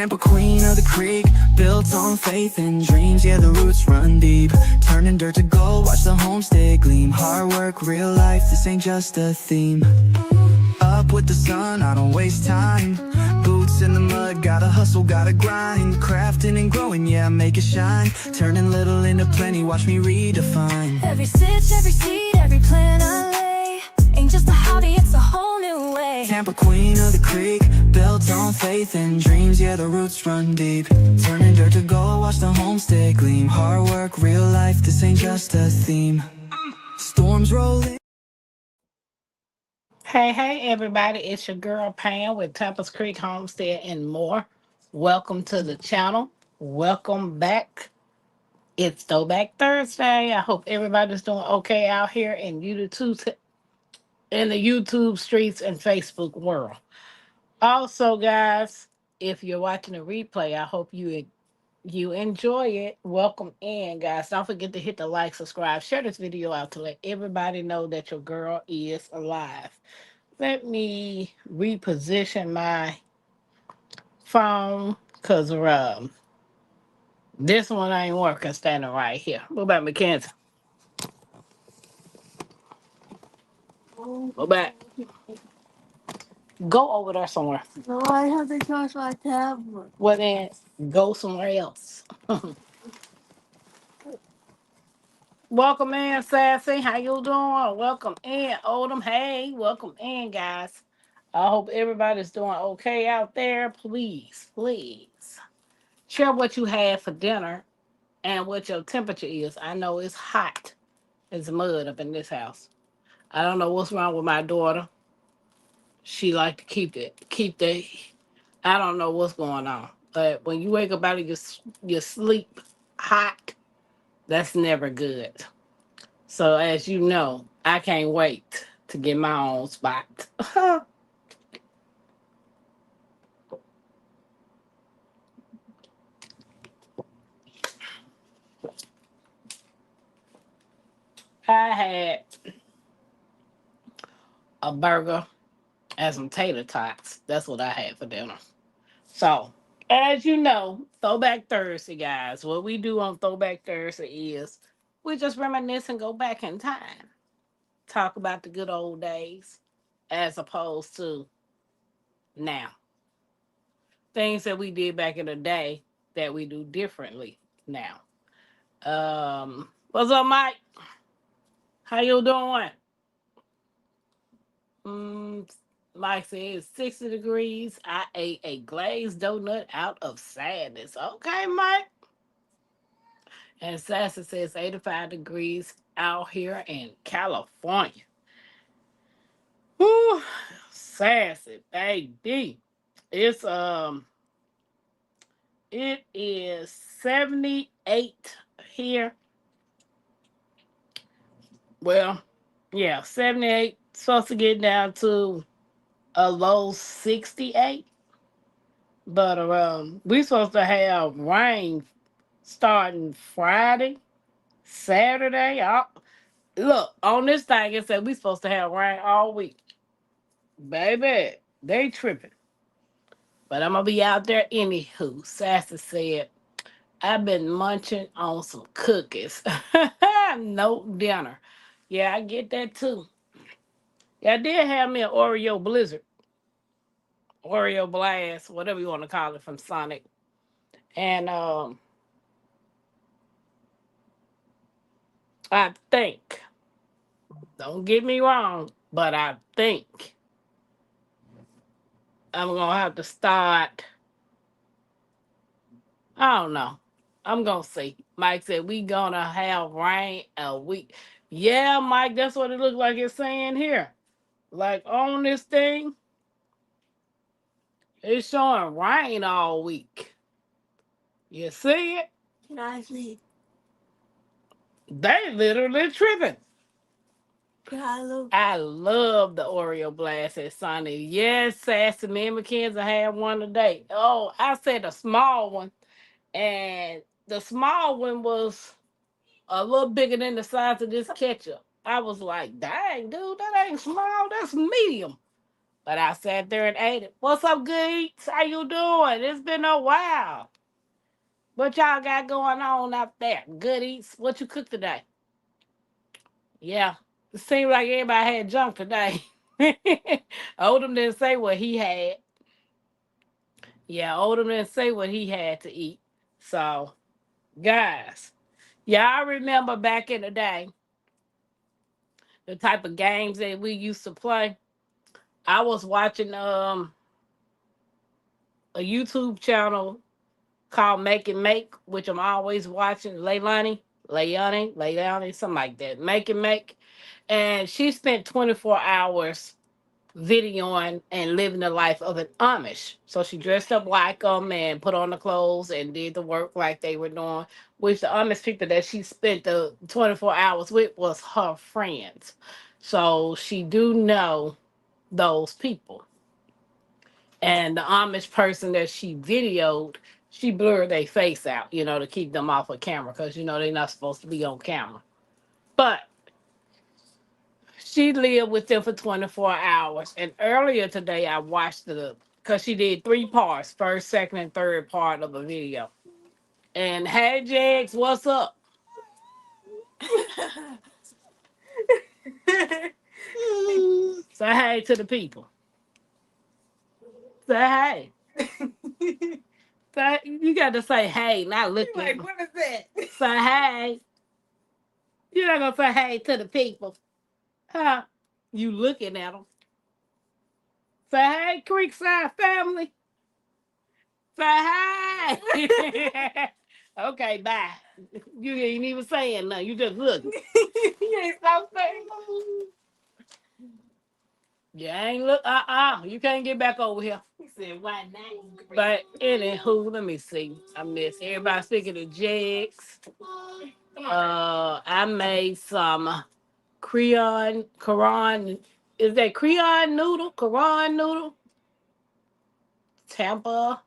Tampa, queen of the creek, built on faith and dreams. Yeah, the roots run deep, turning dirt to gold, watch the homestead gleam. Hard work, real life, this ain't just a theme. Up with the sun, I don't waste time. Boots in the mud, gotta hustle, gotta grind. Crafting and growing, yeah, make it shine. Turning little into plenty, watch me redefine. Every stitch, every seed, every plan I lay ain't just a hobby, it's a whole new way. Tampa, queen of the creek, built on faith and dreams. Yeah, the roots run deep, turning dirt to gold, watch the homestead gleam. Hard work, real life, this ain't just a theme. Storms rolling. Hey, everybody, it's your girl Pam with Tampa's Creek Homestead and more. Welcome to the channel. Welcome back. It's Throwback Thursday. I hope everybody's doing okay out here in the YouTube streets and Facebook world. Also, guys, if you're watching a replay, I hope you enjoy it. Welcome in, guys. Don't forget to hit the like, subscribe, share this video out to let everybody know that your girl is alive. Let me reposition my phone because this one ain't working standing right here. What about Mackenzie? Go back. Go over there somewhere. No, I have to charge my tablet. Well, then go somewhere else. Welcome in, Sassy. How you doing? Welcome in, Odom. Hey, welcome in, guys. I hope everybody's doing okay out there. Please, please share what you had for dinner and what your temperature is. I know it's hot as mud up in this house. I don't know what's wrong with my daughter. She like to keep the. I don't know what's going on, but when you wake up out of your sleep hot, that's never good. So as you know, I can't wait to get my own spot. I had a burger and some tater tots. That's what I had for dinner. So, as you know, Throwback Thursday, guys, what we do on Throwback Thursday is we just reminisce and go back in time. Talk about the good old days as opposed to now. Things that we did back in the day that we do differently now. What's up, Mike? How you doing? Mm, Mike says 60 degrees. I ate a glazed donut out of sadness. Okay, Mike. And Sassy says 85 degrees out here in California. Whew, Sassy, baby. It's it is 78 here. Well, yeah, 78. Supposed to get down to a low 68. But we supposed to have rain starting Friday, Saturday. Look, on this thing it said we supposed to have rain all week. Baby, they tripping. But I'm gonna be out there anywho. Sassy said, I've been munching on some cookies. No dinner. Yeah, I get that too. Yeah, I did have me an Oreo Blizzard. Oreo Blast, whatever you want to call it from Sonic. And I think, don't get me wrong, but I think I'm gonna have to start. I don't know. I'm gonna see. Mike said we gonna have rain a week. Yeah, Mike, that's what it looks like it's saying here. Like on this thing, it's showing rain all week. You see it? Can I see? They literally tripping. Can I look? I love the Oreo Blast at Sonic. Yes, Sassy, me and Mackenzie had one today. Oh, I said a small one. And the small one was a little bigger than the size of this ketchup. I was like, dang, dude, that ain't small, that's medium. But I sat there and ate it. What's up, good eats? How you doing? It's been a while. What y'all got going on up there? Good eats. What you cooked today? Yeah. It seemed like everybody had junk today. Odom didn't say what he had. Yeah, Odom didn't say what he had to eat. So, guys, y'all remember back in the day the type of games that we used to play? I was watching a YouTube channel called Make and Make, which I'm always watching. Leilani, something like that. Make and Make. And she spent 24 hours videoing and living the life of an Amish. So she dressed up like them and put on the clothes and did the work like they were doing, which the Amish people that she spent the 24 hours with was her friends. So she do know those people. And the Amish person that she videoed, she blurred their face out, to keep them off of camera because they're not supposed to be on camera. But she lived with them for 24 hours. And earlier today, I watched because she did three parts, first, second, and third part of a video. And hey, Jags, what's up? Say hey to the people. Say hey. You got to say hey, not look at like, what is that? Say hey. You're not going to say hey to the people. Huh? You looking at them. Say hey, Creekside family. Say hey. Okay, bye. You ain't even saying nothing. You just looking. You ain't stop saying. You ain't look. You can't get back over here. He said, "Why not?" But anywho, let me see. I miss everybody speaking of Jegs. I made some Korean. Is that Korean noodle? Korean noodle? Tampa.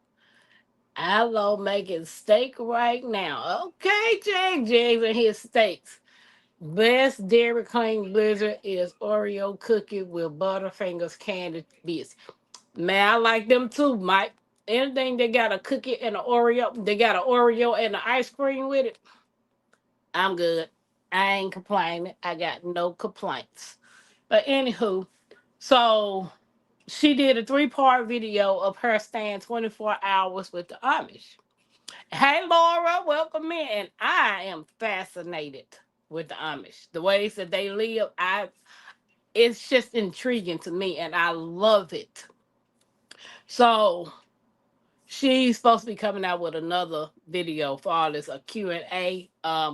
I love making steak right now. Okay, Jags and his steaks. Best Dairy Queen Blizzard is Oreo cookie with Butterfingers candy bits. Man, I like them too, Mike. Anything that got a cookie and an Oreo, they got an Oreo and an ice cream with it, I'm good. I ain't complaining. I got no complaints. But anywho, so she did a three-part video of her staying 24 hours with the Amish. Hey Laura, welcome in. And I am fascinated with the Amish. The ways that they live, it's just intriguing to me and I love it. So she's supposed to be coming out with another video for all this Q&A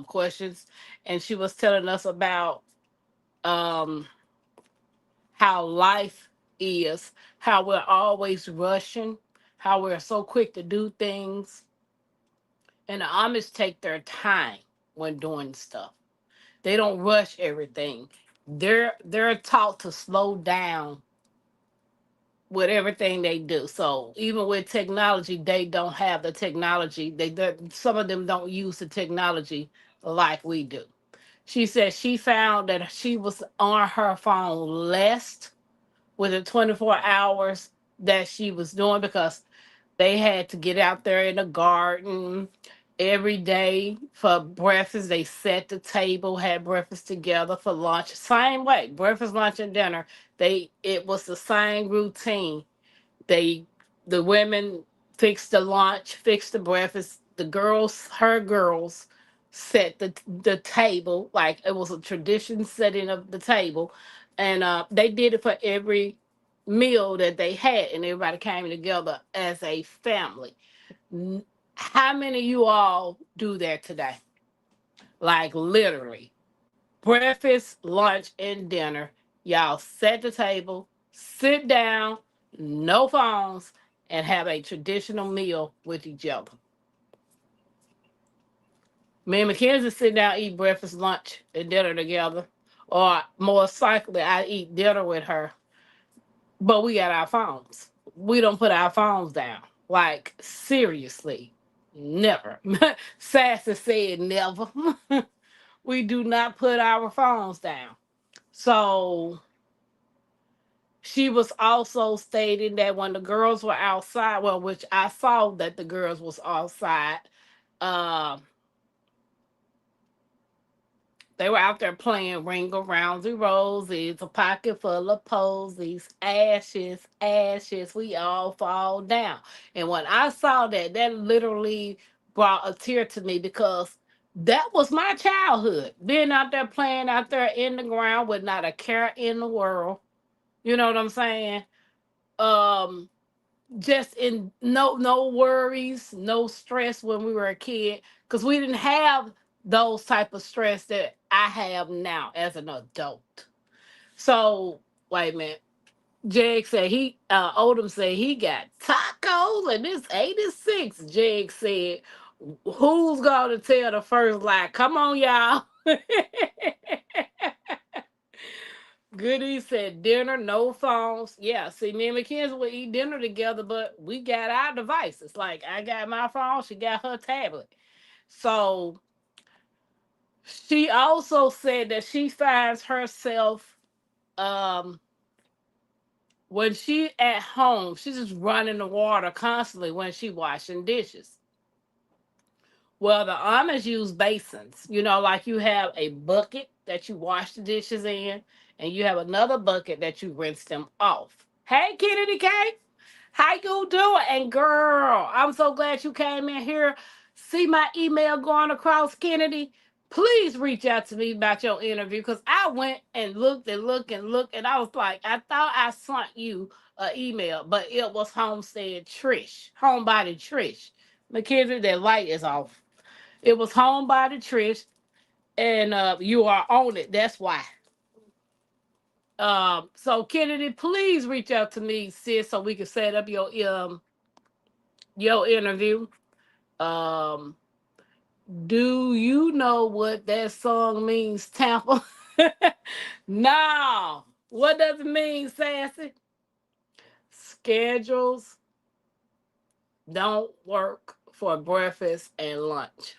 questions. And she was telling us about um how life is, how we're always rushing, how we're so quick to do things. And the Amish take their time when doing stuff. They don't rush everything. They're taught to slow down with everything they do. So even with technology, they don't have the technology. Some of them don't use the technology like we do. She said she found that she was on her phone less with the 24 hours that she was doing because they had to get out there in the garden every day for breakfast. They set the table, had breakfast together for lunch. Same way, breakfast, lunch, and dinner. It was the same routine. They the women fixed the lunch, fixed the breakfast. Her girls set the table like it was a tradition setting of the table, and they did it for every meal that they had, and everybody came together as a family. How many of you all do that today? Like literally, breakfast, lunch, and dinner. Y'all set the table, sit down, no phones, and have a traditional meal with each other. Me and Mackenzie sit down, eat breakfast, lunch, and dinner together. Or more likely, I eat dinner with her, but we got our phones. We don't put our phones down. Like, seriously, never. Sassy said never. We do not put our phones down. So She was also stating that when the girls were outside, well, which I saw that the girls was outside, um, they were out there playing Ring Around the Roses, a pocket full of posies, ashes, ashes, we all fall down. And when I saw that, that literally brought a tear to me because that was my childhood. Being out there playing out there in the ground with not a care in the world. You know what I'm saying? Um, just in no worries, no stress when we were a kid because we didn't have those type of stress that I have now as an adult. So wait a minute. Jeg said Odom said he got tacos and it's 86. Jeg said, who's gonna tell the first lie? Come on, y'all. Goody said dinner, no phones. Yeah, see, me and Mackenzie would eat dinner together, but we got our devices. Like I got my phone, she got her tablet. So she also said that she finds herself um when she at home, she's just running the water constantly when she washing dishes. Well, the Amish use basins. You know, like you have a bucket that you wash the dishes in, and you have another bucket that you rinse them off. Hey, Kennedy K, how you doing? And girl, I'm so glad you came in here. See my email going across, Kennedy. Please reach out to me about your interview because I went and looked and looked and looked, and I was like, I thought I sent you an email, but it was Homestead Trish, Homebody Trish. Mackenzie, that light is off. It was home by the Trish, and you are on it. That's why. So Kennedy, please reach out to me, sis, so we can set up your interview. Um, do you know what that song means, Tampa? No. What does it mean, Sassy? Schedules don't work for breakfast and lunch.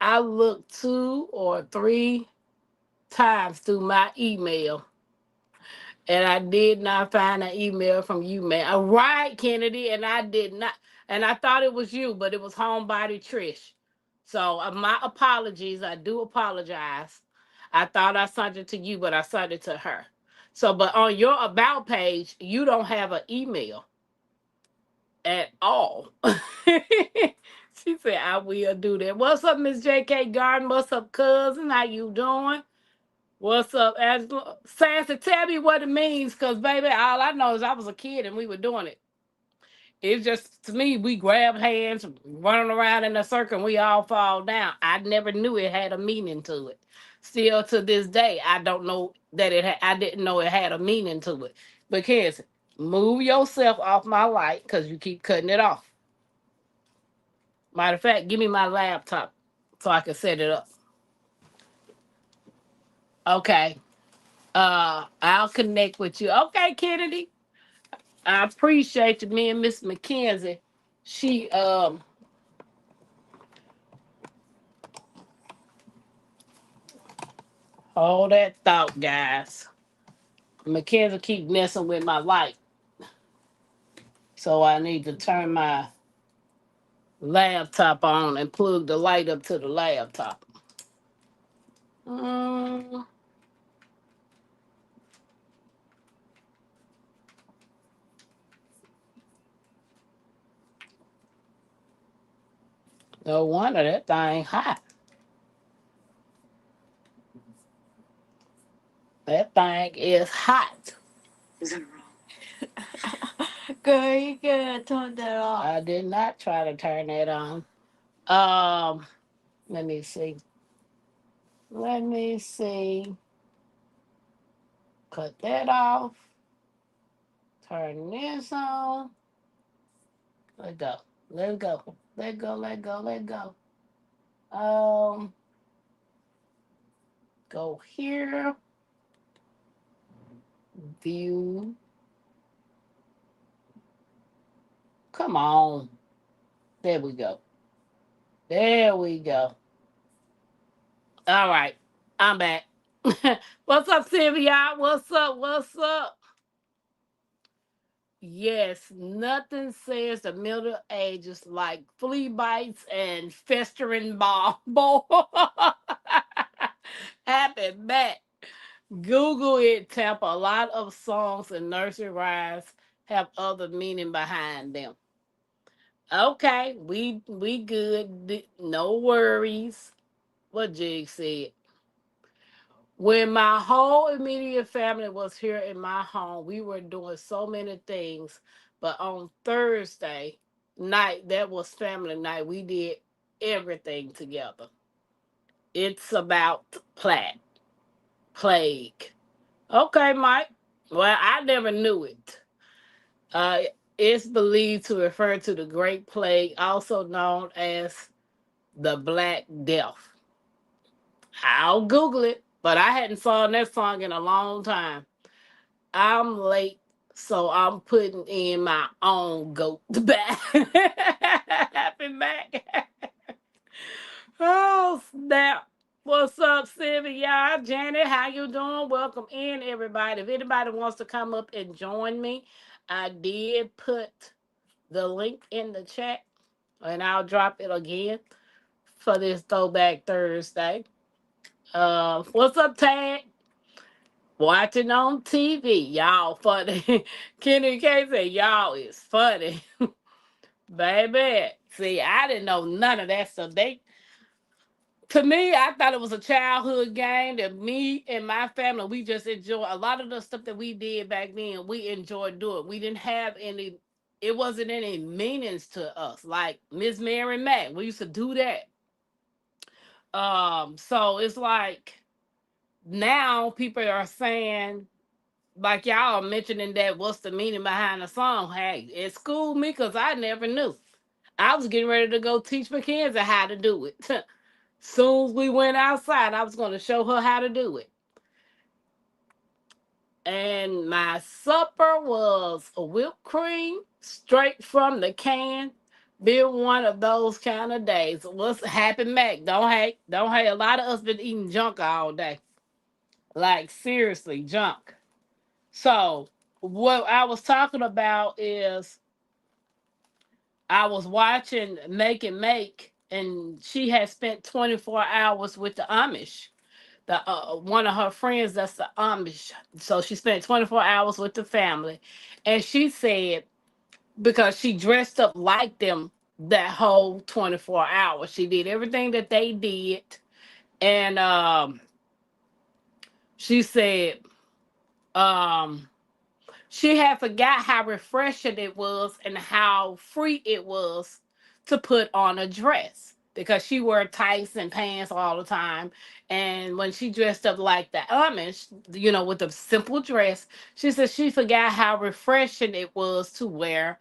I looked 2 or 3 times through my email, and I did not find an email from you, man. Right, Kennedy, and I did not, and I thought it was you, but it was Homebody Trish. So my apologies. I do apologize. I thought I sent it to you, but I sent it to her. So, but on your about page, you don't have an email at all. She said, "I will do that." What's up, Miss J.K. Garden? What's up, cousin? How you doing? What's up, Angela? Sassy, tell me what it means, cause baby, all I know is I was a kid and we were doing it. It's just to me, we grab hands, running around in a circle, and we all fall down. I never knew it had a meaning to it. Still to this day, I don't know that I didn't know it had a meaning to it. Because move yourself off my light, cause you keep cutting it off. Matter of fact, give me my laptop so I can set it up. Okay. I'll connect with you. Okay, Kennedy. I appreciate you, me and Miss Mackenzie. She hold that thought, guys. Mackenzie keep messing with my light. So I need to turn my laptop on and plug the light up to the laptop. Mm, no wonder that thing hot. That thing is hot. Girl, you can turn that off. I did not try to turn that on. Um, let me see. Let me see. Cut that off. Turn this on. Let go. Let go. Let go. Let go. Let go. Um, go here. View. Come on. There we go. There we go. All right, I'm back. What's up, Sylvia? What's up? What's up? Yes, nothing says the Middle Ages like flea bites and festering ball. Happy back. Google it, Tampa. A lot of songs and nursery rhymes have other meaning behind them. Okay, we good. No worries. What Jig said. When my whole immediate family was here in my home, we were doing so many things. But on Thursday night, that was family night. We did everything together. It's about plague. Okay, Mike. Well, I never knew it. Uh, it's believed to refer to the Great Plague, also known as the Black Death. I'll Google it, but I hadn't sung that song in a long time. I'm late, so I'm putting in my own goat back. Happy back. Oh snap! What's up, Sylvia? Janet, how you doing? Welcome in, everybody. If anybody wants to come up and join me, I did put the link in the chat, and I'll drop it again for this Throwback Thursday. What's up, Tag? Watching on TV, y'all funny. Kenny K said, y'all is funny, baby. See, I didn't know none of that stuff. To me, I thought it was a childhood game that me and my family, we just enjoy a lot of the stuff that we did back then. We enjoyed doing. We didn't have any. It wasn't any meanings to us. Like Miss Mary Mack, we used to do that. So it's like now people are saying, like y'all mentioning that what's the meaning behind the song. Hey, it schooled me because I never knew. I was getting ready to go teach Mackenzie how to do it. Soon as we went outside, I was going to show her how to do it. And my supper was a whipped cream straight from the can. Been one of those kind of days. What's happy Mac? Don't hate. Don't hate. A lot of us been eating junk all day. Like seriously, junk. So what I was talking about is I was watching Make and Make, and she had spent 24 hours with the Amish. The one of her friends that's the Amish. So she spent 24 hours with the family, and she said because she dressed up like them that whole 24 hours, she did everything that they did, and she said um she had forgot how refreshing it was and how free it was to put on a dress because she wore tights and pants all the time. And when she dressed up like the Amish, with a simple dress, she said she forgot how refreshing it was to wear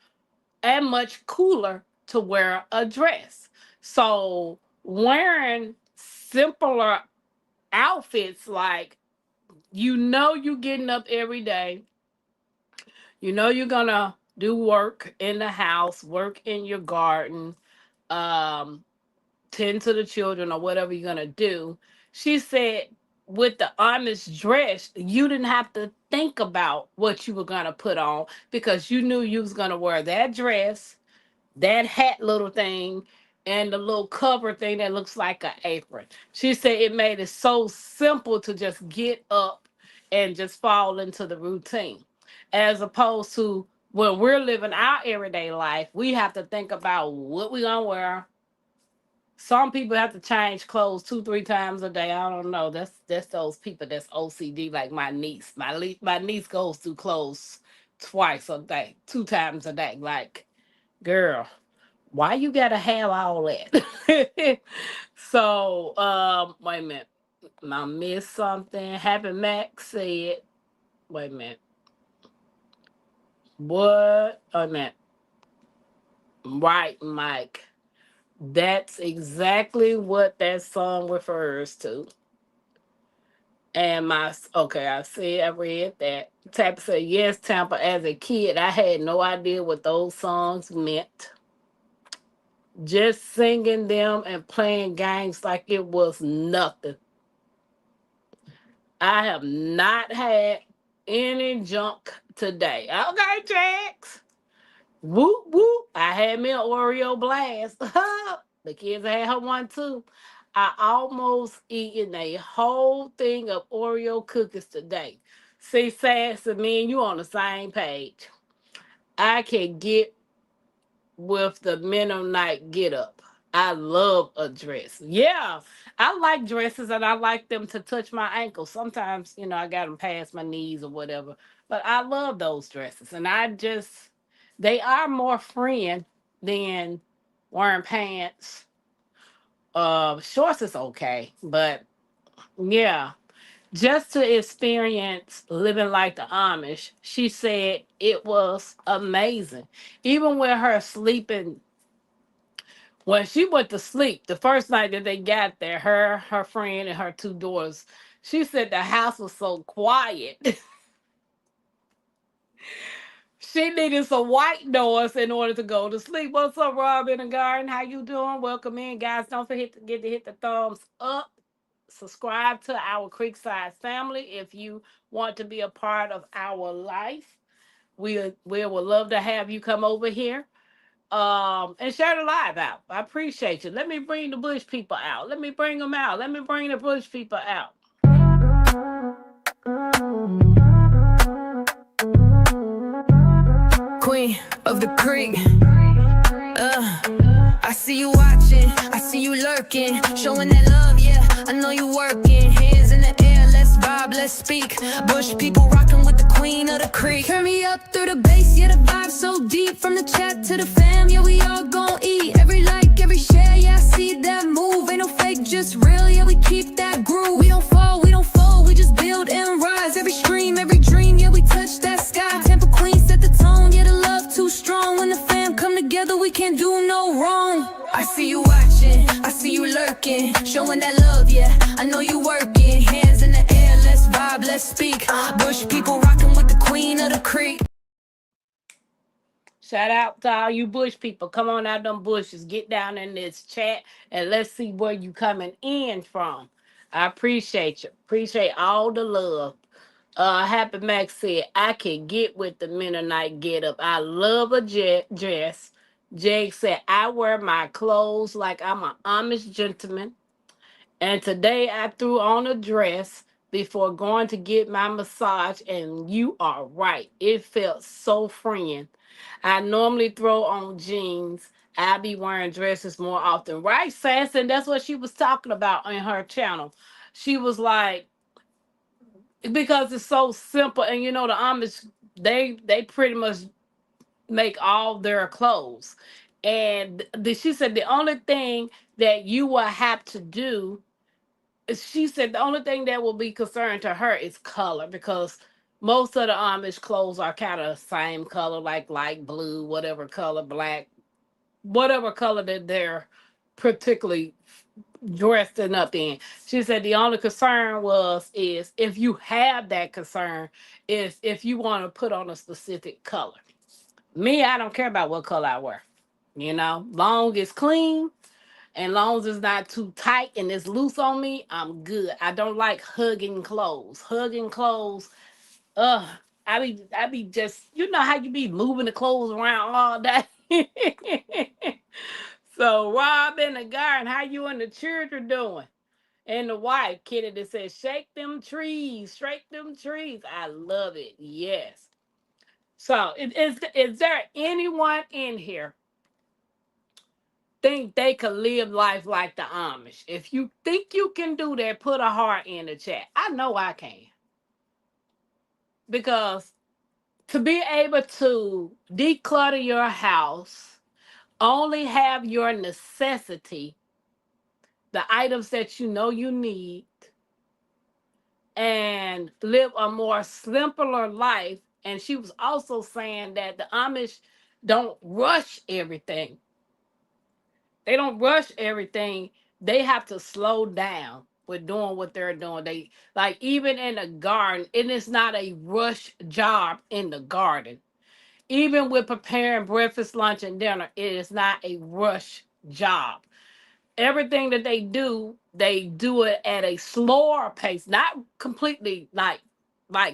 and much cooler to wear a dress. So wearing simpler outfits like you getting up every day, you're gonna do work in the house, work in your garden, um, tend to the children or whatever you're gonna do. She said with the honest dress, you didn't have to think about what you were gonna put on because you knew you was gonna wear that dress, that hat little thing, and the little cover thing that looks like an apron. She said it made it so simple to just get up and just fall into the routine. As opposed to when we're living our everyday life, we have to think about what we're gonna wear. Some people have to change clothes 2, 3 times a day. I don't know. That's those people that's OCD like my niece. My niece goes through clothes twice a day, 2 times a day. Like, girl, why you gotta have all that? So, wait a minute. I missed something. Happy Max said, wait a minute. What? Wait a minute. Right, Mike. That's exactly what that song refers to. And okay, I read that. Tapper said, yes, Tampa, as a kid, I had no idea what those songs meant. Just singing them and playing games like it was nothing. I have not had any junk today. Okay, Jax. Whoop whoop. I had me an Oreo blast. The kids had her one too. I almost eaten a whole thing of Oreo cookies today. See, Sass and me and you on the same page. I can get with the Mennonite get up. I love a dress. Yeah, I like dresses and I like them to touch my ankles. Sometimes, I got them past my knees or whatever. But I love those dresses. And they are more friend than wearing pants. Shorts is okay. But yeah, just to experience living like the Amish, she said it was amazing. Even with her sleeping when she went to sleep, the first night that they got there, her friend, and her two daughters, she said the house was so quiet. She needed some white noise in order to go to sleep. What's up, Rob in the garden? How you doing? Welcome in, guys. Don't forget to hit the thumbs up. Subscribe to our Creekside family if you want to be a part of our life. We would love to have you come over here. And share the live out. I appreciate you. Let me bring the bush people out. Let me bring them out. Let me bring the bush people out. Queen of the creek. I see you watching, I see you lurking, showing that love, yeah. I know you working, hands in the air, let's vibe, let's speak. Bush people rocking with the queen of the creek. Turn me up through the bass, yeah, the vibe so deep. From the chat to the fam, yeah, we all gon' eat. Every like, every share, yeah, I see that move. Ain't no fake, just real, yeah, we keep that groove. We don't fall, we don't fold, we just build and rise. Every stream, every dream, yeah, we touch that sky. Tampa queen set the tone, yeah, the love too strong. When the fam come together, we can't do no wrong. I see you watching, I see you lurking, showing that love, yeah. I know you working, hands in the air, let's vibe, let's speak. Bush people rocking with the queen of the creek. Shout out to all you bush people. Come on out them bushes. Get down in this chat and let's see where you coming in from. I appreciate you. Appreciate all the love. Happy Max said, I can get with the Mennonite get up. I love a dress. Jake said, I wear my clothes like I'm an Amish gentleman. And today I threw on a dress before going to get my massage. And you are right. It felt so freeing. I normally throw on jeans. I be wearing dresses more often. Right, Sass? And that's what she was talking about in her channel. She was like, because it's so simple, and the Amish, they pretty much make all their clothes. And she said the only thing that you will have to do is, she said the only thing that will be concerned to her is color, because most of the Amish clothes are kind of same color, like light blue, whatever color, black, whatever color that they're particularly dressing up in. She said the only concern is if you have that concern, is if you want to put on a specific color. Me, I don't care about what color I wear. Long as clean and long as it's not too tight and it's loose on me, I'm good. I don't like hugging clothes. Hugging clothes, ugh. I be just, how you be moving the clothes around all day. So Rob in the garden, how you and the children doing? And the wife, Kitty, that says, shake them trees, shake them trees. I love it. Yes. So is there anyone in here think they could live life like the Amish? If you think you can do that, put a heart in the chat. I know I can. Because to be able to declutter your house, only have your necessity, the items that you know you need, and live a more simpler life. And she was also saying that the Amish don't rush everything. They don't rush everything. They have to slow down with doing what they're doing. They, like, even in the garden, it is not a rush job in the garden. Even with preparing breakfast, lunch, and dinner, it is not a rush job. everything that they do it at a slower pace, not completely like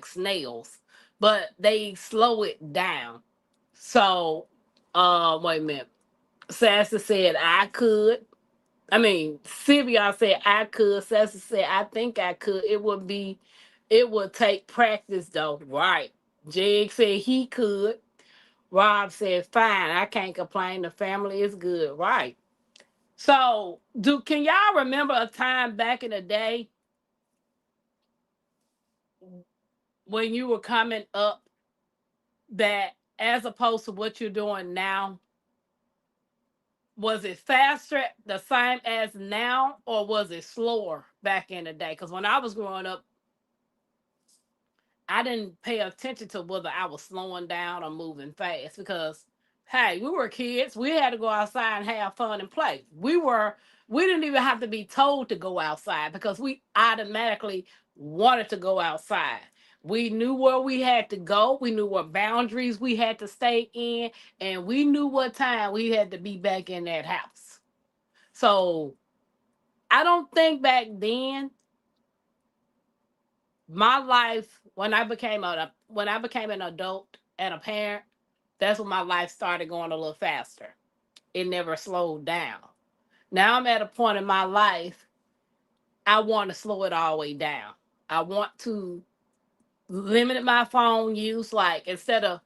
snails, but they slow it down. So, wait a minute. Sassy said I could. I mean, Sylvia said I could. Sassy said I think I could. It would take practice though. Right. Jig said he could. Rob said fine. I can't complain. The family is good. Right. So, can y'all remember a time back in the day when you were coming up that, as opposed to what you're doing now, was it faster, the same as now, or was it slower back in the day? Because when I was growing up, I didn't pay attention to whether I was slowing down or moving fast because, hey, we were kids. We had to go outside and have fun and play. We didn't even have to be told to go outside because we automatically wanted to go outside. We knew where we had to go. We knew what boundaries we had to stay in, and we knew what time we had to be back in that house. So I don't think back then my life when I became an adult and a parent, that's when my life started going a little faster. It never slowed down. Now I'm at a point in my life I want to slow it all the way down. I want to limit my phone use. Like instead of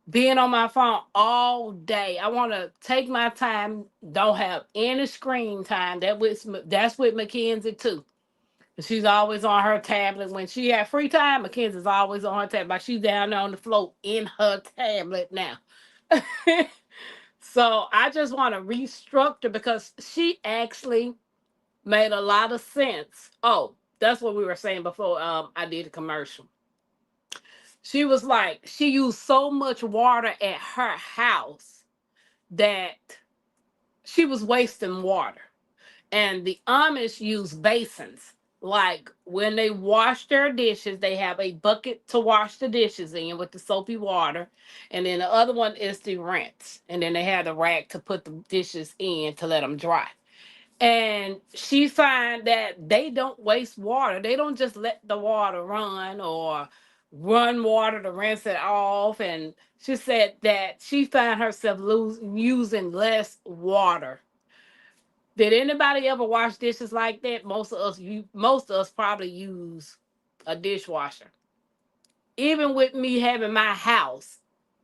being on my phone all day, I want to take my time. Don't have any screen time. That's with Mackenzie too. She's always on her tablet. When she had free time, Mackenzie's always on her tablet. Like she's down there on the floor in her tablet now. So I just want to restructure because she actually made a lot of sense. Oh, that's what we were saying before I did a commercial. She was like, she used so much water at her house that she was wasting water. And the Amish use basins. Like when they wash their dishes, they have a bucket to wash the dishes in with the soapy water, and then the other one is the rinse, and then they have the rack to put the dishes in to let them dry. And she find that they don't waste water. They don't just let the water run or run water to rinse it off. And she said that she found herself using less water. Did anybody ever wash dishes like that? Most of us probably use a dishwasher. Even with me having my house,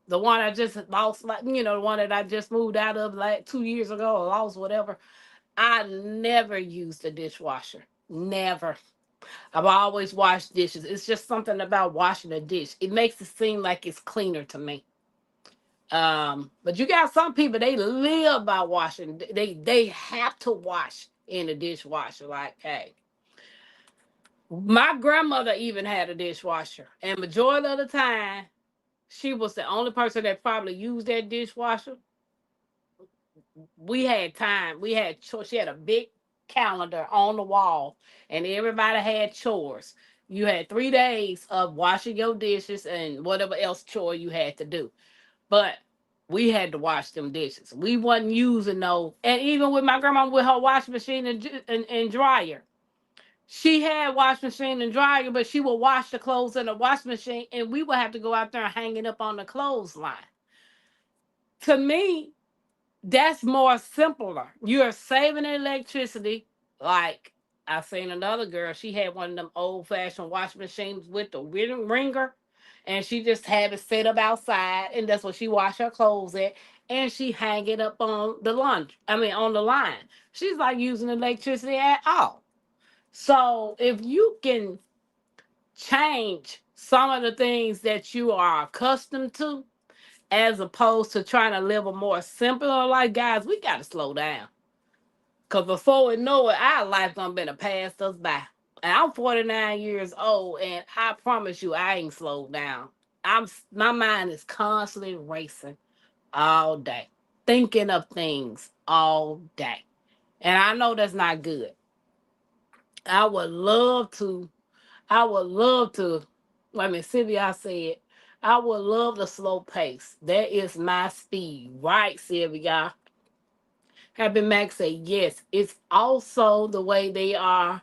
the one I just lost, like the one that I just moved out of like 2 years ago or lost, whatever. I never used a dishwasher. Never. I've always washed dishes. It's just something about washing a dish. It makes it seem like it's cleaner to me. But you got some people they live by washing. They have to wash in the dishwasher. Like, hey, my grandmother even had a dishwasher, and majority of the time, she was the only person that probably used that dishwasher. We had time. She had a big calendar on the wall, and everybody had chores. You had 3 days of washing your dishes and whatever else chore you had to do. But we had to wash them dishes. We wasn't using no, and even with my grandma with her washing machine and dryer, she had washing machine and dryer, but she would wash the clothes in the washing machine, and we would have to go out there and hang it up on the clothesline. To me, that's more simpler. You're saving electricity. Like I seen another girl, she had one of them old fashioned washing machines with the ringer, and she just had it set up outside, and that's what she wash her clothes at, and she hang it up on the on the line. She's like using electricity at all. So if you can change some of the things that you are accustomed to, as opposed to trying to live a more simpler life, guys, we got to slow down. Because before we know it, our life gonna be to pass us by. And I'm 49 years old, and I promise you, I ain't slowed down. My mind is constantly racing all day, thinking of things all day, and I know that's not good. I would love to. I would love to. Wait a minute, Sylvia, I said I would love the slow pace. That is my speed, right, Sylvia? Happy Mac said yes. It's also the way they are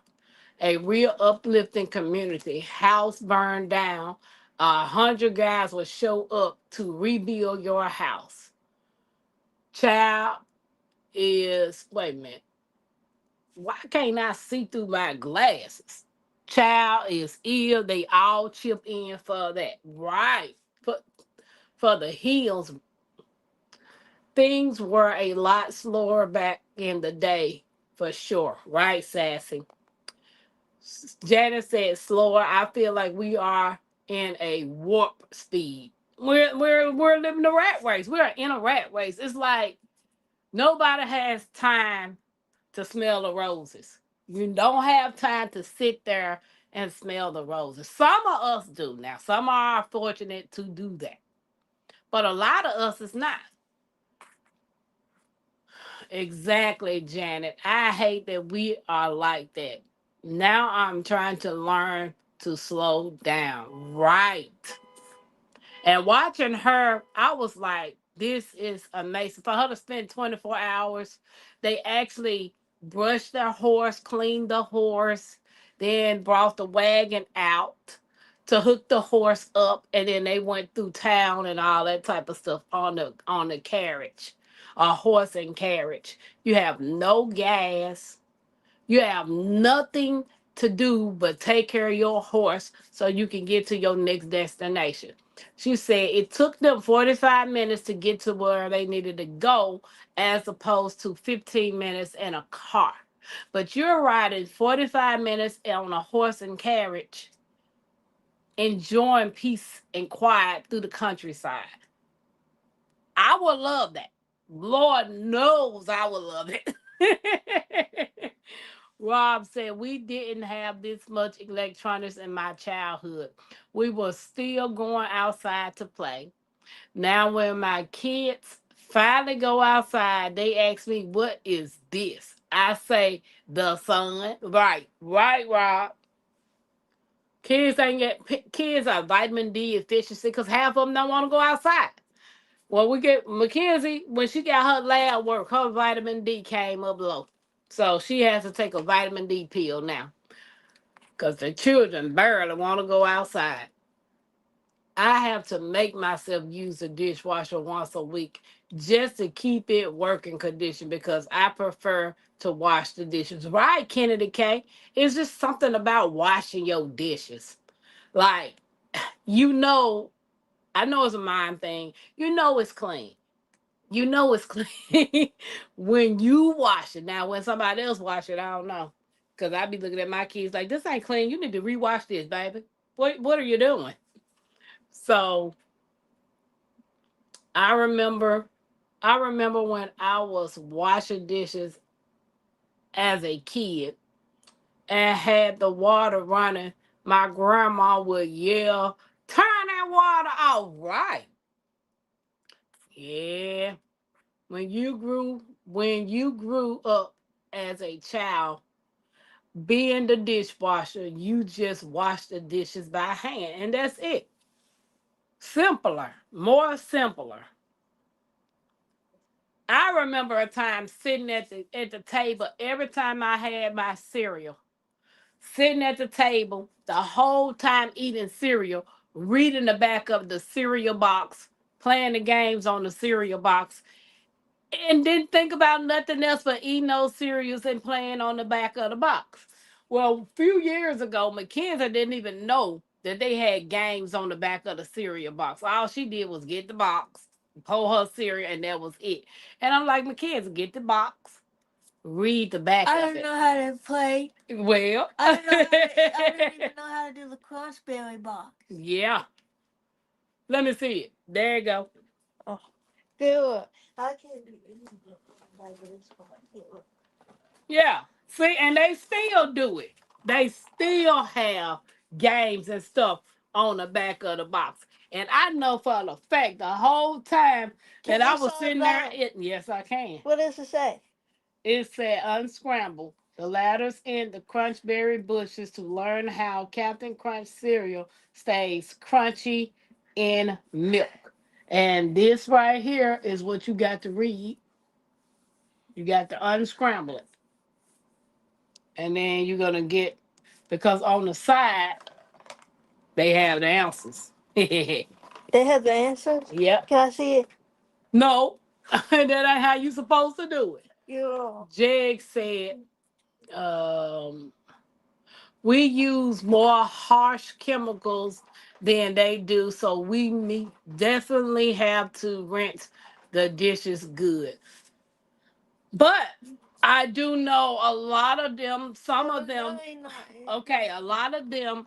a real uplifting community. House burned down. 100 guys will show up to rebuild your house. Child is wait a minute. Why can't I see through my glasses? Child is ill. They all chip in for that. Right. For for the hills, things were a lot slower back in the day, for sure. Right, Sassy? Janice said slower. I feel like we are in a warp speed. We're living a rat race. We're in a rat race. It's like nobody has time to smell the roses. You don't have time to sit there and smell the roses. Some of us do now. Some are fortunate to do that. But a lot of us is not. Exactly, Janet. I hate that we are like that. Now I'm trying to learn to slow down. Right. And watching her, I was like, this is amazing. For her to spend 24 hours, they actually brushed their horse, cleaned the horse, then brought the wagon out to hook the horse up, and then they went through town and all that type of stuff on the carriage, a horse and carriage. You have no gas, you have nothing to do but take care of your horse so you can get to your next destination. She said it took them 45 minutes to get to where they needed to go as opposed to 15 minutes in a car. But you're riding 45 minutes on a horse and carriage, enjoying peace and quiet through the countryside. I would love that. Lord knows I would love it. Rob said we didn't have this much electronics in my childhood. We were still going outside to play. Now, when my kids finally go outside, they ask me, "What is this?" I say, "The sun." Right, right, Rob. Kids are vitamin D efficiency because half of them don't want to go outside. Well, we get Mackenzie when she got her lab work, her vitamin D came up low, so she has to take a vitamin D pill now because the children barely want to go outside. I have to make myself use the dishwasher once a week just to keep it working condition because I prefer to wash the dishes. Right, Kennedy K? It's just something about washing your dishes. Like, you know, I know it's a mind thing. You know it's clean. You know it's clean when you wash it. Now, when somebody else wash it, I don't know. Because I be looking at my kids like, this ain't clean. You need to rewash this, baby. What are you doing? So I remember I remember when I was washing dishes as a kid and had the water running, my grandma would yell, "Turn that water off!" Right. Yeah. When you grew up as a child, being the dishwasher, you just wash the dishes by hand, and that's it. Simpler, more simpler. I remember a time sitting at the table every time I had my cereal, sitting at the table the whole time eating cereal, reading the back of the cereal box, playing the games on the cereal box, and didn't think about nothing else but eating those cereals and playing on the back of the box. Well, a few years ago, Mackenzie didn't even know that they had games on the back of the cereal box. All she did was get the box, pour her cereal, and that was it. And I'm like, Mackenzie, get the box, read the back I of don't it. know how to play. Well, I don't even know how to do the crossberry box. yeah. Let me see it. There you go. Oh, good. I can't do anything like this one. Yeah. See, and they still do it. They still have games and stuff on the back of the box. And I know for the fact the whole time Can that I you was slow it sitting there, down? yes, I can. What does it say? It said unscramble the ladders in the crunchberry bushes to learn how Captain Crunch cereal stays crunchy in milk. And this right here is what you got to read. You got to unscramble it, and then you're gonna get, because on the side they have the answers. Yep. They have the answers? Can I see it? No, that ain't how you supposed to do it. Yeah. Jeg said, um, we use more harsh chemicals than they do, so definitely have to rinse the dishes good. But I do know a lot of them, some of them, okay, a lot of them,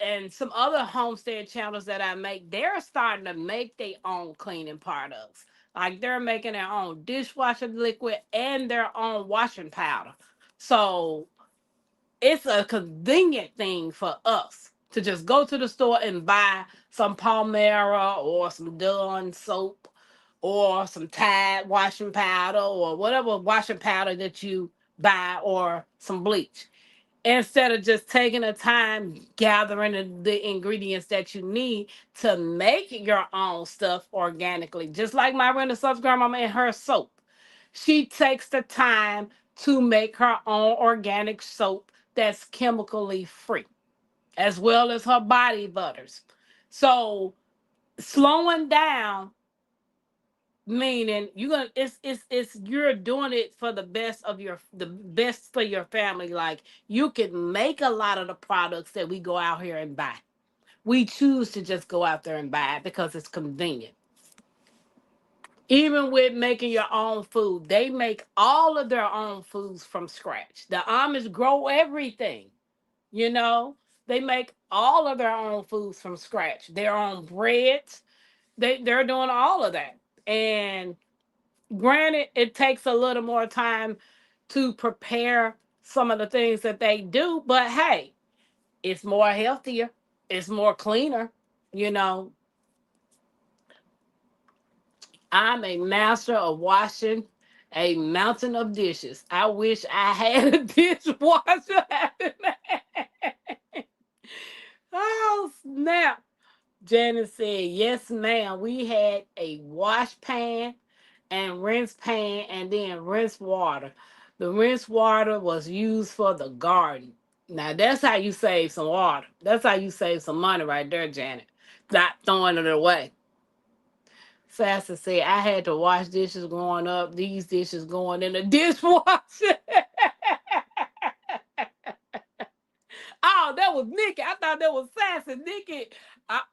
and some other homestead channels that I make, they're starting to make their own cleaning products. Like they're making their own dishwasher liquid and their own washing powder. So it's a convenient thing for us to just go to the store and buy some Palmera or some Dawn soap or some Tide washing powder or whatever washing powder that you buy, or some bleach, instead of just taking the time gathering the ingredients that you need to make your own stuff organically. Just like my Renaissance grandmama and her soap. She takes the time to make her own organic soap that's chemically free, as well as her body butters. So slowing down, meaning you're gonna, it's you're doing it for the best for your family. Like you can make a lot of the products that we go out here and buy. We choose to just go out there and buy it because it's convenient. Even with making your own food, they make all of their own foods from scratch. The Amish grow everything, you know. They make all of their own foods from scratch. Their own breads. They're doing all of that. And granted, it takes a little more time to prepare some of the things that they do, but hey, it's more healthier, it's more cleaner, you know. I'm a master of washing a mountain of dishes. I wish I had a dishwasher. Oh, snap. Janice said, yes, ma'am. We had a wash pan and rinse pan and then rinse water. The rinse water was used for the garden. Now, that's how you save some water. That's how you save some money right there, Janet. Not throwing it away. Sassy said, I had to wash dishes growing up. These dishes going in the dishwasher. Oh, that was Nikki. I thought that was Sassy. Nikki,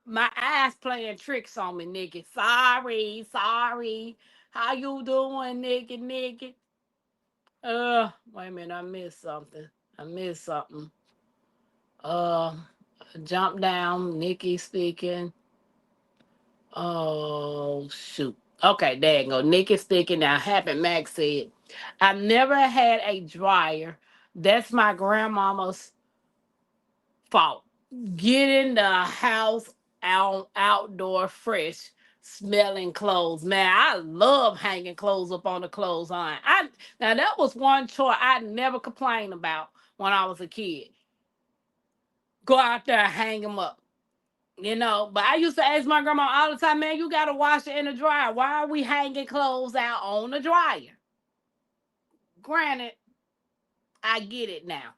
my eyes playing tricks on me, Nikki. Sorry, sorry. How you doing, Nikki? Nikki? Wait a minute. I missed something. I missed something. Uh, jump down. Nikki speaking. Oh shoot. Okay, there you go. Nikki speaking now. Happy Max said, I've never had a dryer. That's my grandmama's fault. Get in the house outdoor fresh smelling clothes. Man, I love hanging clothes up on the clothesline. Now that was one chore I never complained about when I was a kid. Go out there and hang them up. You know, but I used to ask my grandma all the time, man, you gotta wash it in the dryer. Why are we hanging clothes out on the dryer? Granted, I get it now.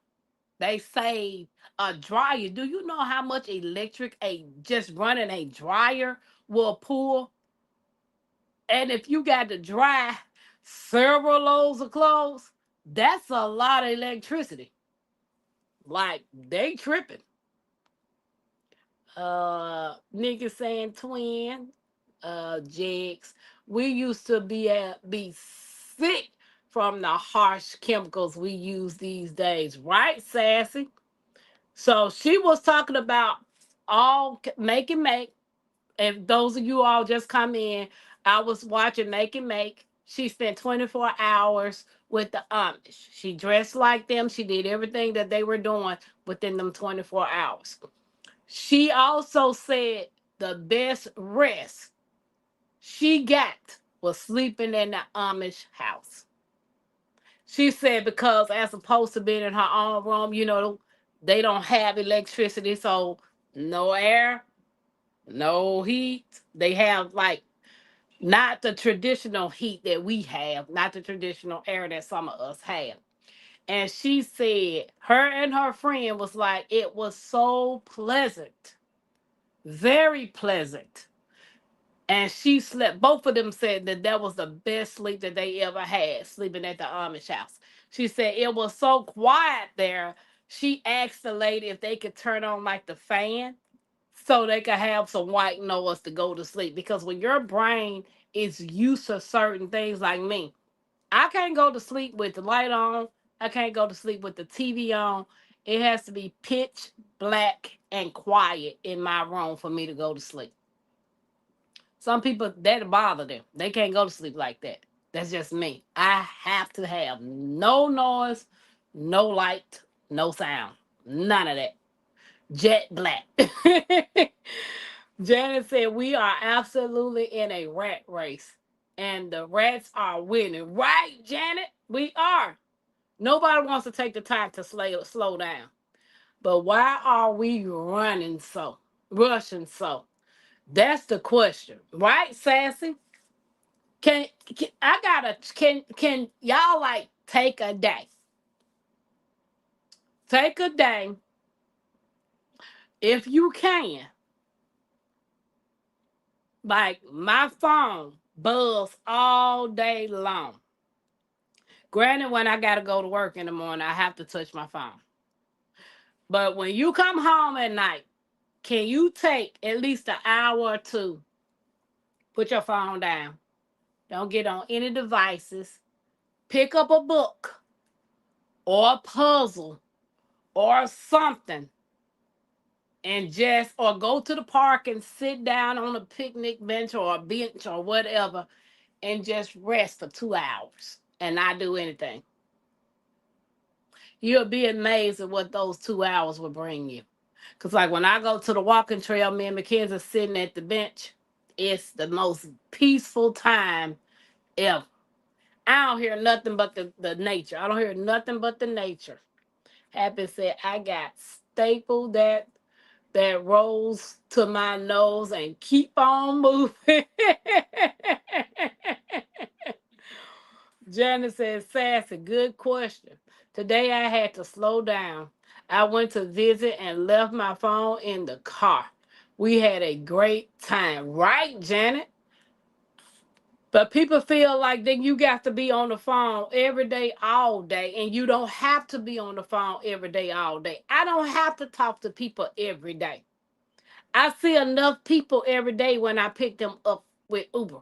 They save a dryer. Do you know how much electric a just running a dryer will pull? And if you got to dry several loads of clothes, that's a lot of electricity. Like they tripping. Nigga saying twin, Jigs. We used to be sick from the harsh chemicals we use these days, right, Sassy? So she was talking about make and make. If those of you all just come in, I was watching Make and Make. She spent 24 hours with the Amish. She dressed like them. She did everything that they were doing within them 24 hours. She also said the best rest she got was sleeping in the Amish house. She said because as opposed to being in her own room, you know, they don't have electricity, so no air, no heat. They have like not the traditional heat that we have, not the traditional air that some of us have. And she said her and her friend was like, it was so pleasant, very pleasant. And she slept. Both of them said that that was the best sleep that they ever had, sleeping at the Amish house. She said it was so quiet there. She asked the lady if they could turn on like the fan so they could have some white noise to go to sleep. Because when your brain is used to certain things, like me, I can't go to sleep with the light on. I can't go to sleep with the TV on. It has to be pitch black and quiet in my room for me to go to sleep. Some people that bother them. They can't go to sleep like that. That's just me. I have to have no noise, no light, no sound. None of that. Jet black. Janet said we are absolutely in a rat race. And the rats are winning. Right, Janet? We are. Nobody wants to take the time to slow down. But why are we running so? Rushing so? That's the question. Right, Sassy? Can y'all like take a day? Take a day if you can. Like my phone buzz all day long. Granted, when I gotta go to work in the morning, I have to touch my phone. But when you come home at night, can you take at least an hour or two? Put your phone down. Don't get on any devices. Pick up a book or a puzzle or something and just or go to the park and sit down on a picnic bench or a bench or whatever and just rest for 2 hours and not do anything. You'll be amazed at what those 2 hours will bring you. Cause like when I go to the walking trail, me and Mackenzie sitting at the bench, it's the most peaceful time ever. I don't hear nothing but the nature. I don't hear nothing but the nature. Happy said I got stapled that rolls to my nose and keep on moving. Janice says, Sassy, good question. Today I had to slow down. I went to visit and left my phone in the car. We had a great time, right, Janet? But people feel like then you got to be on the phone every day, all day, and you don't have to be on the phone every day, all day. I don't have to talk to people every day. I see enough people every day when I pick them up with Uber.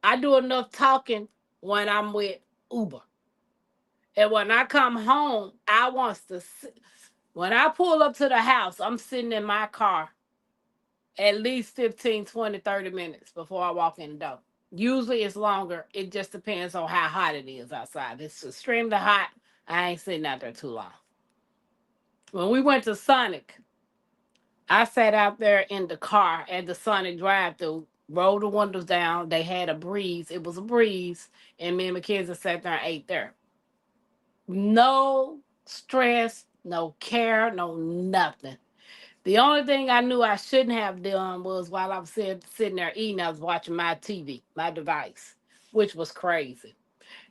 I do enough talking when I'm with Uber. And when I come home, I want to sit. When I pull up to the house, I'm sitting in my car at least 15, 20, 30 minutes before I walk in the door. Usually it's longer. It just depends on how hot it is outside. If it's extremely hot, I ain't sitting out there too long. When we went to Sonic, I sat out there in the car at the Sonic drive-thru, rolled the windows down. They had a breeze. It was a breeze. And me and Mackenzie sat there and ate there. No stress, no care, no nothing. The only thing I knew I shouldn't have done was while I was sitting there eating, I was watching my TV, my device, which was crazy.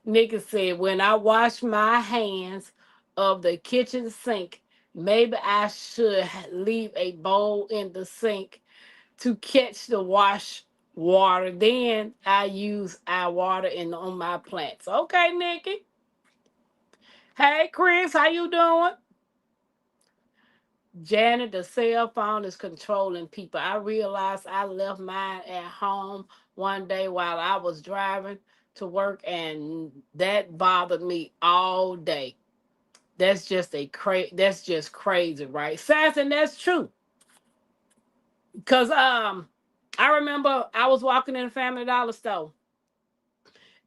Nikki said, when I wash my hands of the kitchen sink, maybe I should leave a bowl in the sink to catch the wash water. Then I use our water on my plants. Okay, Nikki. Hey, Chris, how you doing? Janet, the cell phone is controlling people. I realized I left mine at home one day while I was driving to work, and that bothered me all day. That's just crazy, right? Sass, that's true. Cause I remember I was walking in a Family Dollar store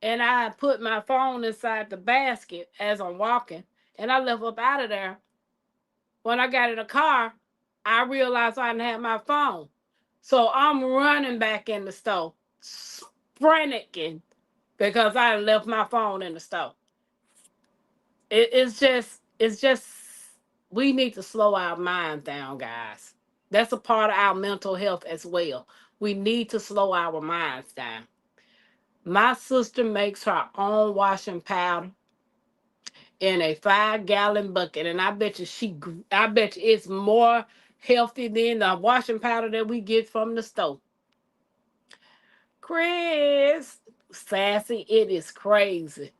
and I put my phone inside the basket as I'm walking, and I left up out of there. When I got in the car, I realized I didn't have my phone. So I'm running back in the store, sprinting because I left my phone in the store. It's just, we need to slow our mind down, guys. That's a part of our mental health as well. We need to slow our minds down. My sister makes her own washing powder in a 5-gallon bucket, and I bet you it's more healthy than the washing powder that we get from the store. Chris, sassy, it is crazy.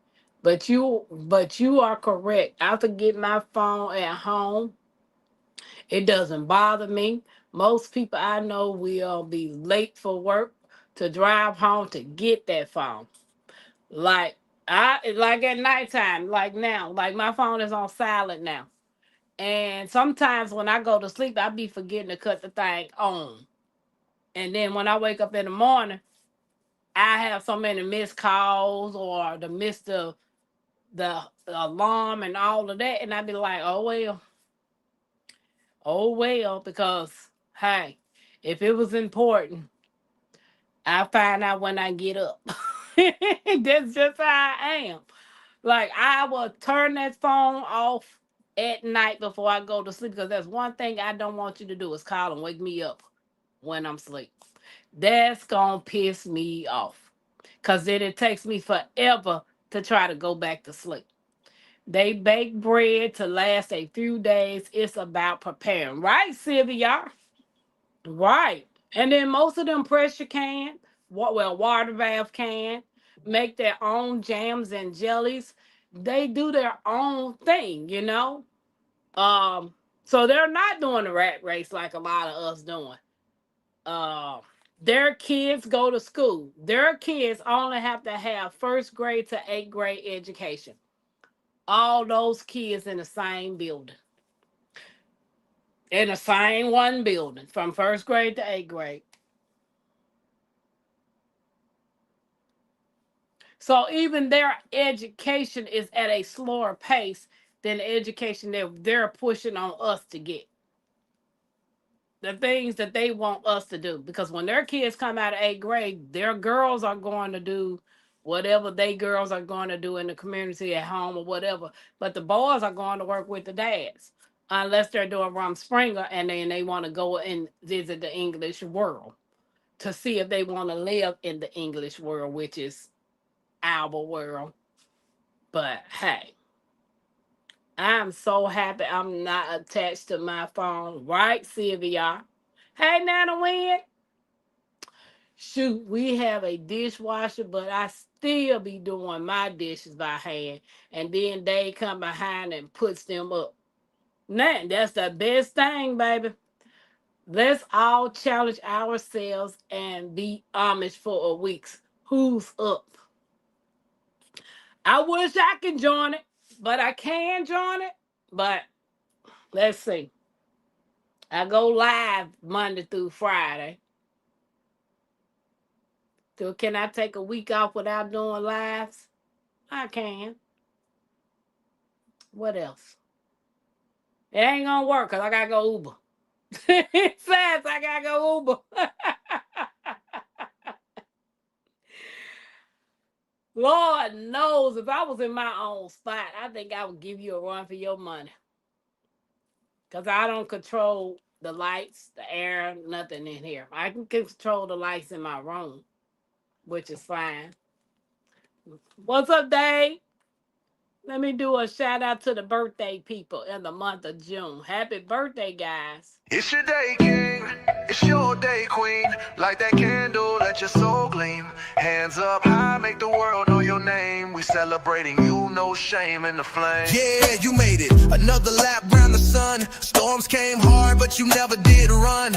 But you are correct. I forget my phone at home. It doesn't bother me. Most people I know will be late for work to drive home to get that phone. Like like at nighttime, like now, like my phone is on silent now. And sometimes when I go to sleep, I be forgetting to cut the thing on. And then when I wake up in the morning, I have so many missed calls or the alarm and all of that, and I be like, oh well, because hey, if it was important, I find out when I get up. That's just how I am. Like I will turn that phone off at night before I go to sleep because that's one thing I don't want you to do is call and wake me up when I'm asleep. That's gonna piss me off. Cause then it takes me forever to try to go back to sleep. They bake bread to last a few days. It's about preparing. Right, Sylvia? Right. And then most of them pressure can, water valve can, make their own jams and jellies. They do their own thing. Um, so they're not doing the rat race like a lot of us doing. Uh, their kids go to school. Their kids only have to have first grade to eighth grade education. All those kids in the same building. In the same one building from first grade to eighth grade. So even their education is at a slower pace than the education that they're pushing on us to get. The things that they want us to do. Because when their kids come out of eighth grade, their girls are going to do whatever they girls are going to do in the community at home or whatever. But the boys are going to work with the dads. Unless they're doing Springer and then they want to go and visit the English world to see if they want to live in the English world, which is our world. But hey, I'm so happy I'm not attached to my phone. Right, Sylvia? Hey, Nana Wynn. Shoot, we have a dishwasher, but I still be doing my dishes by hand. And then they come behind and puts them up. Man, that's the best thing, baby. Let's all challenge ourselves and be Amish for a week. Who's up? I wish I could join it, but I can join it. But let's see. I go live Monday through Friday. So can I take a week off without doing lives? I can. What else? It ain't gonna work because I gotta go Uber. It says I gotta go Uber. Lord knows if I was in my own spot, I think I would give you a run for your money. Because I don't control the lights, the air, nothing in here. I can control the lights in my room, which is fine. What's up, Dave? Let me do a shout out to the birthday people in the month of June. Happy birthday, guys. It's your day, king. It's your day, queen. Light that candle, let your soul gleam. Hands up high, make the world know your name. We celebrating you, no shame in the flame. Yeah, you made it. Another lap round the sun. Storms came hard, but you never did run.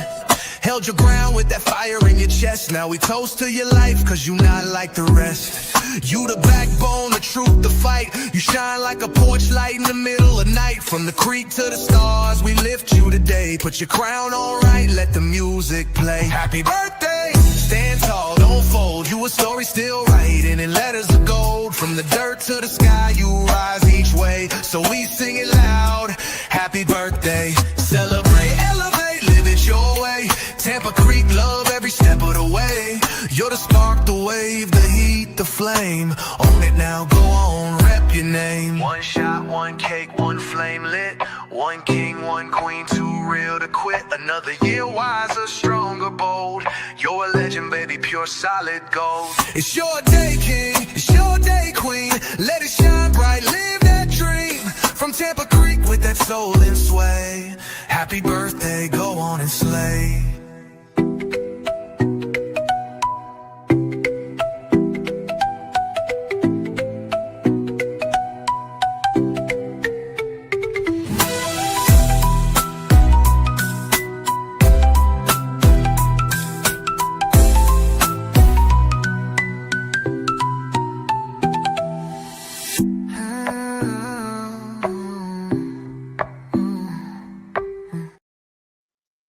Held your ground with that fire in your chest. Now we toast to your life, cause you not like the rest. You the backbone, the truth, the fight. You shine like a porch light in the middle of night. From the creek to the stars, we lift you today. Put your crown on right, let the music play. Happy birthday! Stand tall, don't fold. You a story still writing in letters of gold. From the dirt to the sky, you rise each way. So we sing it loud. Happy birthday! Celebrate, elevate, live it your way. Tampa Creek, love every step of the way. You're the spark, the wave, the heat, the flame. Own it now, go on, rep your name. One shot, One cake, one flame lit. One king, one queen, too real to quit. Another year wiser, stronger, bold. You're a legend, baby, pure solid gold. It's your day, king. It's your day, queen. Let it shine bright, live that dream. From Tampa Creek with that soul and sway. Happy birthday, go on and slay.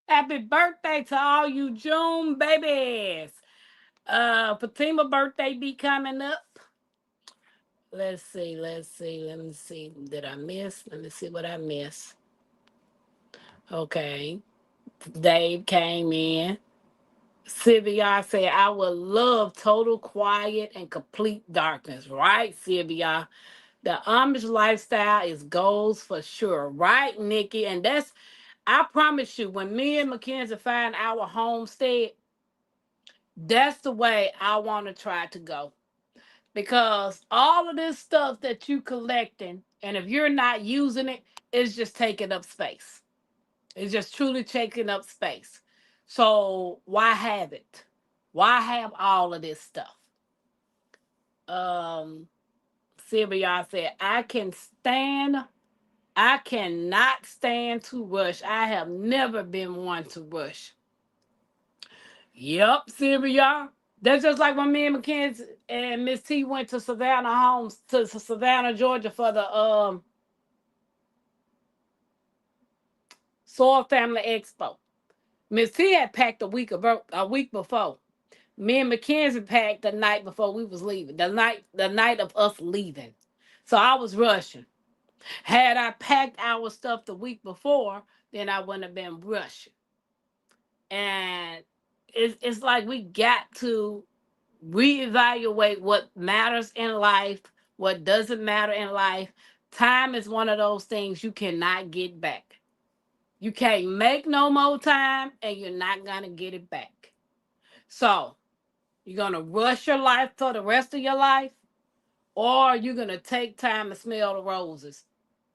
Happy birthday to all you June babies. Fatima birthday be coming up. Let's see. Let me see. Did I miss? Let me see what I missed. Okay. Dave came in. Sylvia said, I would love total quiet and complete darkness. Right, Sylvia? The Amish lifestyle is goals for sure. Right, Nikki? And that's, I promise you, when me and Mackenzie find our homestead, that's the way I want to try to go. Because all of this stuff that you collecting, and if you're not using it, it's just taking up space. It's just truly taking up space. So why have it? Why have all of this stuff? Um, Sylvia said, I cannot stand to rush. I have never been one to rush. Yep, Sylvia. That's just like when me and Mackenzie and Miss T went to Savannah Homes to Savannah, Georgia for the Soil Family Expo. Miss T had packed a week before. Me and Mackenzie packed the night before we was leaving. The night of us leaving. So I was rushing. Had I packed our stuff the week before, then I wouldn't have been rushing. And it's like we got to reevaluate what matters in life, what doesn't matter in life. Time is one of those things you cannot get back. You can't make no more time and you're not going to get it back. So, you're going to rush your life for the rest of your life, or you're going to take time and smell the roses.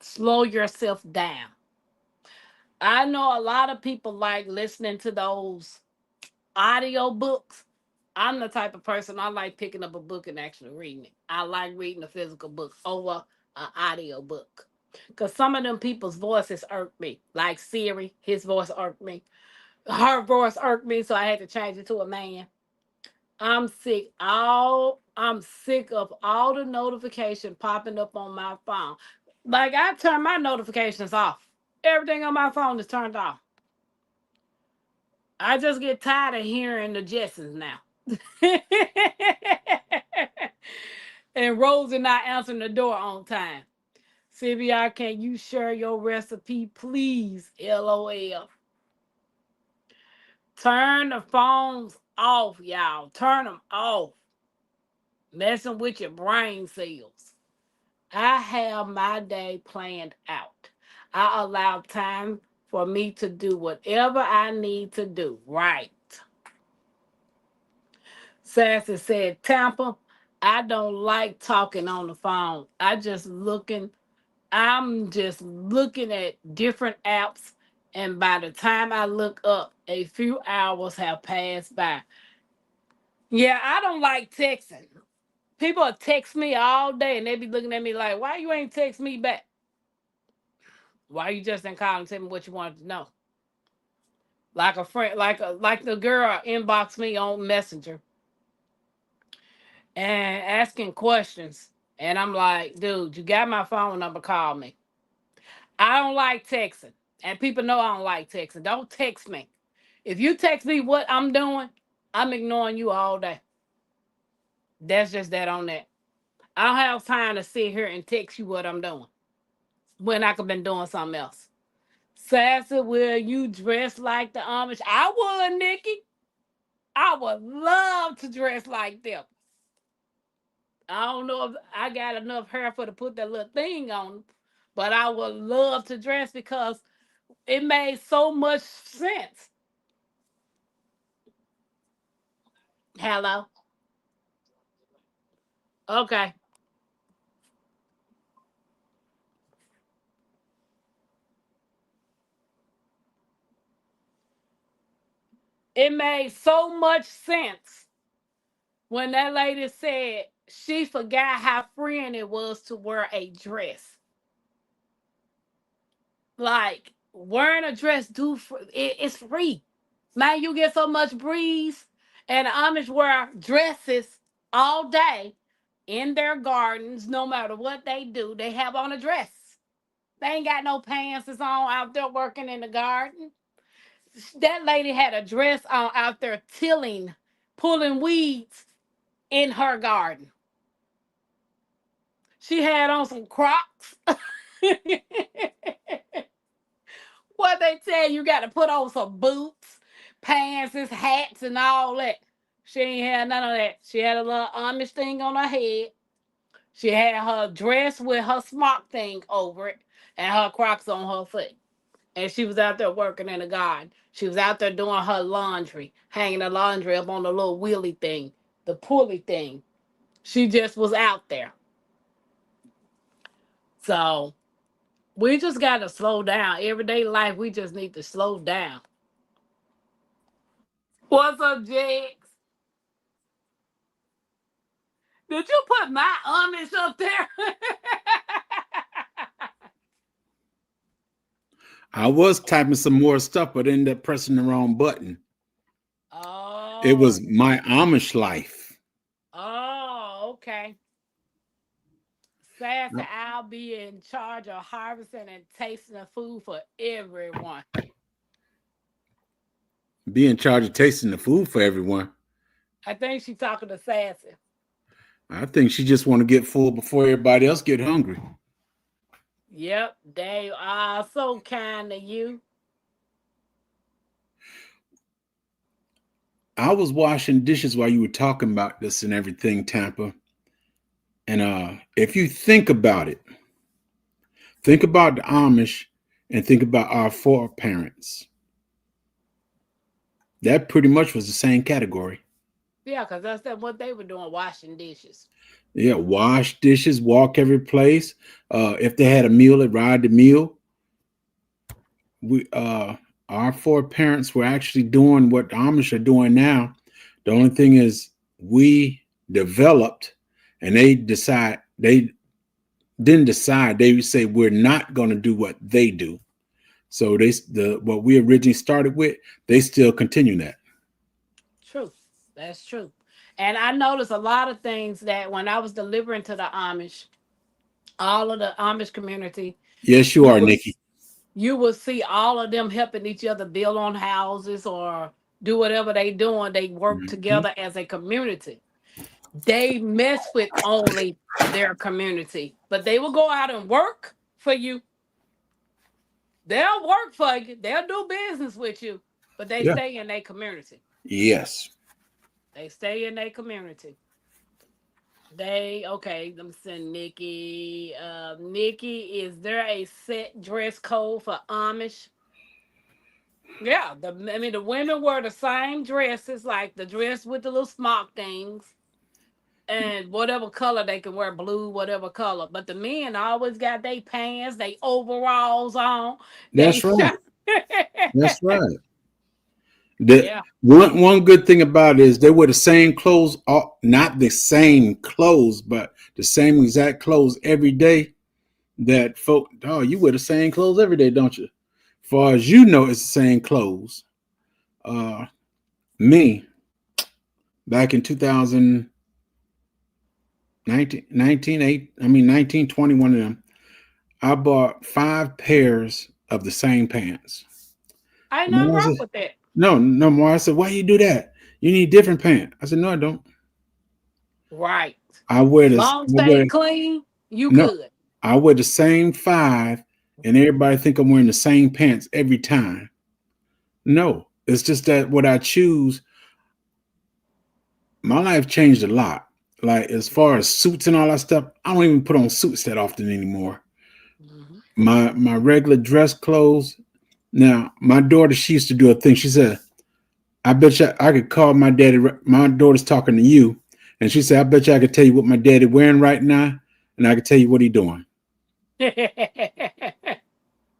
Slow yourself down. I know a lot of people like listening to those audio books. I'm the type of person I like picking up a book and actually reading it. I like reading a physical book over an audio book. Because some of them people's voices irk me. Like Siri, his voice irked me. Her voice irked me, so I had to change it to a man. I'm sick of all the notification popping up on my phone. Like I turn my notifications off. Everything on my phone is turned off. I just get tired of hearing the Jetsons now. And Rosie not answering the door on time. CBR, can you share your recipe, please? LOL. Turn the phones off, y'all. Turn them off. Messing with your brain cells. I have my day planned out. I allow time for me to do whatever I need to do. Right. Sassy said, Tampa, I don't like talking on the phone. I'm just looking at different apps, and by the time I look up, a few hours have passed by. Yeah, I don't like texting. People text me all day and they be looking at me like, why you ain't text me back? Why you just didn't call and tell me what you wanted to know? Like a friend, like the girl inboxed me on Messenger and asking questions. And I'm like, dude, you got my phone number, call me. I don't like texting. And people know I don't like texting. Don't text me. If you text me what I'm doing, I'm ignoring you all day. That's just that on that. I don't have time to sit here and text you what I'm doing when I could been doing something else. Sassy, will you dress like the Amish? I would, Nikki. I would love to dress like them. I don't know if I got enough hair for to put that little thing on. but I would love to dress because it made so much sense. Hello. Okay. It made so much sense when that lady said she forgot how freeing it was to wear a dress. Like wearing a dress, it's free. Man, you get so much breeze. And the Amish wear dresses all day in their gardens, no matter what they do. They have on a dress. They ain't got no pants on out there working in the garden. That lady had a dress on out there tilling, pulling weeds in her garden. She had on some Crocs. What they tell you, got to put on some boots, pants, hats, and all that. She ain't had none of that. She had a little Amish thing on her head. She had her dress with her smock thing over it and her Crocs on her foot. And she was out there working in the garden. She was out there doing her laundry, hanging the laundry up on the little wheelie thing, the pulley thing. She just was out there. So we just got to slow down. Everyday life, we just need to slow down. What's up, Jigs? Did you put my Amish up there? I was typing some more stuff, but ended up pressing the wrong button. It Oh. was my Amish life. Oh, okay. Sassy, I'll be in charge of harvesting and tasting the food for everyone. Be in charge of tasting the food for everyone. I think she's talking to Sassy. I think she just want to get full before everybody else get hungry. Yep, they are so kind to you. I was washing dishes while you were talking about this and everything, Tampa. And if you think about it, think about the Amish and think about our foreparents. That pretty much was the same category. Yeah, because that's what they were doing, washing dishes. Yeah, wash dishes, walk every place. If they had a meal, they ride the meal. Our foreparents were actually doing what the Amish are doing now. The only thing is we developed and they didn't decide. They say we're not going to do what they do. So what we originally started with, they still continue that. True. That's true. And I noticed a lot of things that when I was delivering to the Amish, all of the Amish community, Yes, you are, Nikki. You will see all of them helping each other build on houses or do whatever they doing. They work together as a community. They mess with only their community, but they will go out and work for you. They'll work for you. They'll do business with you, but they stay in their community. Yes. They stay in their community. Okay, let me send Nikki. Nikki, is there a set dress code for Amish? Yeah, the women wear the same dresses, like the dress with the little smock things, and whatever color they can wear, blue, whatever color. But the men always got their pants, their overalls on. That's right. That's right. Yeah. One good thing about it is they wear the same clothes, not the same clothes, but the same exact clothes every day. That folk, you wear the same clothes every day, don't you? Far as you know, it's the same clothes. Me, back in 1921 of them, I bought 5 pairs of the same pants. I ain't nothing wrong with that. No more. I said, why you do that? You need different pants. I said, no, I don't. Right. I wear this. Long stay clean, you could. I wear the same 5, and everybody think I'm wearing the same pants every time. No, it's just that what I choose. My life changed a lot. Like as far as suits and all that stuff, I don't even put on suits that often anymore. my regular dress clothes. Now, my daughter, she used to do a thing. She said, I bet you I could call my daddy. My daughter's talking to you. And she said, I bet you I could tell you what my daddy wearing right now. And I could tell you what he doing.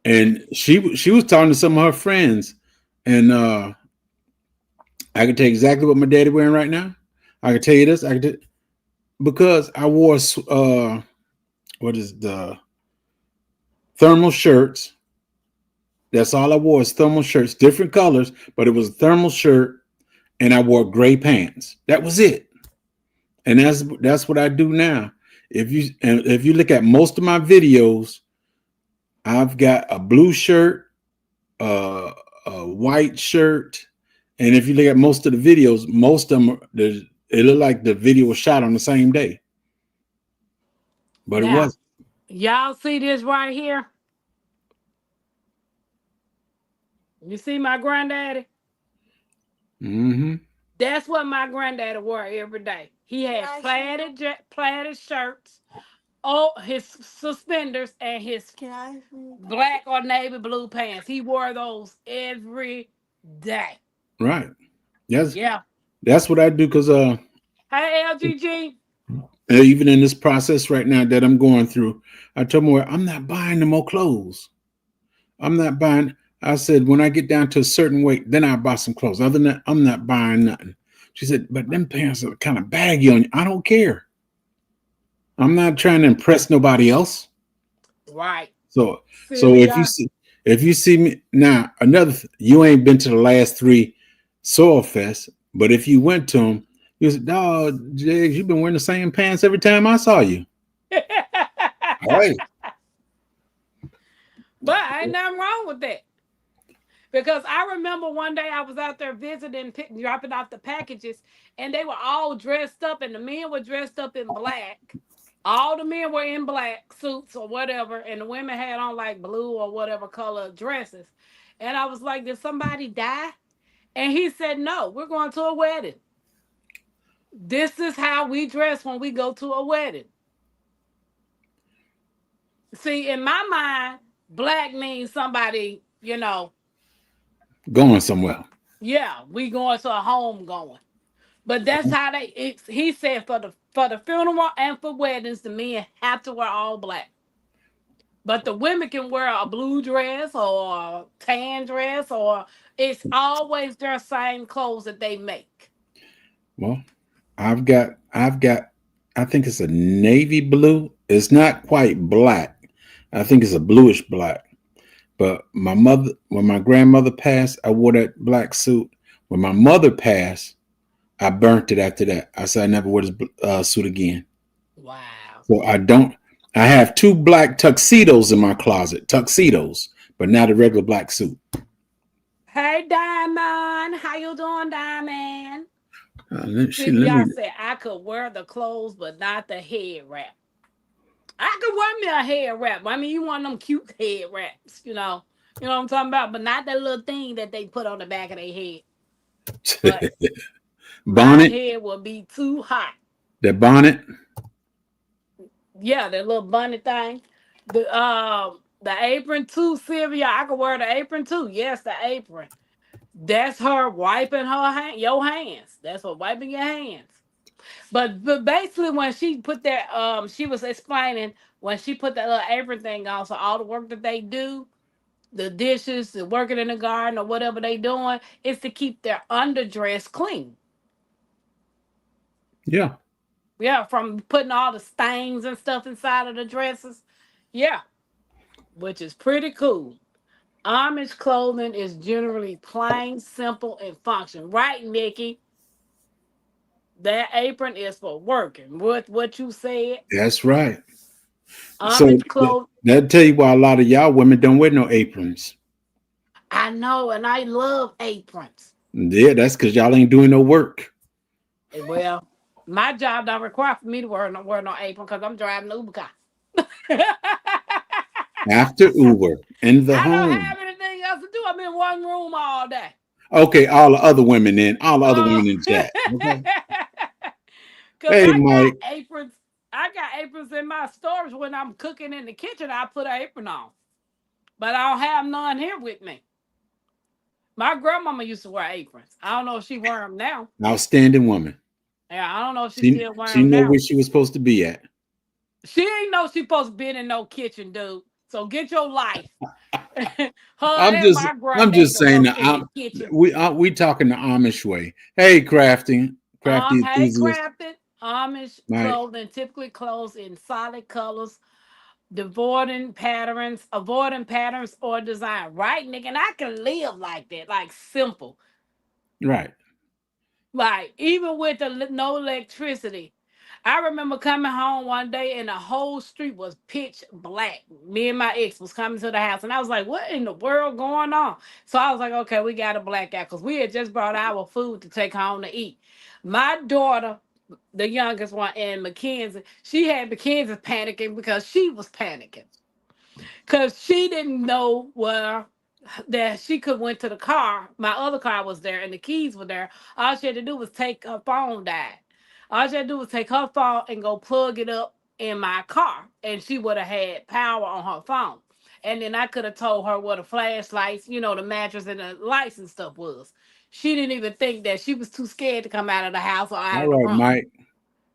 And she was talking to some of her friends. And I could tell you exactly what my daddy wearing right now. I could tell you this. Because I wore what is the thermal shirts. That's all I wore is thermal shirts, different colors, but it was a thermal shirt, and I wore gray pants. That was it. And that's what I do now. If you look at most of my videos, I've got a blue shirt, a white shirt, and if you look at most of the videos, most of them it looked like the video was shot on the same day, but it Now, wasn't. y'all see this right here? You see my granddaddy? Mm-hmm. That's what my granddaddy wore every day. He had plaided shirts, oh, his suspenders, and his black or navy blue pants. He wore those every day. Right. Yes. Yeah. That's what I do because Hey, LGG. even in this process right now that I'm going through, I told her I'm not buying no more clothes. I'm not buying. I said when I get down to a certain weight, then I'll buy some clothes. Other than that, I'm not buying nothing. She said, but them pants are kind of baggy on you. I don't care. I'm not trying to impress nobody else. Right. So if you see me now, you ain't been to the last 3 Soil Fest, but if you went to them, you said, "Dog, Jigs, you've been wearing the same pants every time I saw you." All right. But ain't nothing wrong with that. Because I remember one day I was out there visiting, dropping off the packages, and they were all dressed up, and the men were dressed up in black. All the men were in black suits or whatever, and the women had on like blue or whatever color dresses. And I was like, did somebody die? And he said, no, we're going to a wedding. This is how we dress when we go to a wedding. See, in my mind, black means somebody, Going somewhere. yeah, we going to a home going. But that's how he said for the funeral and for weddings, the men have to wear all black. But the women can wear a blue dress or a tan dress, or it's always their same clothes that they make. Well, I've got I think it's a navy blue. It's not quite black. I think it's a bluish black. But when my grandmother passed, I wore that black suit. When my mother passed, I burnt it after that. I said I never wear this suit again. Wow. So I have 2 black tuxedos in my closet, but not a regular black suit. Hey, Diamond. How you doing, Diamond? Y'all said I could wear the clothes, but not the head wrap. I could wear me a head wrap. I mean, you want them cute head wraps, You know what I'm talking about? But not that little thing that they put on the back of their head. But bonnet. My head will be too hot. The bonnet. Yeah, that little bonnet thing. The apron too, Sylvia. I could wear the apron too. Yes, the apron. That's her wiping your hands. That's what wiping your hands. But basically, when she put that, she was explaining when she put that little apron thing on. So all the work that they do, the dishes, the working in the garden, or whatever they doing, is to keep their underdress clean. Yeah. Yeah, from putting all the stains and stuff inside of the dresses. Yeah, which is pretty cool. Amish clothing is generally plain, simple, and function. Right, Nikki? That apron is for working. What you said? That's right. Amish clothing. That'll tell you why a lot of y'all women don't wear no aprons. I know, and I love aprons. Yeah, that's because y'all ain't doing no work. Well, my job don't require for me to wear no apron because I'm driving the Uber car. After Uber in the home. I don't have anything else to do. I'm in one room all day. Okay, all the other women in. All the other women in chat. Okay. Hey, Mike. I got aprons in my storage when I'm cooking in the kitchen. I put an apron on, but I don't have none here with me. My grandmama used to wear aprons. I don't know if she wear them now. Outstanding woman. Yeah, I don't know if she She still wear she them know now. where she was supposed to be at. She ain't know she supposed to be in no kitchen, dude. So get your life. Her I'm and just my I'm granddaddy just saying worked that in the kitchen. we talking the Amish way. Hey, crafty Hey, enthusiast, crafted Amish Mike. clothing typically clothes in solid colors, avoiding patterns or design. Right, Nick? And I can live like that, like simple. Right. Like even with no electricity. I remember coming home one day and the whole street was pitch black. Me and my ex was coming to the house and I was like, what in the world going on? So I was like, okay, we got a blackout because we had just brought our food to take home to eat. My daughter, the youngest one, and Mackenzie, she had Mackenzie panicking because she was panicking. Because she didn't know where that she could went to the car. My other car was there and the keys were there. All she had to do was take her phone died. All she had to do was take her phone and go plug it up in my car. And she would have had power on her phone. And then I could have told her what the flashlights, the mattress and the lights and stuff was. She didn't even think that. She was too scared to come out of the house or out All of the right, room. Mike.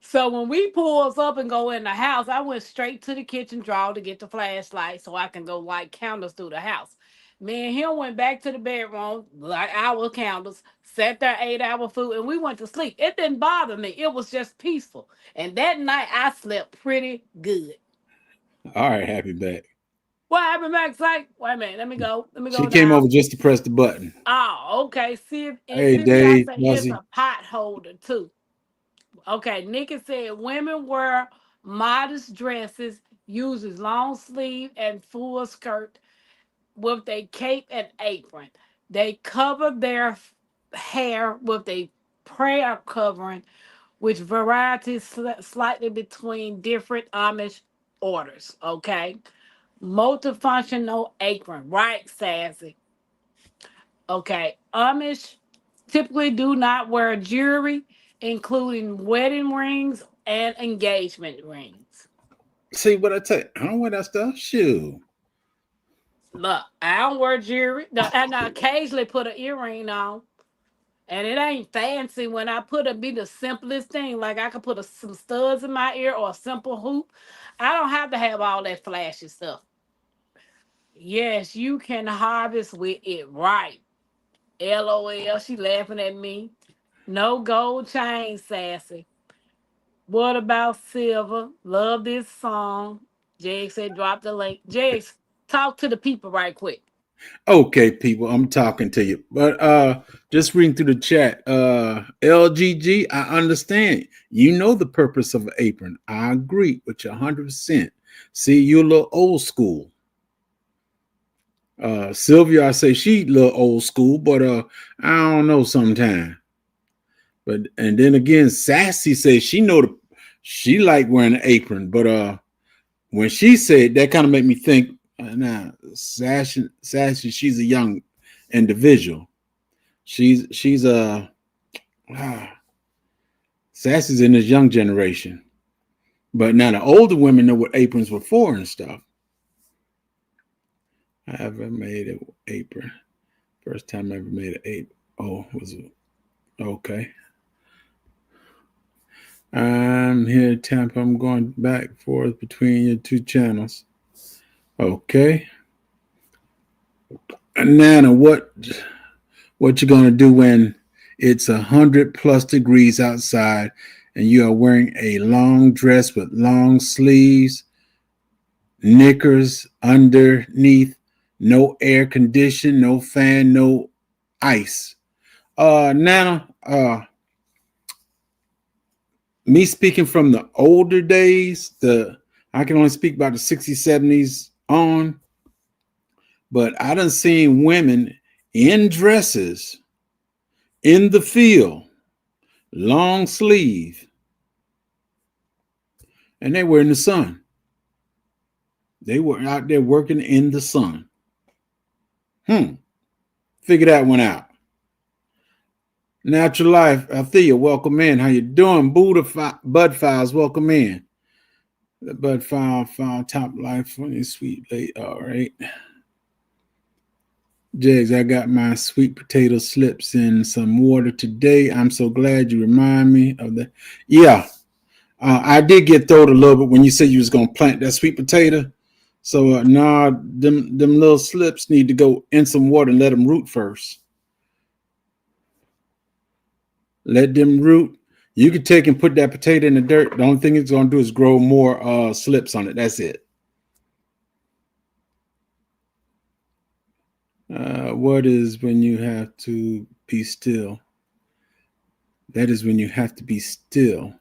So when we pulls up and go in the house, I went straight to the kitchen drawer to get the flashlight so I can go light candles through the house. Me and him went back to the bedroom, like our candles, sat there, ate our food, and we went to sleep. It didn't bother me. It was just peaceful. And that night I slept pretty good. All right, happy back. What happened, Max? Like, wait a minute, let me go. Let me She go came down. over just to press the button. Oh, okay. Hey, See if y'all Dave, say it's Muzzy. a pot holder too. Okay, Nikki said women wear modest dresses, uses long sleeve and full skirt with a cape and apron. They cover their hair with a prayer covering, which varies slightly between different Amish orders. Okay, multifunctional apron, right, Sassy? Okay, Amish typically do not wear jewelry, including wedding rings and engagement rings. See what I tell you? I don't wear that stuff. Shoot. Look, I don't wear jewelry, and I occasionally put an earring on, and it ain't fancy. When I put it, be the simplest thing. Like I could put some studs in my ear or a simple hoop. I don't have to have all that flashy stuff. Yes, you can harvest with it right. LOL, she laughing at me. No gold chain, Sassy. What about Silver? Love this song. Jake said drop the link. Jake, talk to the people right quick. Okay, people, I'm talking to you. But just reading through the chat. LGG, I understand. You know the purpose of an apron. I agree with you 100%. See, you're a little old school. Sylvia, I say she a little old school, but I don't know sometimes. But and then again, Sassy says she like wearing an apron, but when she said that kind of made me think, nah, Sassy, she's a young individual. She's Sassy's in this young generation. But now the older women know what aprons were for and stuff. I ever made an apron. First time I ever made an apron. Oh, was it okay? I'm here in Tampa. I'm going back and forth between your two channels. Okay. And Nana, what you gonna do when it's 100+ degrees outside and you are wearing a long dress with long sleeves, knickers underneath, no air condition, no fan, no ice? Nana, me speaking from the older days, I can only speak about the 60s, 70s on, but I done seen women in dresses in the field, long sleeve, and they were in the sun. They were out there working in the sun. Figure that one out. Natural Life, Althea, welcome in. How you doing? Bud Files, welcome in. But found top life funny sweet late. All right. Jags, I got my sweet potato slips in some water today. I'm so glad you remind me of that. Yeah, I did get throwed a little bit when you said you was gonna plant that sweet potato. So nah, them little slips need to go in some water and let them root first. Let them root. You could take and put that potato in the dirt. The only thing it's gonna do is grow more slips on it. That's it. What is when you have to be still? That is when you have to be still.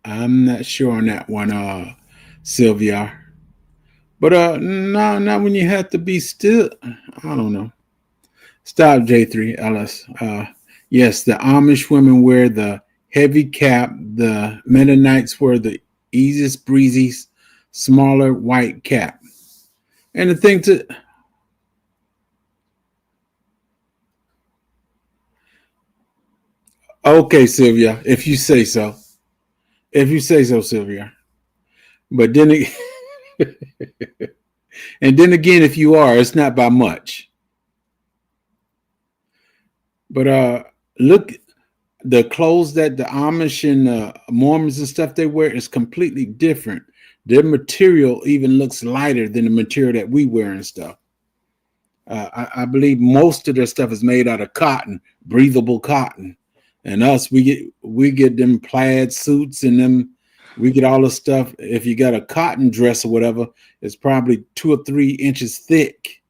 I'm not sure on that one, Sylvia. But no, not when you have to be still. I don't know. Stop, J3 Ellis. Yes, the Amish women wear the heavy cap. The Mennonites wear the easiest, breezy, smaller white cap. And the thing to okay, Sylvia, if you say so. If you say so, Sylvia. But then and then again, if you are, it's not by much. But look, the clothes that the Amish and Mormons and stuff they wear is completely different. Their material even looks lighter than the material that we wear and stuff. I believe most of their stuff is made out of cotton, breathable cotton. And us, we get them plaid suits and them. We get all the stuff. If you got a cotton dress or whatever, it's probably 2 or 3 inches thick.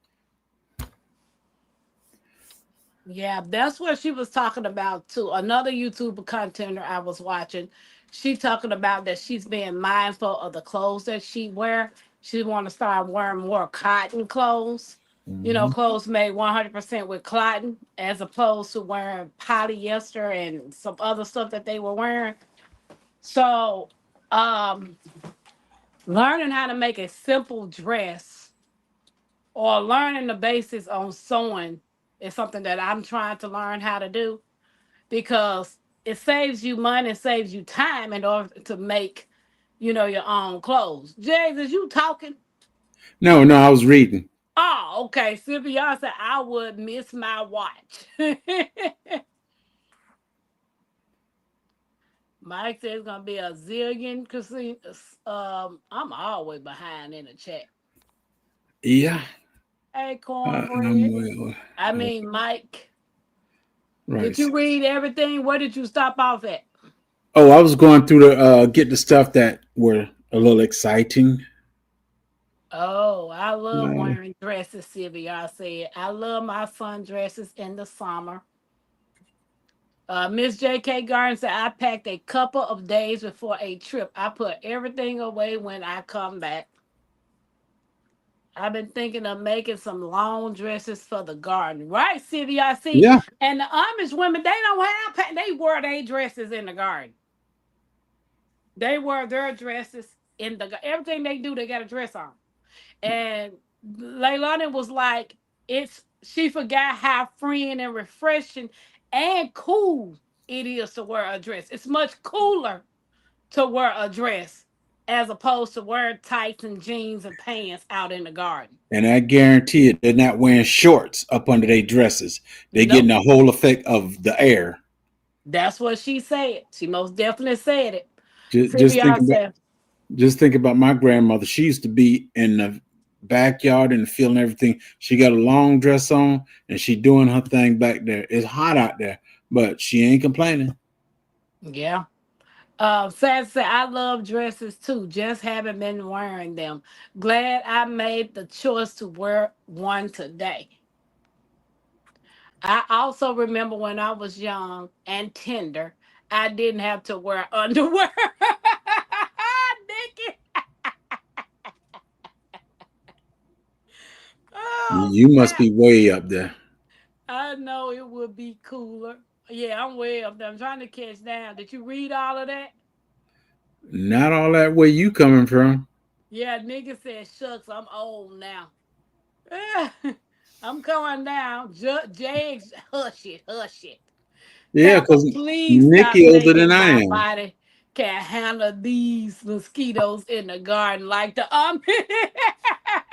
Yeah, that's what she was talking about too. Another YouTuber contender I was watching, she talking about that she's being mindful of the clothes that she wear. She want to start wearing more cotton clothes. You know, Mhm. clothes made 100% with cotton, as opposed to wearing polyester and some other stuff that they were wearing. So, um, learning how to make a simple dress or learning the basics on sewing is something that I'm trying to learn how to do, because it saves you money, it saves you time in order to make, your own clothes. James, is you talking? No, no, I was reading. Oh, okay. Sylvia said I would miss my watch. Mike says it's gonna be a zillion casinos. I'm always behind in the chat. Yeah, Hey, I'm cornbread. well. I mean, Mike. Did Right. you read everything? Where did you stop off at? Oh, I was going through the get the stuff that were a little exciting. Oh, I love Uh, wearing dresses, Sylvia. I said I love my sundresses in the summer. Miss J.K. Garden said I packed a couple of days before a trip. I put everything away when I come back. I've been thinking of making some long dresses for the garden. Right, Sylvia? I see. yeah. And the Amish women, they don't have they wear their dresses in the garden. They wear their dresses in the everything they do, they got a dress on. And Leilani was like, it's she forgot how freeing and refreshing and cool it is to wear a dress. It's much cooler to wear a dress as opposed to wearing tights and jeans and pants out in the garden. And I guarantee it, they're not wearing shorts up under their dresses. They're getting Nope. the whole effect of the air. That's what she said. She most definitely said it. Just think Sylvia about said, my grandmother. She used to be in the backyard and the field and everything. She got a long dress on and she doing her thing back there. It's hot out there, but she ain't complaining. yeah. Sad say I love dresses too, just haven't been wearing them. Glad I made the choice to wear one today. I also remember when I was young and tender, I didn't have to wear underwear. Nikki. Oh, You must snap. be way up there. I know it would be cooler. Yeah, I'm way up there. I'm trying to catch down. Did you read all of that? Not all that way you coming from. Yeah, nigga said, shucks, I'm old now. I'm coming down. Jags, hush it, hush it. Yeah, Tampa, because please stop Nikki older than naming I my am. body. can handle these mosquitoes in the garden like the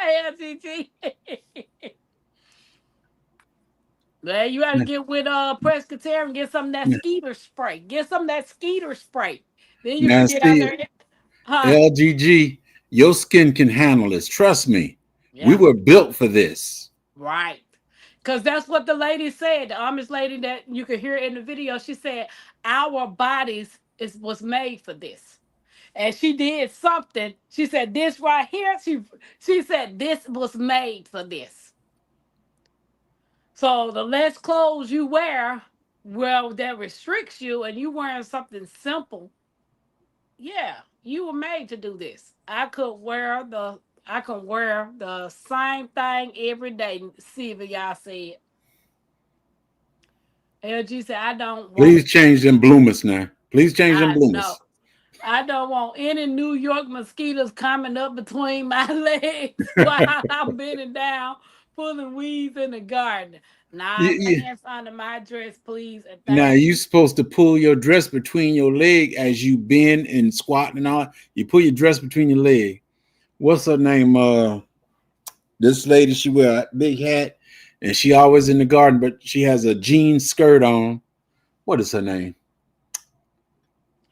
LGG. Man, you gotta get with Presbyterian and get some of that skeeter spray. Get some of that skeeter spray. Then you can Now, get out see, there. Huh? LGG, your skin can handle this. Trust me. We Yeah, were built for this. right. Because that's what the lady said. The Amish lady that you could hear in the video, she said, our bodies was made for this. And she did something. She said, this right here, she said this was made for this. So the less clothes you wear, well, that restricts you, and you wearing something simple. Yeah, you were made to do this. I can wear the same thing every day. See if y'all see it. LG said, I don't want Please change them bloomers now. Please change them I know. bloomers. I don't want any New York mosquitoes coming up between my legs while I'm bending down, pulling weeds in the garden. Nah, You, pants under my dress, please, and now thank you you. supposed to pull your dress between your leg as you bend and squat and all. You pull your dress between your leg. What's her name? This lady, she wear a big hat and she always in the garden, but she has a jean skirt on. What is her name?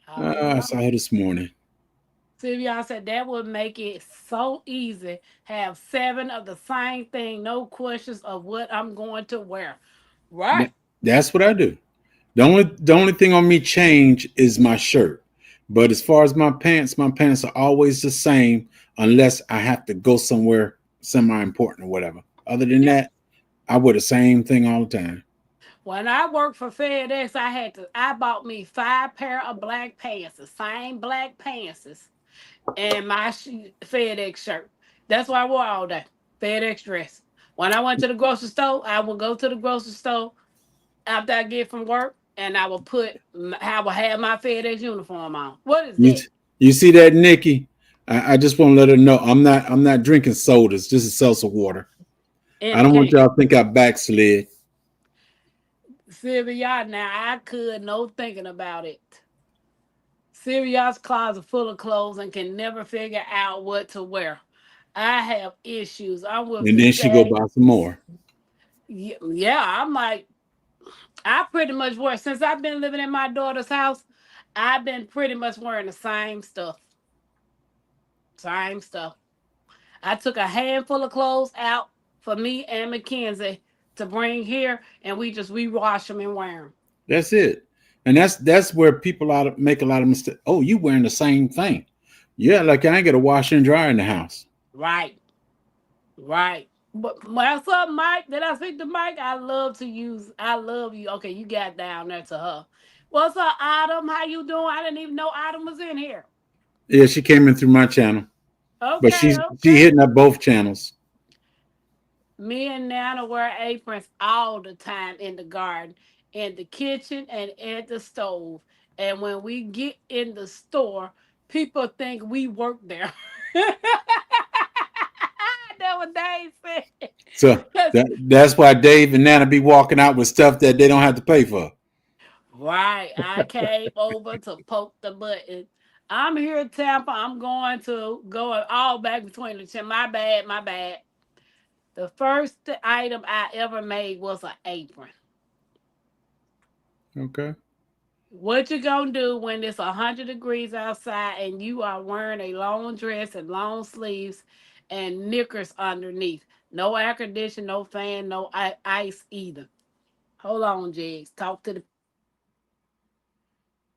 I don't I know. saw her this morning. See if y'all said that would make it so easy. Have 7 of the same thing, no questions of what I'm going to wear. Right. That's what I do. The only thing on me change is my shirt. But as far as my pants are always the same unless I have to go somewhere semi-important or whatever. Other than Yeah. that, I wear the same thing all the time. When I worked for FedEx, I bought me 5 pair of black pants, the same black pants, and my FedEx shirt. That's what I wore all day. FedEx dress. When I went to the grocery store, I would go to the grocery store after I get from work, and I would have my FedEx uniform on. What is You, that? you see that, Nikki? I just want to let her know I'm not drinking sodas. This is seltzer water. In I the don't want can. y'all to think I backslid. Sylvia, now I could no thinking about it. Sylvia's closet full of clothes and can never figure out what to wear. I have issues. I'm with And the then she go same. buy some more. Yeah, I'm like, I pretty much wear, since I've been living in my daughter's house, I've been pretty much wearing the same stuff. Same stuff. I took a handful of clothes out for me and Mackenzie to bring here, and we just rewash them and wear them. That's it. And that's where people make a lot of mistakes. Oh, you wearing the same thing. Yeah, like I ain't got a washer and dryer in the house. Right. Right. But what's up, Mike? Did I speak to Mike? I love you. Okay, you got down there to her. What's up, Autumn? How you doing? I didn't even know Autumn was in here. Yeah, she came in through my channel. But Okay, she okay. hitting up both channels. Me and Nana wear aprons all the time in the garden, in the kitchen, and at the stove. And when we get in the store, people think we work there. That what Dave said. So that's why Dave and Nana be walking out with stuff that they don't have to pay for. Right. I came over to poke the button. I'm here in Tampa. I'm going to go all back between the two. My bad, my bad. The first item I ever made was an apron. Okay. What you gonna do when it's 100 degrees outside and you are wearing a long dress and long sleeves and knickers underneath? No air conditioning, no fan, no ice either. Hold on, Jigs. Talk to the.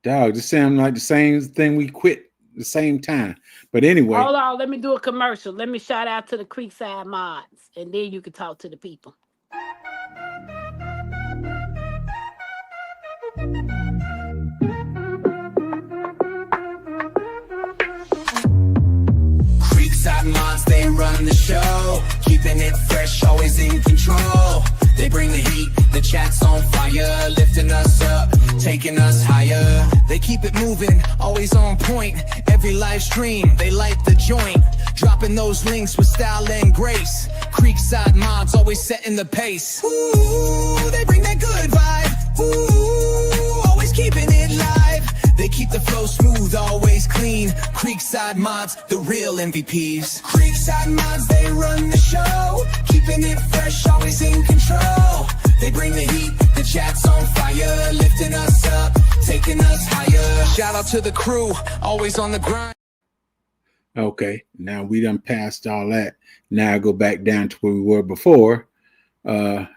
Dog, this sound like the same thing we quit the same time. But anyway, Hold on, let me do a commercial. Let me shout out to the Creekside Mods, and then you can talk to the people. Creekside mods, they run the show. Keeping it fresh, always in control. They bring the heat, the chat's on fire. Lifting us up, taking us higher. They keep it moving, always on point. Every live stream, they light the joint. Dropping those links with style and grace. Creekside mods, always setting the pace. Ooh, they bring that good vibe. Ooh, always keeping it live. They keep the flow smooth, always clean. Creekside mods, the real MVPs. Creekside mods, they run the show. Keeping it fresh, always in control. They bring the heat, the chat's on fire. Lifting us up, taking us higher. Shout out to the crew, always on the grind. Okay, now we done passed all that. Now I go back down to where we were before.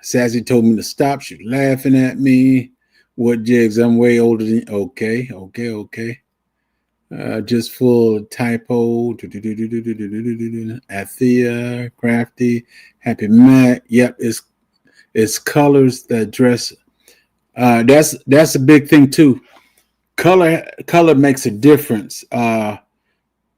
Sassy told me to stop. She was laughing at me. What jigs? I'm way older than okay. Just full typo. Athea, Crafty, Happy Mac. Yep, it's colors that dress. That's a big thing too. Color makes a difference.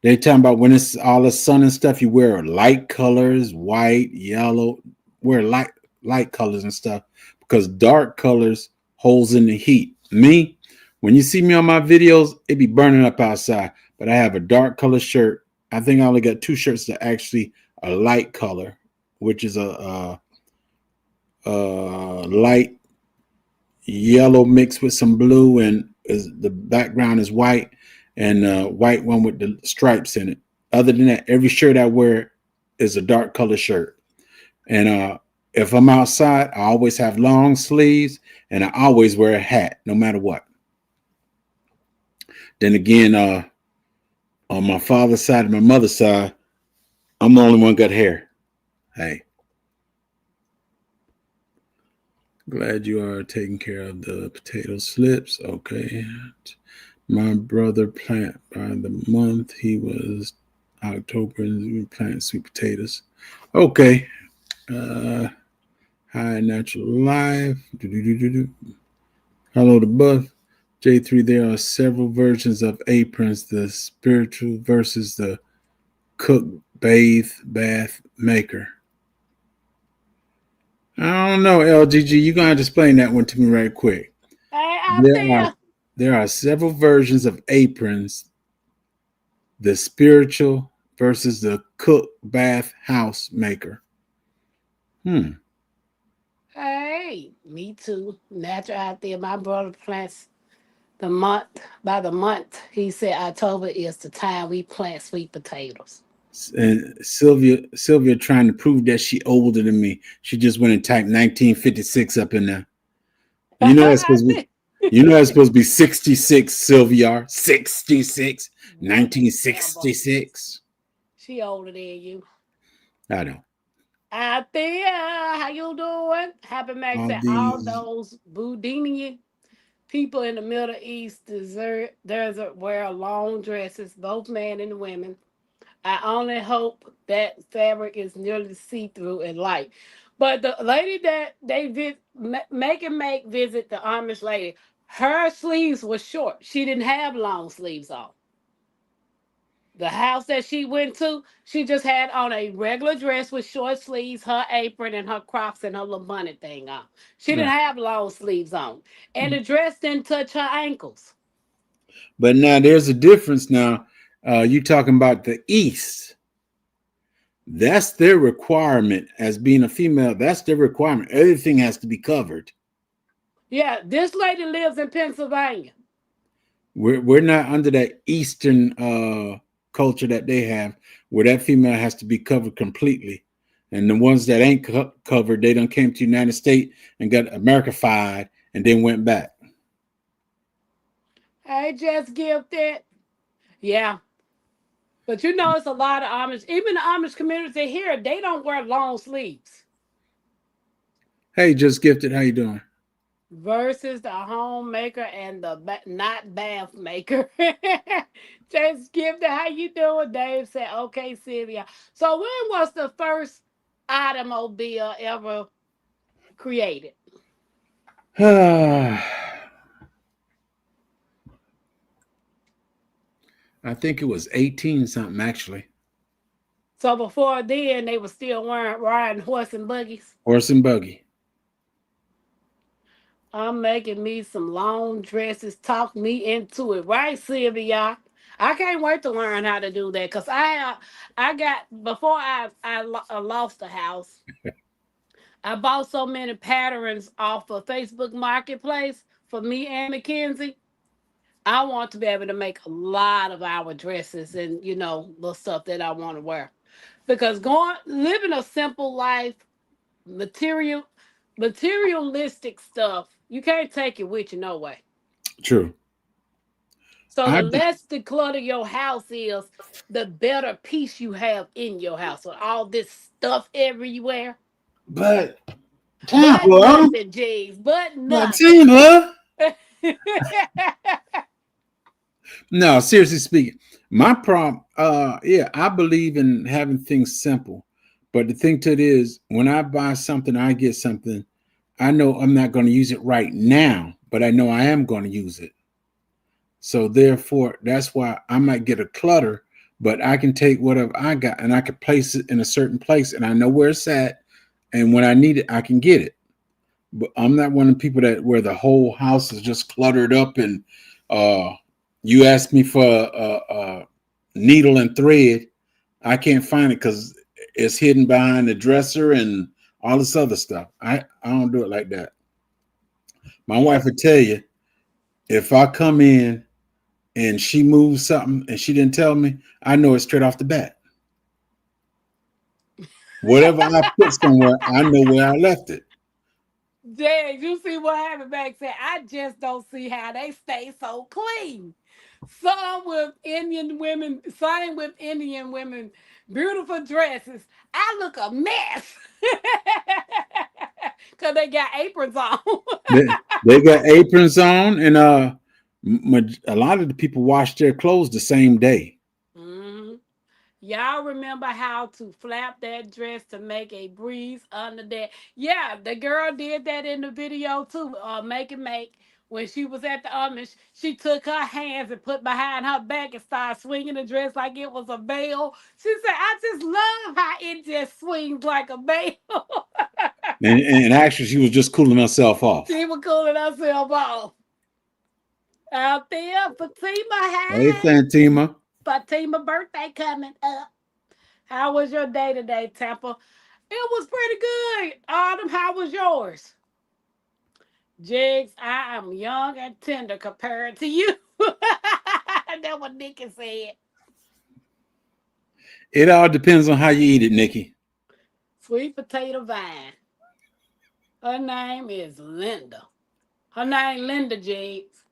They talking about when it's all the sun and stuff, you wear light colors, white, yellow, wear light colors and stuff because dark colors holds in the heat. Me, when you see me on my videos, it be burning up outside, but I have a dark color shirt. I think I only got 2 shirts that actually a light color, which is a light yellow mixed with some blue, and the background is white, and white one with the stripes in it. Other than that, every shirt I wear is a dark color shirt. And if I'm outside, I always have long sleeves, and I always wear a hat, no matter what. Then again, on my father's side and my mother's side, I'm the only one got hair. Hey. Glad you are taking care of the potato slips. Okay. My brother plant by the month. He was October and we planted sweet potatoes. Okay. High natural life. Hello to Buff. J3, there are several versions of aprons, the spiritual versus the cook, bathe, bath, maker. I don't know, LGG. You're going to explain that one to me right quick. Hey, There are several versions of aprons, the spiritual versus the cook, bath, house maker. Hey, me too. Natural out there. My brother plants the month by the month. He said October is the time we plant sweet potatoes. And Sylvia trying to prove that she older than me. She just went and typed 1956 up in there. You know it's supposed to be. You know it's supposed to be 66, Sylvia. 66, 1966. She older than you. I know. Out there, how you doing? Happy Max All said all these. those Boudinian people in the Middle East desert wear long dresses, both men and women. I only hope that fabric is nearly see-through and light. But the lady that make visit the Amish lady, her sleeves were short. She didn't have long sleeves on. The house that she went to, she just had on a regular dress with short sleeves, her apron, and her Crocs and her little bunny thing on. She didn't Right. have long sleeves on. And the dress didn't touch her ankles. But now there's a difference now. You talking about the East. That's their requirement as being a female. That's their requirement. Everything has to be covered. Yeah, this lady lives in Pennsylvania. We're not under that Eastern culture that they have, where that female has to be covered completely. And the ones that ain't covered, they done came to the United States and got Americified and then went back. I just gifted. Yeah. But you know, it's a lot of Amish, even the Amish community here, they don't wear long sleeves. Hey, just gifted. How you doing? Versus the homemaker and the not bath maker. Just gifted. How you doing? Dave said, okay, Sylvia. So when was the first automobile ever created? I think it was 18 something actually. So before then, they were still riding horse and buggies. Horse and buggy. I'm making me some long dresses. Talk me into it, right, Sylvia? I can't wait to learn how to do that because I got before I lost the house. I bought so many patterns off of Facebook Marketplace for me and Mackenzie. I want to be able to make a lot of our dresses and the stuff that I want to wear. Because going living a simple life, material materialistic stuff, you can't take it with you no way. True. So I the d- less declutter your house is, the better peace you have in your house. With all this stuff everywhere. but But Tampa, nothing, James. But but nothing. Tampa. No, seriously speaking, my problem, yeah, I believe in having things simple. But the thing to it is, when I buy something, I get something, I know I'm not going to use it right now, but I know I am going to use it. So therefore, that's why I might get a clutter, but I can take whatever I got and I can place it in a certain place and I know where it's at. And when I need it, I can get it. But I'm not one of the people that where the whole house is just cluttered up and uh you ask me for a needle and thread, I can't find it because it's hidden behind the dresser and all this other stuff. I don't do it like that. My Yeah. wife would tell you if I come in and she moves something and she didn't tell me, I know it straight off the bat. Whatever I put somewhere, I know where I left it. James, you see what happened back then? I just don't see how they stay so clean. Some with Indian women, same with Indian women, beautiful dresses. I look a mess because they got aprons on. They got aprons on, and a lot of the people wash their clothes the same day. hmm Y'all remember how to flap that dress to make a breeze under that? Yeah, the girl did that in the video too. Make it make. When she was at the Amish, she took her hands and put behind her back and started swinging the dress like it was a bell. She said, "I just love how it just swings like a bell." And actually, she was just cooling herself She off. was cooling herself off out there. Fatima, Hey, hey, Fantima. Fatima birthday coming up. How was your day today, Tampa? It was pretty good. Autumn, how was yours? Jigs, I am young and tender compared to you. That's what Nikki said. It all depends on how you eat it, Nikki. Sweet potato vine. Her name is Linda. Her name Linda Jigs.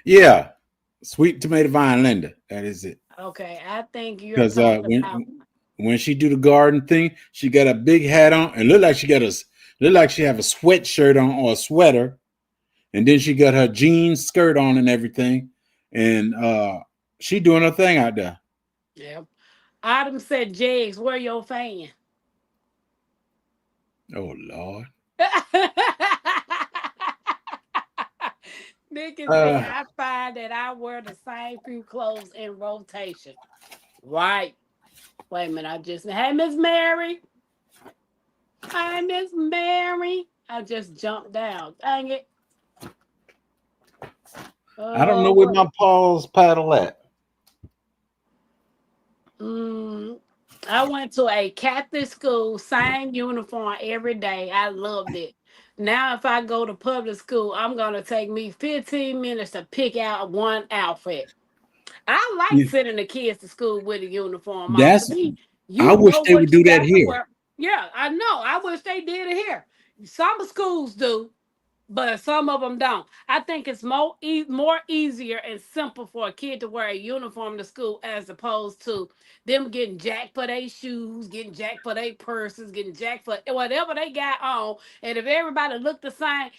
Yeah, sweet tomato vine Linda. That is it. Okay, I think you're Because talking about. when she do the garden thing, she got a big hat on and look like look like she have a sweatshirt on or a sweater, and then she got her jeans skirt on and everything, and she doing her thing out there. Yeah. Autumn said, Jigs, where your fan? Oh Lord. Nikki said, Uh, I find that I wear the same few clothes in rotation. Right. Wait a minute. I just, hey, Miss Mary. Hi, Miss Mary. I just jumped down. Dang it. I don't know Oh, where my Paul's paddle at. mm, I went to a Catholic school, same uniform every day. I loved it. Now, if I go to public school, I'm going to take me 15 minutes to pick out one outfit. I like Yeah, sending the kids to school with a uniform on. To that's. me, I you wish know they would what you do that got to here. wear. Yeah, I know. I wish they did it here. Some schools do, but some of them don't. I think it's more easier and simple for a kid to wear a uniform to school as opposed to them getting jacked for their shoes, getting jacked for their purses, getting jacked for whatever they got on. And if everybody looked the same,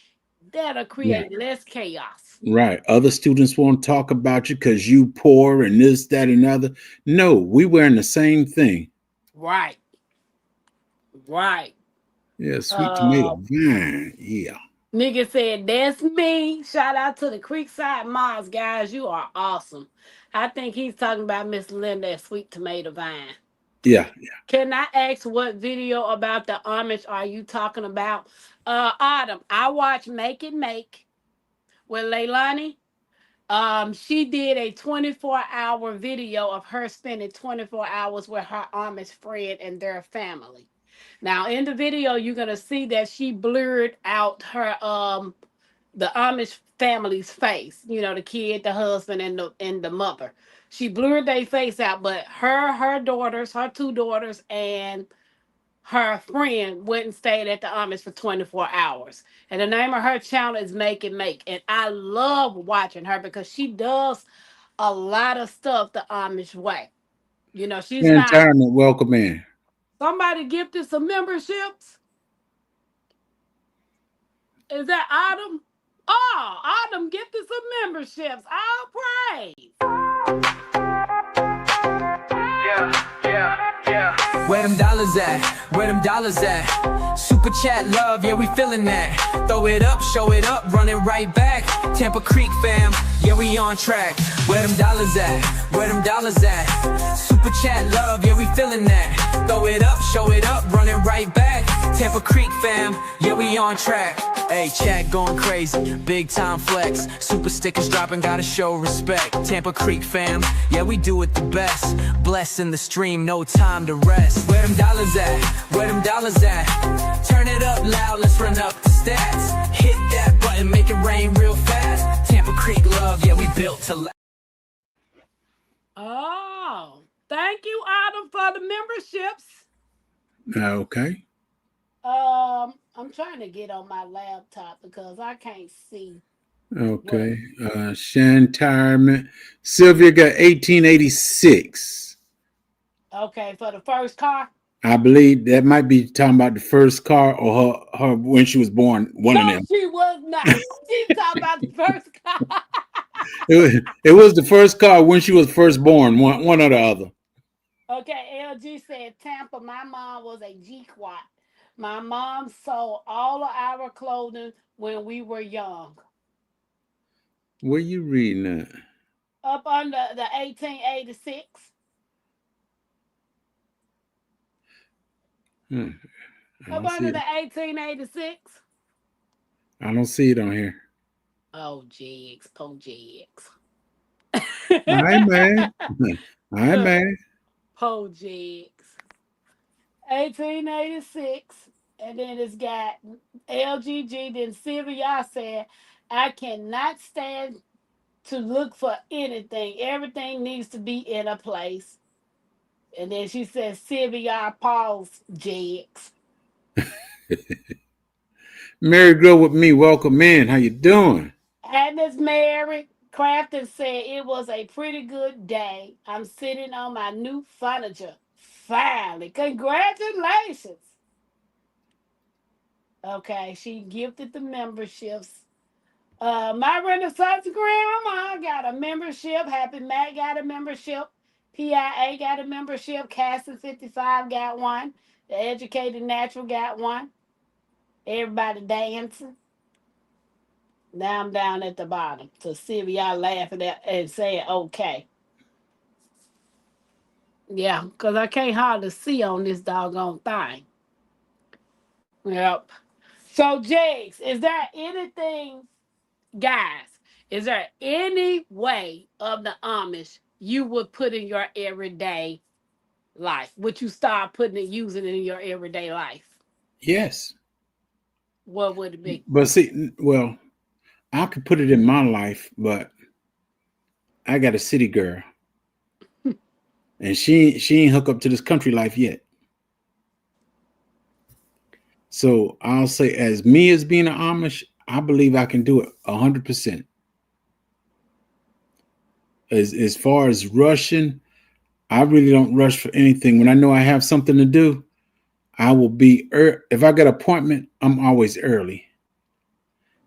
that'll Right. create less chaos. Right. Other students won't talk about you because you poor and this, that, and other. No, we wearing the same thing. Right, right. Yeah, sweet tomato Uh, vine. Yeah. Nigga said, that's me. Shout out to the Creekside Moms, guys. You are awesome. I think he's talking about Miss Linda at Sweet Tomato Vine. Yeah. Can I ask what video about the Amish are you talking about? Autumn, I watched Make It Make with Leilani. She did a 24-hour video of her spending 24 hours with her Amish friend and their family. Now, in the video, you're gonna see that she blurred out her the Amish family's face. You know, the kid, the husband, and the mother. She blurred their face out, but her daughters, her two daughters, and her friend went and stayed at the Amish for 24 hours. And the name of her channel is Make It Make. And I love watching her because she does a lot of stuff the Amish way. You know, she's And not retirement, welcome in. somebody gifted some memberships. Is that Autumn? Oh, Autumn gifted some memberships. All praise. Yeah. Where them dollars at? Where them dollars at? Super chat love, yeah, we feeling that. Throw it up, show it up, run it right back. Tampa Creek fam, yeah, we on track. Where them dollars at? Where them dollars at? Super chat love, yeah, we feeling that. Throw it up, show it up, run it right back. Tampa Creek fam, yeah, we on track. Hey, chat going crazy, big time flex. Super stickers dropping, gotta show respect. Tampa Creek fam, yeah, we do it the best. Blessing the stream, no time to rest. Where them dollars at? Where them dollars at? Turn it up loud, let's run up the stats. Hit that button, make it rain real fast. Tampa Creek love, yeah, we built to last. Oh, thank you, Autumn, for the memberships. Okay. I'm trying to get on my laptop because I can't see. Okay. Shantirement. Sylvia got 1886. Okay, for the first car. I believe that might be talking about the first car or her when she was born. One of No, them. she was not. She's talking about the first car. It was the first car when she was first born. One or the other. Okay, LG said Tampa. My mom was a G-Quat. My mom sold all of our clothing when we were young. Where you reading that? Up under the 1886. Up under the 1886. I don't see it on here. Oh, Jigs, po Jigs. Hi, man. Hi, man. Po Jigs. 1886. And then it's got LGG. Then Sylvia said, I cannot stand to look for anything. Everything needs to be in a place. And then she says, Sylvia Paul's Jigs. Mary Grow with me. Welcome in. How you doing? Agnes Mary Crafton said it was a pretty good day. I'm sitting on my new furniture. Finally. Congratulations. Okay, she gifted the memberships. My Renaissance Grandma got a membership. Happy Matt got a membership. PIA got a membership. Cassie 55 got one. The Educated Natural got one. Everybody dancing. Now I'm down at the bottom. So Sylvia laughing at and saying, okay. Yeah, because I can't hardly see on this doggone thing. Yep. So, Jakes, is there anything, guys, is there any way of the Amish you would put in your everyday life? Would you start putting it, using it in your everyday life? Yes. What would it be? But see, well, I could put it in my life, but I got a city girl. And she ain't hooked up to this country life yet. So I'll say, as me as being an Amish, I believe I can do it 100%. As far as rushing, I really don't rush for anything. When I know I have something to do, I will be if I got an appointment, I'm always early.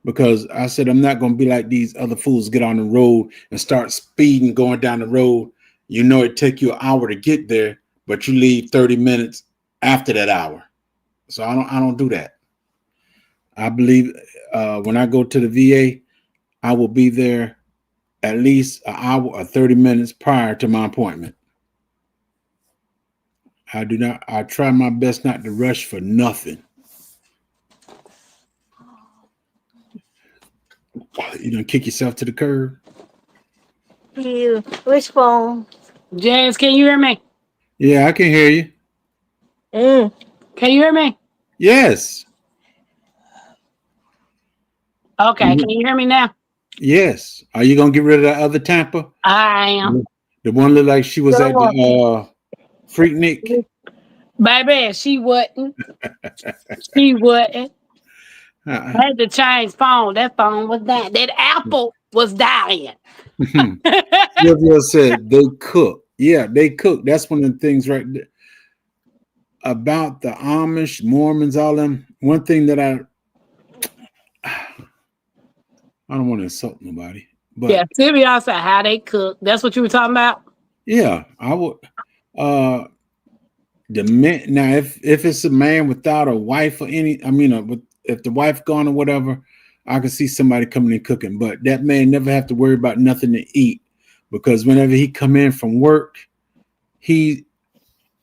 Because I said I'm not going to be like these other fools, get on the road and start speeding going down the road. You know, it take you an hour to get there, but you leave 30 minutes after that hour. So I don't do that. I believe when I go to the VA, I will be there at least an hour or 30 minutes prior to my appointment. I try my best not to rush for nothing. You don't kick yourself to the curb. You. Which phone? James, can you hear me? Yeah, I can hear you. Can you hear me? Yes. Okay, can you hear me now? Yes. Are you gonna get rid of that other Tampa? I am. The one looked like she was at the Freaknik. Baby, she wasn't. She wasn't. Uh, I had to change phone. That phone was dying. That apple was dying. Sylvia said they cook. Yeah, they cook. That's one of the things right there. About the Amish, Mormons, all them. One thing that I don't want to insult nobody, Yeah, but Sylvia said how they cook. That's what you were talking about? yeah, I would. The man now, if it's a man without a wife or any, I mean, if the wife gone or whatever, I can see somebody coming and cooking. But that man never have to worry about nothing to eat because whenever he come in from work, he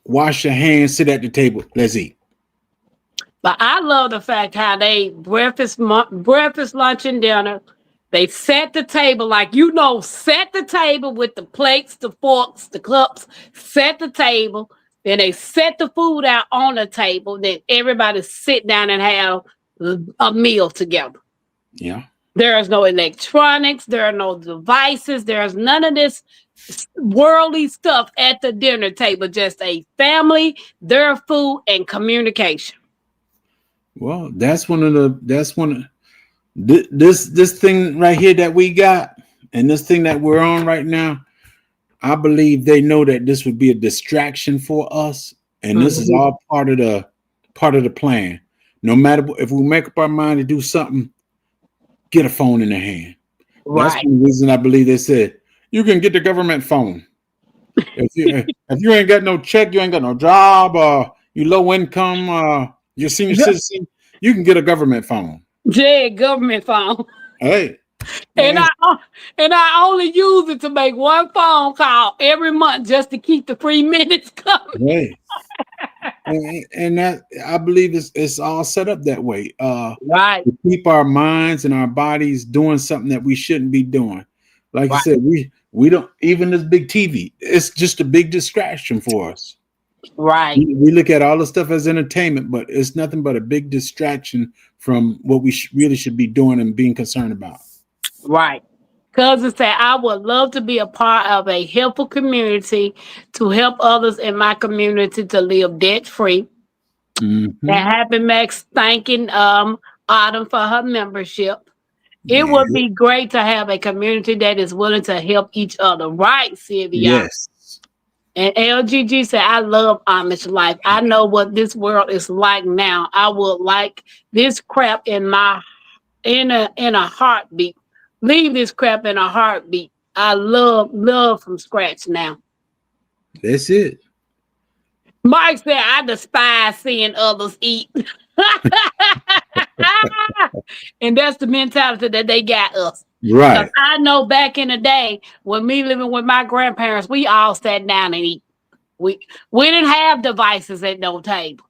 wash your hands, sit at the table, let's eat. But I love the fact how they breakfast, lunch, and dinner. They set the table like set the table with the plates, the forks, the cups. Set the table. Then they set the food out on the table. Then everybody sit down and have a meal together. Yeah. There is no electronics. There are no devices. There's none of this worldly stuff at the dinner table. Just a family, their food, and communication. Well, that's one of this thing right here that we got, and this thing that we're on right now. I believe they know that this would be a distraction for us, and this is all part of the plan. No matter if we make up our mind to do something, get a phone in their hand. Right. That's the reason I believe they said you can get the government phone. If you ain't got no check, you ain't got no job, you low income, you're senior citizen, you can get a government phone. Yeah, government phone. Hey. And I only use it to make one phone call every month just to keep the free minutes coming. Hey. and that I believe it's all set up that way. Right. To keep our minds and our bodies doing something that we shouldn't be doing. Like I said, we don't even this big TV. It's just a big distraction for us. Right. We look at all the stuff as entertainment, but it's nothing but a big distraction from what we really should be doing and being concerned about. Right. Cousin said, I would love to be a part of a helpful community to help others in my community to live debt free. Mm-hmm. And Happy Max thanking Autumn for her membership. It would be great to have a community that is willing to help each other. Right, Sylvia? Yes. And LGG said, I love Amish life. I know what this world is like now. I would like this crap in a heartbeat. Leave this crap in a heartbeat. I love from scratch now. That's it. Mike said, I despise seeing others eat. And that's the mentality that they got us. Right. I know back in the day when me living with my grandparents, we all sat down and eat. We didn't have devices at no table.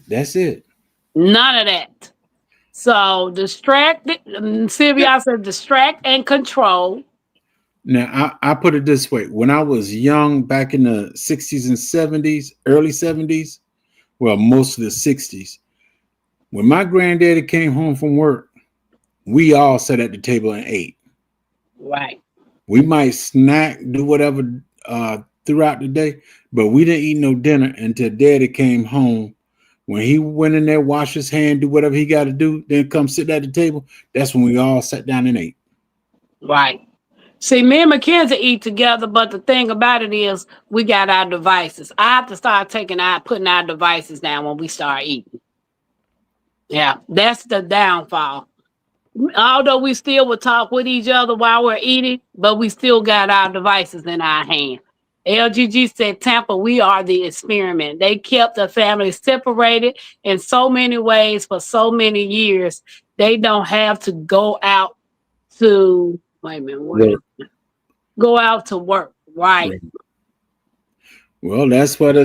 That's it. None of that. So Sylvia said distract and control. Now, I put it this way. When I was young, back in the 60s and 70s, early 70s, well, most of the 60s, when my granddaddy came home from work, we all sat at the table and ate. Right. We might snack, do whatever throughout the day, but we didn't eat no dinner until daddy came home. When he went in there, wash his hand, do whatever he got to do, then come sit at the table, that's when we all sat down and ate. Right. See, me and Mackenzie eat together, but the thing about it is we got our devices. I have to start putting our devices down when we start eating. Yeah, that's the downfall. Although we still would talk with each other while we're eating, but we still got our devices in our hand. LGG said, Tampa, we are the experiment. They kept the family separated in so many ways for so many years. They don't have to go out to, go out to work. Right. Well, that's what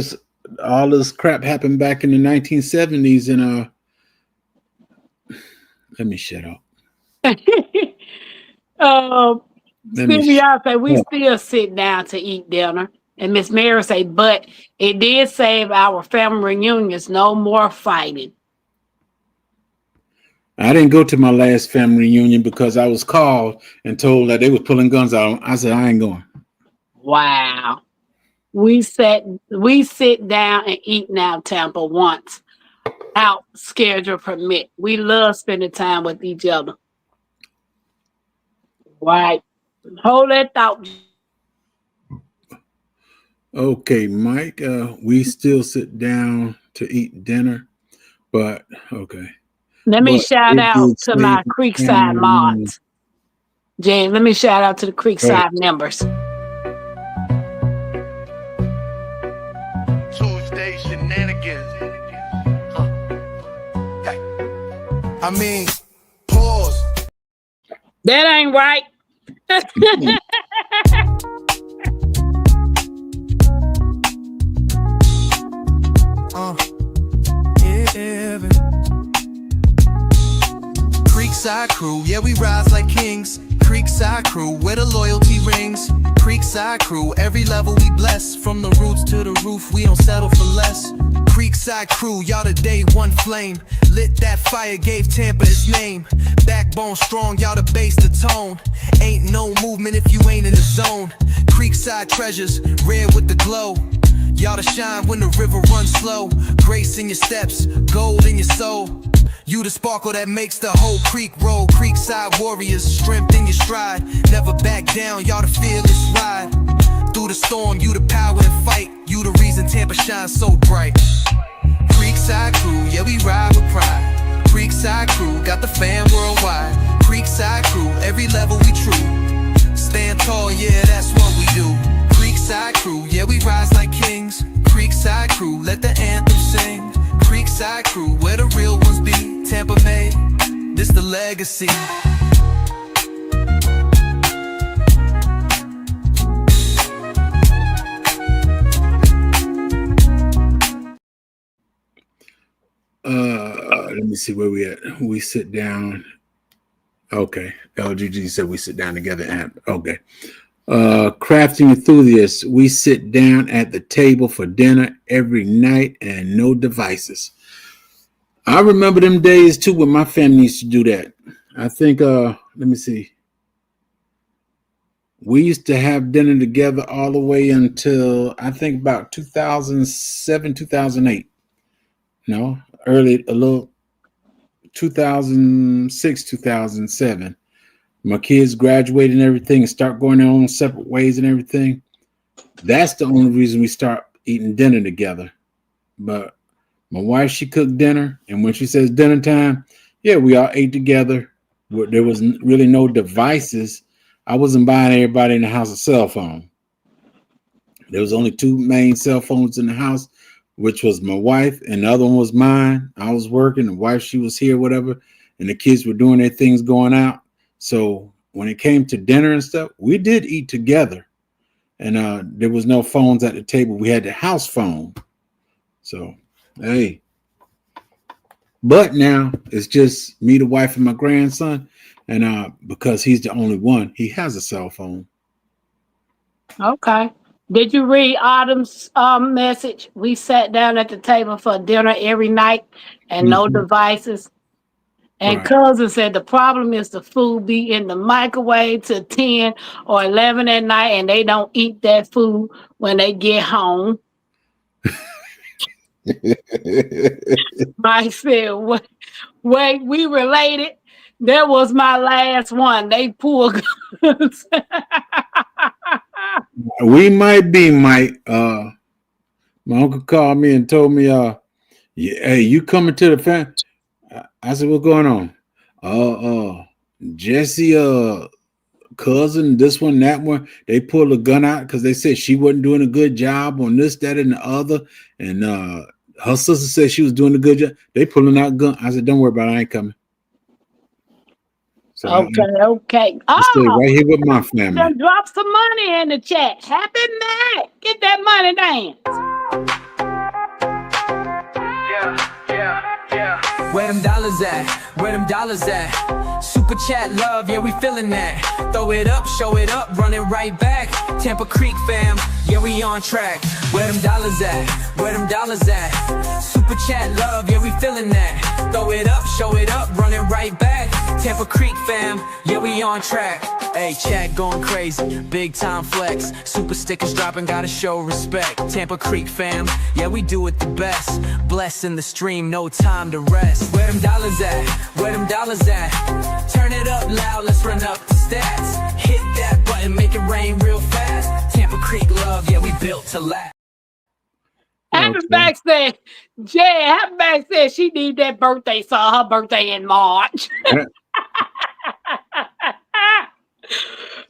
all this crap happened back in the 1970s. And let me shut up. Sylvia say we still sit down to eat dinner. And Miss Mary say, but it did save our family reunions. No more fighting. I didn't go to my last family reunion because I was called and told that they was pulling guns out. I said I ain't going. Wow. We sit down and eat now Tampa once. Out schedule permit. We love spending time with each other. Right. Hold that thought. Okay, Mike. We still sit down to eat dinner, but okay. Let me But shout it out did to say my Creekside family reunion. mods. Jane, let me shout out to the Go ahead. Creekside members. Tuesday shenanigans. I mean, pause. That ain't right. Yeah. Creekside crew, yeah, we rise like kings. Creekside crew, where the loyalty rings. Creekside crew, every level we bless. From the roots to the roof, we don't settle for less. Creekside crew, y'all the day one flame. Lit that fire, gave Tampa its name. Backbone strong, y'all the base, the tone. Ain't no movement if you ain't in the zone. Creekside treasures, red with the glow. Y'all to shine when the river runs slow. Grace in your steps, gold in your soul. You the sparkle that makes the whole creek roll. Creekside warriors, strength in your stride. Never back down, y'all the fearless ride. Through the storm, you the power and fight. You the reason Tampa shines so bright. Creekside crew, yeah, we ride with pride. Creekside crew, got the fam worldwide. Creekside crew, every level we true. Stand tall, yeah, that's what we do. Creekside crew, yeah, we rise like kings. Creekside crew, let the anthem sing. Creekside crew, where the real ones be. Tampa made, this the legacy. Let me see where we at. We sit down. Okay. LGG said we sit down together. And okay. Crafting enthusiasts. We sit down at the table for dinner every night and no devices. I remember them days too when my family used to do that. I think, let me see. We used to have dinner together all the way until I think about 2007, 2008. No, early, a little 2006, 2007. My kids graduated and everything and start going their own separate ways and everything. That's the only reason we start eating dinner together. But my wife, she cooked dinner. And when she says dinner time, yeah, we all ate together. There was really no devices. I wasn't buying everybody in the house a cell phone. There was only two main cell phones in the house, which was my wife and the other one was mine. I was working, the wife, she was here, whatever. And the kids were doing their things going out. So when it came to dinner and stuff, we did eat together. And there was no phones at the table. We had the house phone. So, hey. But now it's just me, the wife, and my grandson. And because he's the only one, he has a cell phone. Okay. Did you read Autumn's message? We sat down at the table for dinner every night and no devices. And Right. cousin said the problem is the food be in the microwave till 10 or 11 at night and they don't eat that food when they get home. I said, wait, we related. That was my last one. They pulled guns. We might be, Mike. My uncle called me and told me, yeah, hey, you coming to the family? I said, what's going on? Jesse, cousin, this one, that one, they pulled a gun out because they said she wasn't doing a good job on this, that, and the other. And her sister said she was doing a good job. They pulling out gun. I said, don't worry about it. I ain't coming. So Okay. I stay right here with my family. Then drop some money in the chat. Happy Mac. Get that money down. Yeah. Where them dollars at? Where them dollars at? Super chat love, yeah, we feeling that. Throw it up, show it up, run it right back. Tampa Creek fam, yeah, we on track. Where them dollars at? Where them dollars at? Super chat love, yeah, we feeling that. Throw it up, show it up, run it right back. Tampa Creek fam, yeah, we on track. Hey, chat going crazy, big time flex. Super stickers dropping, gotta show respect. Tampa Creek fam, yeah, we do it the best. Blessing the stream, no time to rest. Where them dollars at? Where them dollars at? Turn it up loud, let's run up the stats. Hit that button, make it rain real fast. Tampa Creek love, yeah, we built to last. Happy Back said, Jay, Happy Back said she need that birthday song. Her birthday in March. Her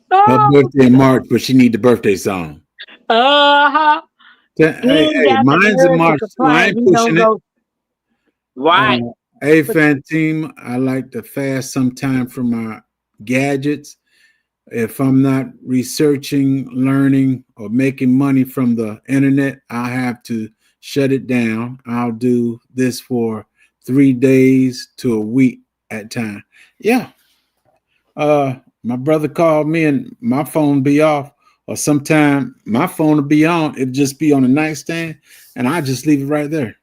birthday in March, but she need the birthday song. Uh-huh. Hey, mine's in March. I ain't pushing it. Right. Hey, fan team, I like to fast sometime from my gadgets. If I'm not researching, learning, or making money from the internet, I have to shut it down. I'll do this for 3 days to a week at time. Yeah. My brother called me and my phone be off, or sometime my phone will be on. It'll just be on the nightstand, and I just leave it right there.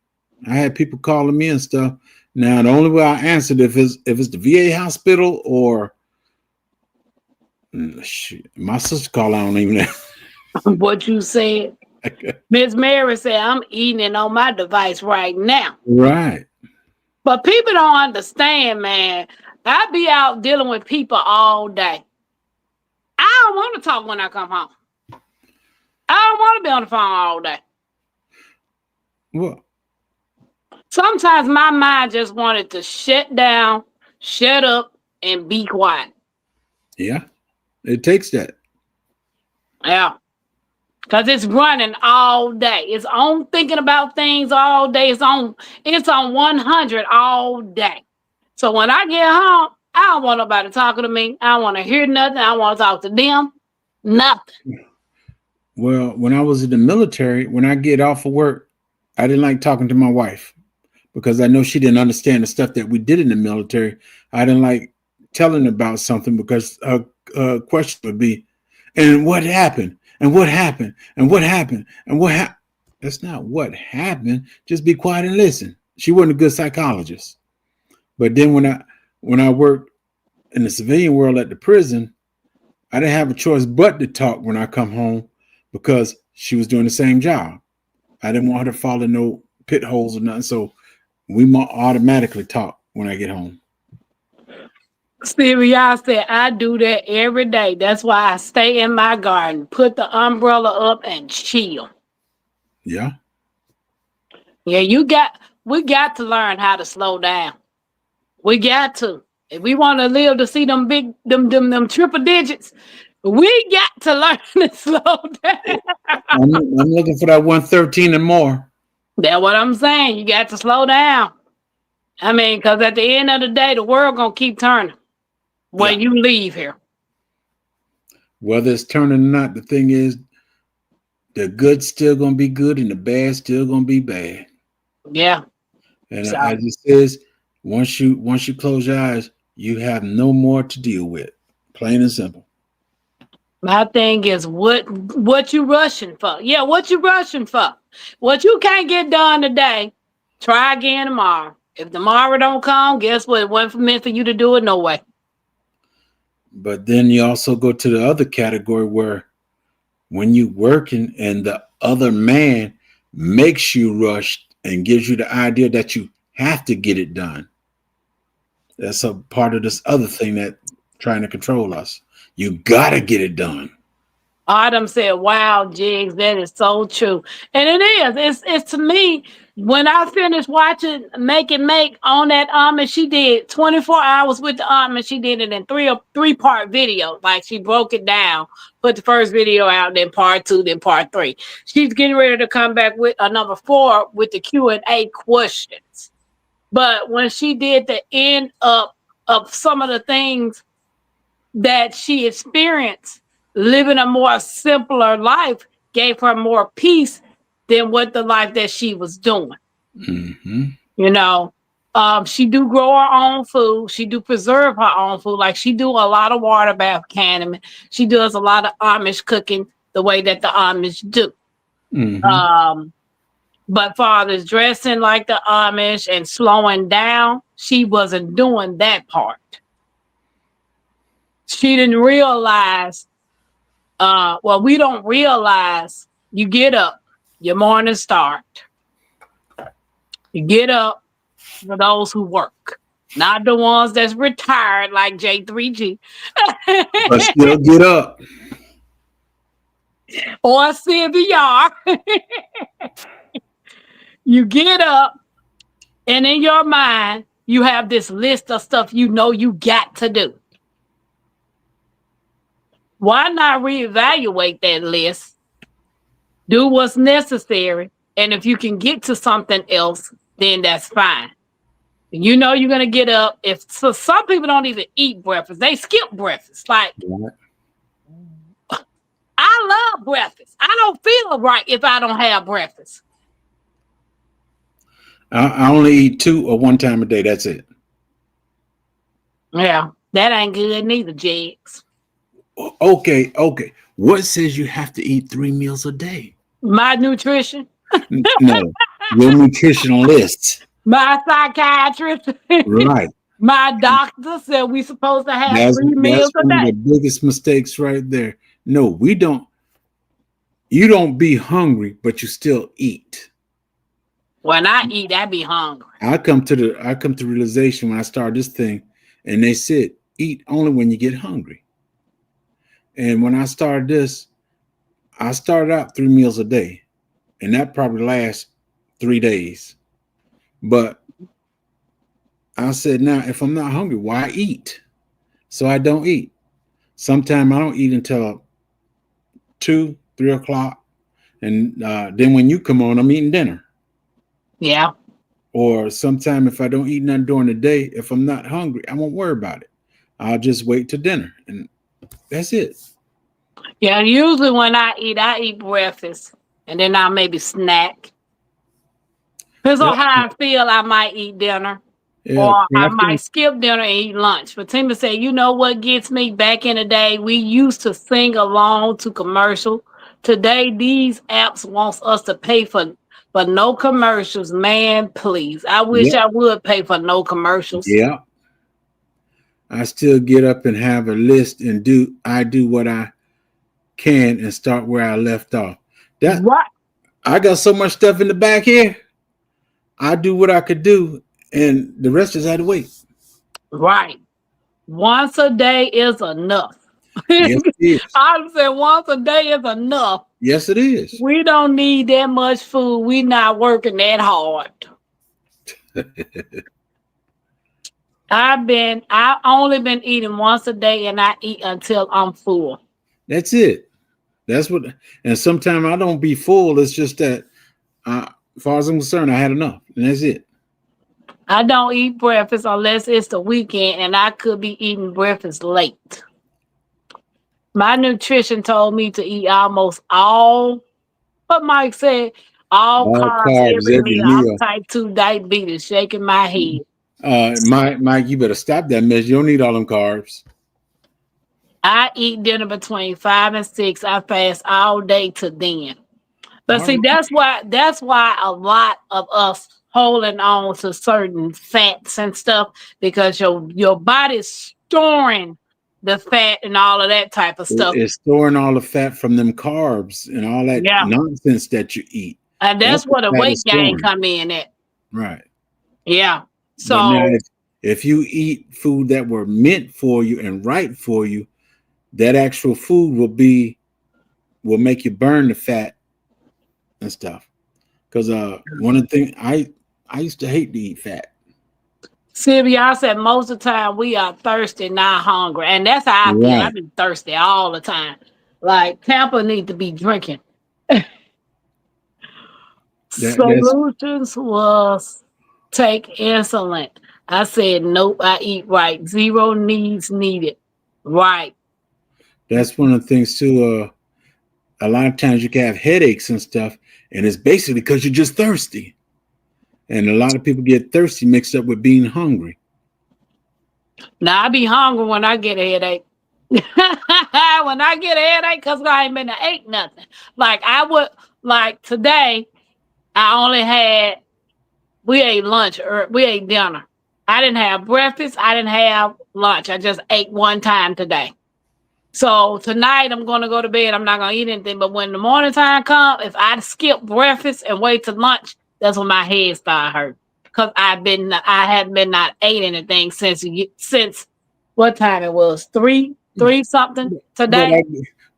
I had people calling me and stuff. Now, the only way I answered if it's the VA hospital or shit, my sister called, I don't even know. What you said. Miss Mary said, I'm eating it on my device right now. Right. But people don't understand, man. I be out dealing with people all day. I don't want to talk when I come home. I don't want to be on the phone all day. Well, sometimes my mind just wanted to shut down, shut up, and be quiet. Yeah, it takes that. Yeah. Because it's running all day. It's on thinking about things all day. It's on 100 all day. So when I get home, I don't want nobody talking to me. I don't want to hear nothing. I don't want to talk to them. Nothing. Well, when I was in the military, when I get off of work, I didn't like talking to my wife because I know she didn't understand the stuff that we did in the military. I didn't like telling her about something because her question would be, and what happened? And what happened? And what happened? And what happened? That's not what happened. Just be quiet and listen. She wasn't a good psychologist. But then when I worked in the civilian world at the prison, I didn't have a choice but to talk when I come home because she was doing the same job. I didn't want her to fall in no pit holes or nothing. So we automatically talk when I get home. Stevie, y'all said I do that every day. That's why I stay in my garden, put the umbrella up and chill. Yeah. Yeah, we got to learn how to slow down. We got to. If we want to live to see them big, them triple digits, we got to learn to slow down. I'm looking for that 113 and more. That's what I'm saying. You got to slow down. I mean, because at the end of the day, the world gonna keep turning when you leave here. Whether it's turning or not, the thing is, the good still gonna be good and the bad still gonna be bad. Yeah. And as it says, once you close your eyes, you have no more to deal with. Plain and simple. My thing is what you rushing for? Yeah, what you rushing for? What you can't get done today, try again tomorrow. If tomorrow don't come, guess what? It wasn't meant for you to do it no way. But then you also go to the other category where when you working and the other man makes you rush and gives you the idea that you have to get it done. That's a part of this other thing that trying to control us. You gotta get it done. Autumn said, wow, Jigs, that is so true. And it is. It's to me, when I finished watching Make It Make on that and she did 24 hours with the and she did it in three-part video. Like she broke it down, put the first video out, then part 2, then part 3. She's getting ready to come back with a number 4 with the Q&A questions. But when she did the end up of some of the things that she experienced, living a more simpler life gave her more peace than what the life that she was doing. Mm-hmm. You know, she do grow her own food. She do preserve her own food. Like she do a lot of water bath canning. She does a lot of Amish cooking the way that the Amish do. Mm-hmm. But fathers dressing like the Amish and slowing down, she wasn't doing that part. She didn't realize, well, we don't realize you get up, your morning start. You get up for those who work, not the ones that's retired like J3G But still get up. or CVR. You get up, and in your mind, you have this list of stuff you know you got to do. Why not reevaluate that list? Do what's necessary. And if you can get to something else, then that's fine. You know you're gonna get up. If so, some people don't even eat breakfast; they skip breakfast. Like I love breakfast. I don't feel right if I don't have breakfast. I only eat 2 or 1 time a day. That's it. Yeah, that ain't good neither, Jigs. Okay. What says you have to eat 3 meals a day? My nutrition, No, your nutritional list. my psychiatrist, Right. my doctor said we supposed to have That's 3 meals a one of day. the biggest mistakes right there. No, we don't. You don't be hungry, but you still eat. When I eat, I be hungry. I come to realization when I started this thing, and they said eat only when you get hungry. And when I started this, I started out 3 meals a day, and that probably lasts 3 days. But I said, now if I'm not hungry, why eat? So I don't eat. Sometimes I don't eat until 2, 3 o'clock, and then when you come on, I'm eating dinner. Yeah. Or sometime if I don't eat nothing during the day, if I'm not hungry, I won't worry about it. I'll just wait till dinner, and that's it. Yeah, usually when I eat breakfast and then I'll maybe snack. Depends on Yep. how I feel, I might eat dinner. Yeah, Or I caffeine. might skip dinner and eat lunch. But Tima said, you know what gets me back in the day? We used to sing along to commercial. Today, these apps wants us to pay for no commercials. Man, please. I wish Yep. I would pay for no commercials. Yeah. I still get up and have a list and do what I can and start where I left off. That What? I got so much stuff in the back here. I do what I could do, and the rest is out of the way. Right. Once a day is enough. Yes, it is. I said once a day is enough. Yes, it is. We don't need that much food. We not working that hard. I only been eating once a day, and I eat until I'm full. That's it. That's what. And sometimes I don't be full. It's just that, as far as I'm concerned, I had enough, and that's it. I don't eat breakfast unless it's the weekend, and I could be eating breakfast late. My nutrition told me to eat almost all, what Mike said, all All carbs carbs every every meal. I'm meal. type 2 diabetes, shaking my head. Mike, you better stop that mess. You don't need all them carbs. I eat dinner between 5 and 6. I fast all day to then. But All see, right. that's why a lot of us holding on to certain fats and stuff, because your body's storing the fat and all of that type of stuff. It's storing all the fat from them carbs and all that Yeah. nonsense that you eat. And that's what where the fat weight is gain storing. come in at. Right. Yeah. But now, So if you eat food that were meant for you and right for you, that actual food will make you burn the fat and stuff. Because one of the things I used to hate to eat fat. Sylvia, I said most of the time we are thirsty, not hungry. And that's how I feel. Right. I've been thirsty all the time. Like Tampa need to be drinking. That's Solutions was take insulin. I said nope, I eat right. 0 needs needed. Right. one of the things too. A lot of times you can have headaches and stuff, and it's basically because you're just thirsty. And a lot of people get thirsty mixed up with being hungry. Now I be hungry when I get a headache. When I get a headache, because I ain't been to ate nothing. Like like today, I only had we ate lunch or we ate dinner. I didn't have breakfast. I didn't have lunch. I just ate one time today. So tonight I'm going to go to bed. I'm not going to eat anything. But when the morning time comes, if I skip breakfast and wait till lunch, that's when my head start hurting. Because I hadn't been not ate anything since what time it was? Three something But today.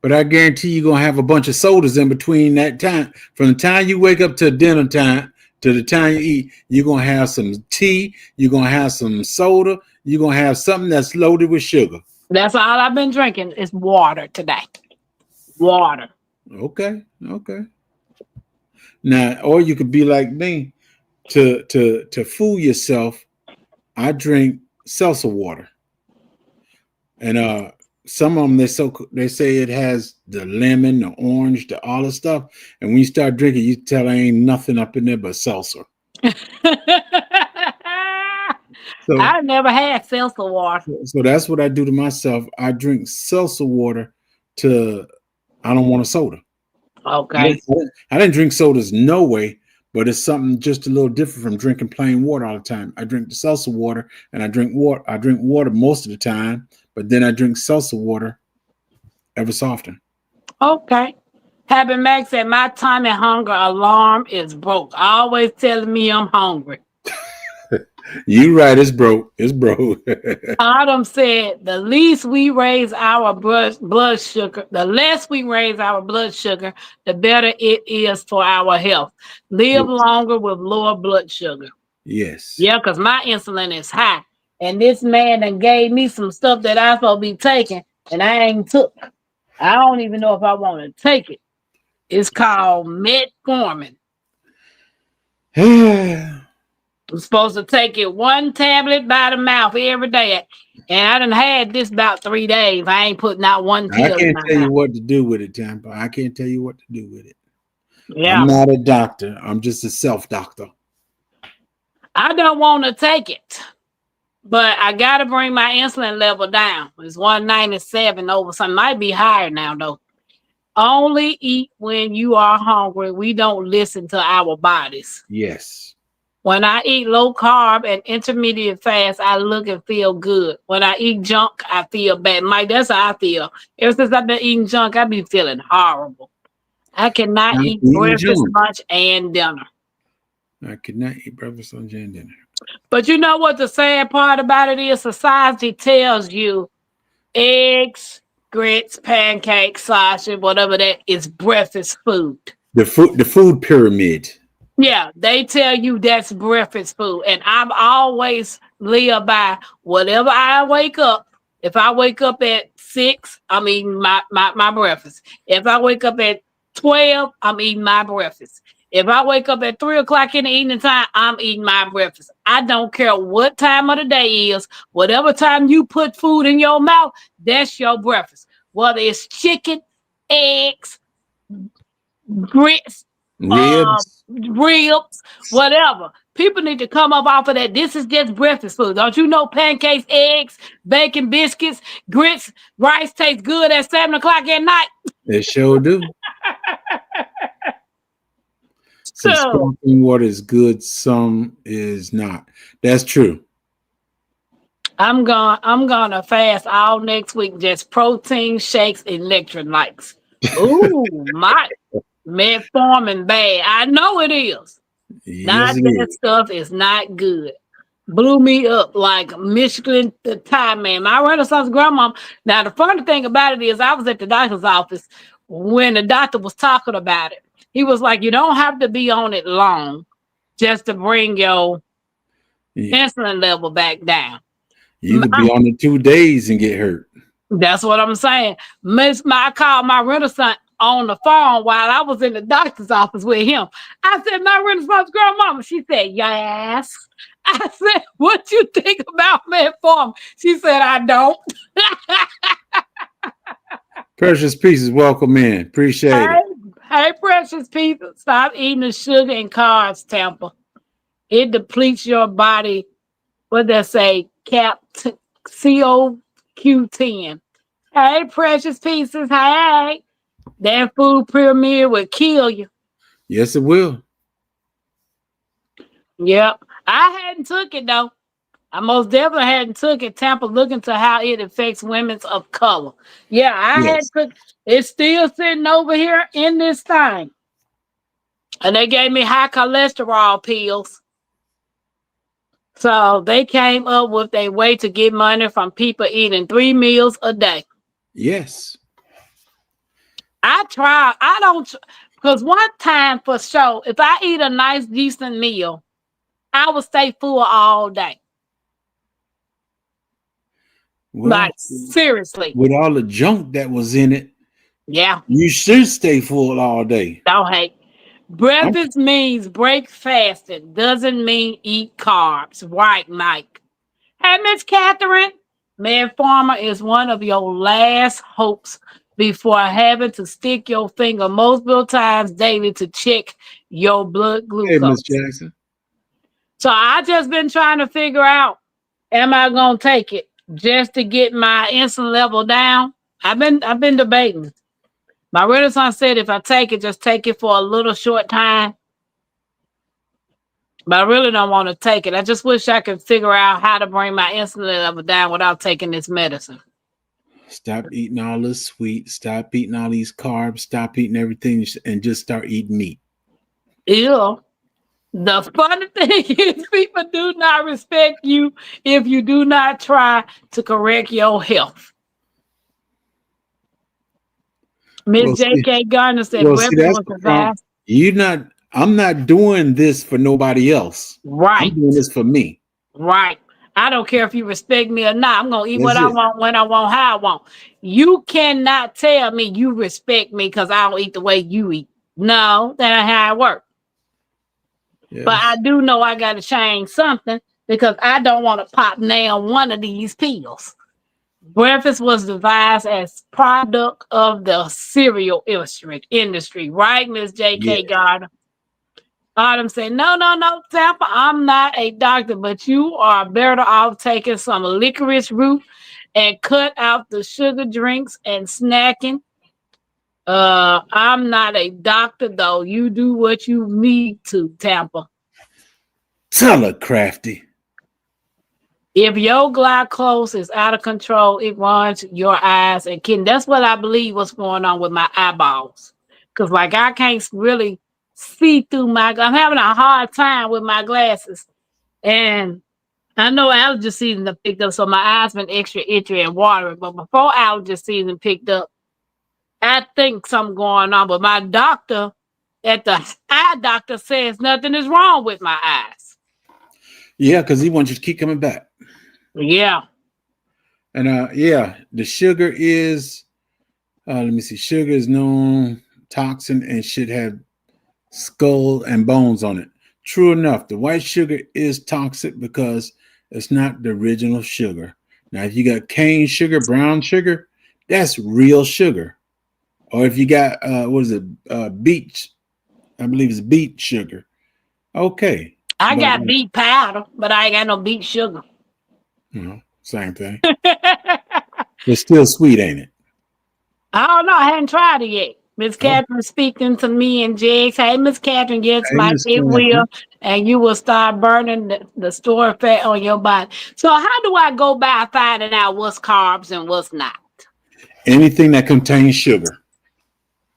I guarantee you're gonna have a bunch of sodas in between that time. From the time you wake up to dinner time to the time you eat, you're gonna have some tea, you're gonna have some soda, you're gonna have something that's loaded with sugar. That's all I've been drinking is water today. Water. Okay, okay. Now, or you could be like me to fool yourself. I drink seltzer water, and some of them they say it has the lemon, the orange, the all the stuff. And when you start drinking, you tell there ain't nothing up in there but seltzer. So I never had seltzer water. so that's what I do to myself. I drink seltzer water to I don't want a soda. Okay. I didn't drink sodas no way, but it's something just a little different from drinking plain water all the time. I drink the seltzer water and I drink water. I drink water most of the time, but then I drink seltzer water every so often. Okay. Happy Max said my time and hunger alarm is broke. Always telling me I'm hungry. You right, it's broke. It's broke. Autumn said the least we raise our blood sugar, the less we raise our blood sugar, the better it is for our health. Live Yes. longer with lower blood sugar. Yes. Yeah, because my insulin is high. And this man that gave me some stuff that I supposed to be taking, and I ain't took. I don't even know if I want to take it. It's called metformin. I'm supposed to take it one tablet by the mouth every day. And I done had this about 3 days. I ain't put not one I pill in can't my tell you mouth. what to do with it, Tampa. I can't tell you what to do with it. Yeah. I'm not a doctor. I'm just a self-doctor. I don't want to take it. But I got to bring my insulin level down. It's 197 over something. Might be higher now, though. Only eat when you are hungry. We don't listen to our bodies. Yes. When I eat low carb and intermediate fast, I look and feel good. When I eat junk, I feel bad. Mike, that's how I feel. Ever since I've been eating junk, I've been feeling horrible. I cannot I'm eat eating breakfast, junk. lunch, and dinner. I could not eat breakfast, lunch, and dinner. But you know what the sad part about it is? Society tells you eggs, grits, pancakes, sausage, whatever that is breakfast food. The food pyramid. Yeah, they tell you that's breakfast food. And I've always lived by whatever I wake up. If I wake up at 6, I'm eating my breakfast. If I wake up at 12, I'm eating my breakfast. If I wake up at 3 o'clock in the evening time, I'm eating my breakfast. I don't care what time of the day is. Whatever time you put food in your mouth, that's your breakfast. Whether it's chicken, eggs, grits, ribs, whatever. People need to come up off of that. This is just breakfast food. Don't you know pancakes, eggs, bacon, biscuits, grits, rice tastes good at 7 o'clock at night? They sure do. Some So sparkling water is good, some is not. That's true. I'm gonna fast all next week, just protein shakes, electrolytes. Ooh, my metformin bad. I know it is. Yes, Not it that is. stuff is not good. Blew me up like Michigan the time, man. My Renaissance grandma. Now the funny thing about it is, I was at the doctor's office when the doctor was talking about it. He was like, "You don't have to be on it long, just to bring your Yeah. insulin level back down." You could be on it 2 days and get hurt. That's what I'm saying. I called my Renaissance on the phone while I was in the doctor's office with him. I said, "My Renaissance grandmama." She said, "Yes." I said, "What you think about metformin?" She said, "I don't." Precious Pieces, welcome in. Appreciate Hey, it. hey, precious people, stop eating the sugar and carbs, Tampa. It depletes your body. What they say, COQ10. Hey, precious pieces. Hey, that food pyramid will kill you. Yes, it will. Yep. I hadn't took it though. I most definitely hadn't took it. Tampa looking to how it affects women of color. Yeah, I had Yes. took it's still sitting over here in this thing. And they gave me high cholesterol pills. So they came up with a way to get money from people eating 3 meals a day. Yes. I try. I don't because one time for sure, if I eat a nice decent meal, I will stay full all day. Like Well, seriously. with all the junk that was in it, Yeah. you should stay full all day. Don't hate. I'm, Breakfast means break fasting. Doesn't mean eat carbs. Right, Mike. Hey, Miss Catherine. Man, farmer is one of your last hopes before having to stick your finger multiple times daily to check your blood hey, Miss glucose. Jackson. So I just been trying to figure out, am I gonna take it just to get my insulin level down? I've been debating. My renaissance said if I take it, just take it for a little short time. But I really don't want to take it. I just wish I could figure out how to bring my insulin level down without taking this medicine. Stop eating all this sweet. Stop eating all these carbs. Stop eating everything and just start eating meat. Ew. The funny thing is, people do not respect you if you do not try to correct your health. Miss Well, see, J.K. Garner said breakfast that's was the the problem. best. You not. I'm not doing this for nobody else. I'm Right, doing this for me. right. I don't care if you respect me or not. I'm going to eat what That's I it. want, when I want, how I want. You cannot tell me you respect me because I don't eat the way you eat. No, that ain't how it works. But I Yes. do know I got to change something because I don't want to pop now one of these pills. Breakfast was devised as product of the cereal industry, right, Miss Yeah. J.K. Gardner? Autumn said, no, no, no, Tampa, I'm not a doctor, but you are better off taking some licorice root and cut out the sugar drinks and snacking. I'm not a doctor, though. You do what you need to, Tampa. Tell her, Crafty. If your glucose is out of control, it runs your eyes and kidney. That's what I believe what's going on with my eyeballs. Cause like I can't really see through I'm having a hard time with my glasses. And I know allergy season have picked up, so my eyes been extra itchy and watery. But before allergy season picked up, I think something going on. But my doctor at the eye doctor says nothing is wrong with my eyes. Yeah, because he wants you to keep coming back. Yeah. And yeah, the sugar is let me see, sugar is known toxin and should have skull and bones on it. True enough, the white sugar is toxic because it's not the original sugar. Now, if you got cane sugar, brown sugar, that's real sugar. Or if you got what is it, beet, I believe it's beet sugar. Okay, I but got beet powder, but I ain't got no beet sugar. you know, same thing. It's still sweet, ain't it? I don't know. I hadn't tried it yet. Miss Oh, Catherine speaking to me and Jigs. Hey, Miss Catherine, yes, hey, Mike, Miss it will. Catherine. And you will start burning the store fat on your body. So how do I go by finding out what's carbs and what's not? Anything that contains sugar,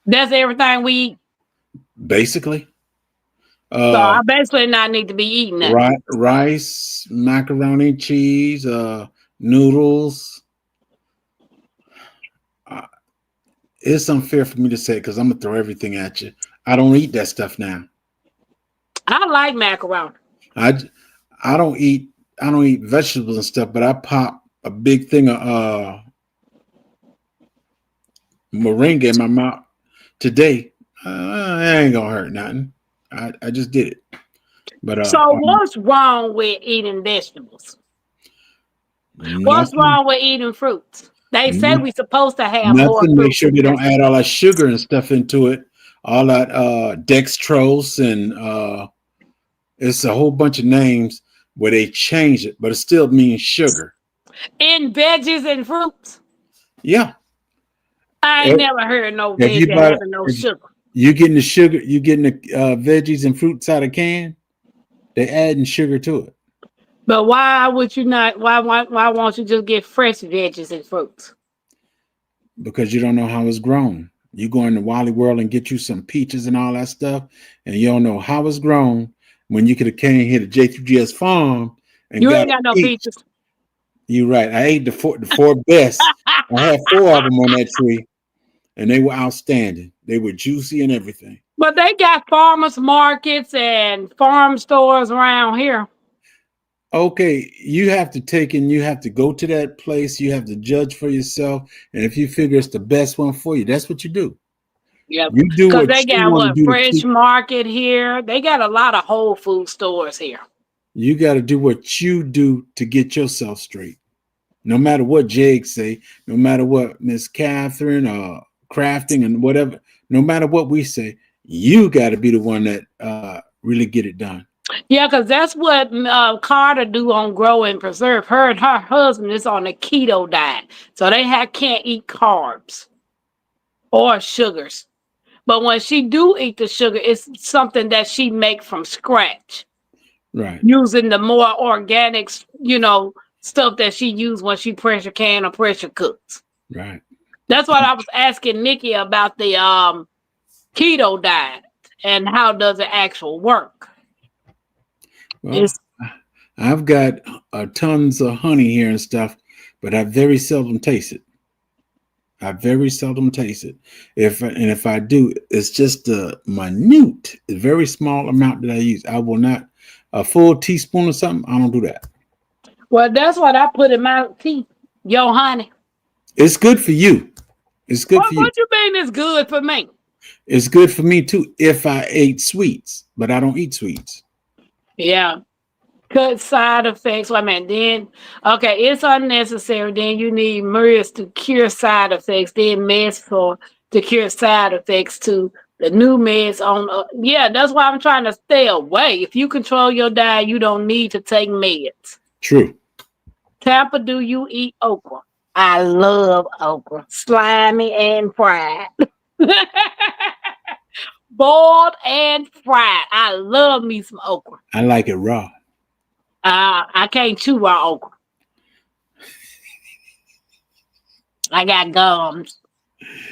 That's everything we eat. basically. So Uh, I basically not need to be eating that. rice, macaroni, cheese, noodles. It's unfair for me to say because I'm gonna throw everything at you. I don't eat that stuff now. I like macaroni. I I don't eat vegetables and stuff, but I pop a big thing of moringa in my mouth today. It ain't gonna hurt nothing. I just did it. But So what's wrong with eating vegetables? What's nothing, wrong with eating fruits? They say we're supposed to have more nothing. Make fruits sure and they don't vegetables. add all that sugar and stuff into it. All that dextrose and it's a whole bunch of names where they change it, but it still means sugar. In veggies and fruits. Yeah. I ain't If never heard no if veggie you buy having no if, sugar. You getting the sugar, you getting the veggies and fruits out of can. They adding sugar to it But why would you not? Why won't you just get fresh veggies and fruits? because you don't know how it's grown. You go in the Wally World and get you some peaches and all that stuff, and you don't know how it's grown. When you could have came here to J2GS Farm and You got ain't a got no peach. peaches. You're right. I ate the four best. I had 4 of them on that tree, and they were outstanding. They were juicy and everything. But they got farmers markets and farm stores around here. Okay, you have to take and you have to go to that place. You have to judge for yourself, and if you figure it's the best one for you, that's what you do. Yep. You do Because what they you got want to what do to fresh keep. market here. They got a lot of Whole Food stores here. You got to do what you do to get yourself straight. No matter what Jake say, no matter what Miss Catherine crafting and whatever, no matter what we say, you got to be the one that really get it done. Yeah, because that's what Carter do on Grow and Preserve. Her and her husband is on a keto diet, so they can't eat carbs or sugars. But when she do eat the sugar, it's something that she make from scratch, Right. using the more organics, stuff that she used when she pressure can or pressure cooks. Right. That's what I was asking Nikki about the keto diet and how does it actually work. Well, I've got tons of honey here and stuff, but I very seldom taste it. If I do, it's just a minute, very small amount that I use. I will not a full teaspoon or something. I don't do that. Well, that's what I put in my tea. Yo, honey. It's good for you. It's good for you. What you mean it's good for me? It's good for me too if I ate sweets, but I don't eat sweets. Yeah. Cut side effects. Well, I mean, then, okay, it's unnecessary. Then you need meds to cure side effects. Then meds to cure side effects to the new meds on. Yeah, that's why I'm trying to stay away. If you control your diet, you don't need to take meds. True. Tampa, do you eat okra? I love okra. Slimy and fried. Boiled and fried. I love me some okra. I like it raw. I can't chew raw okra. I got gums.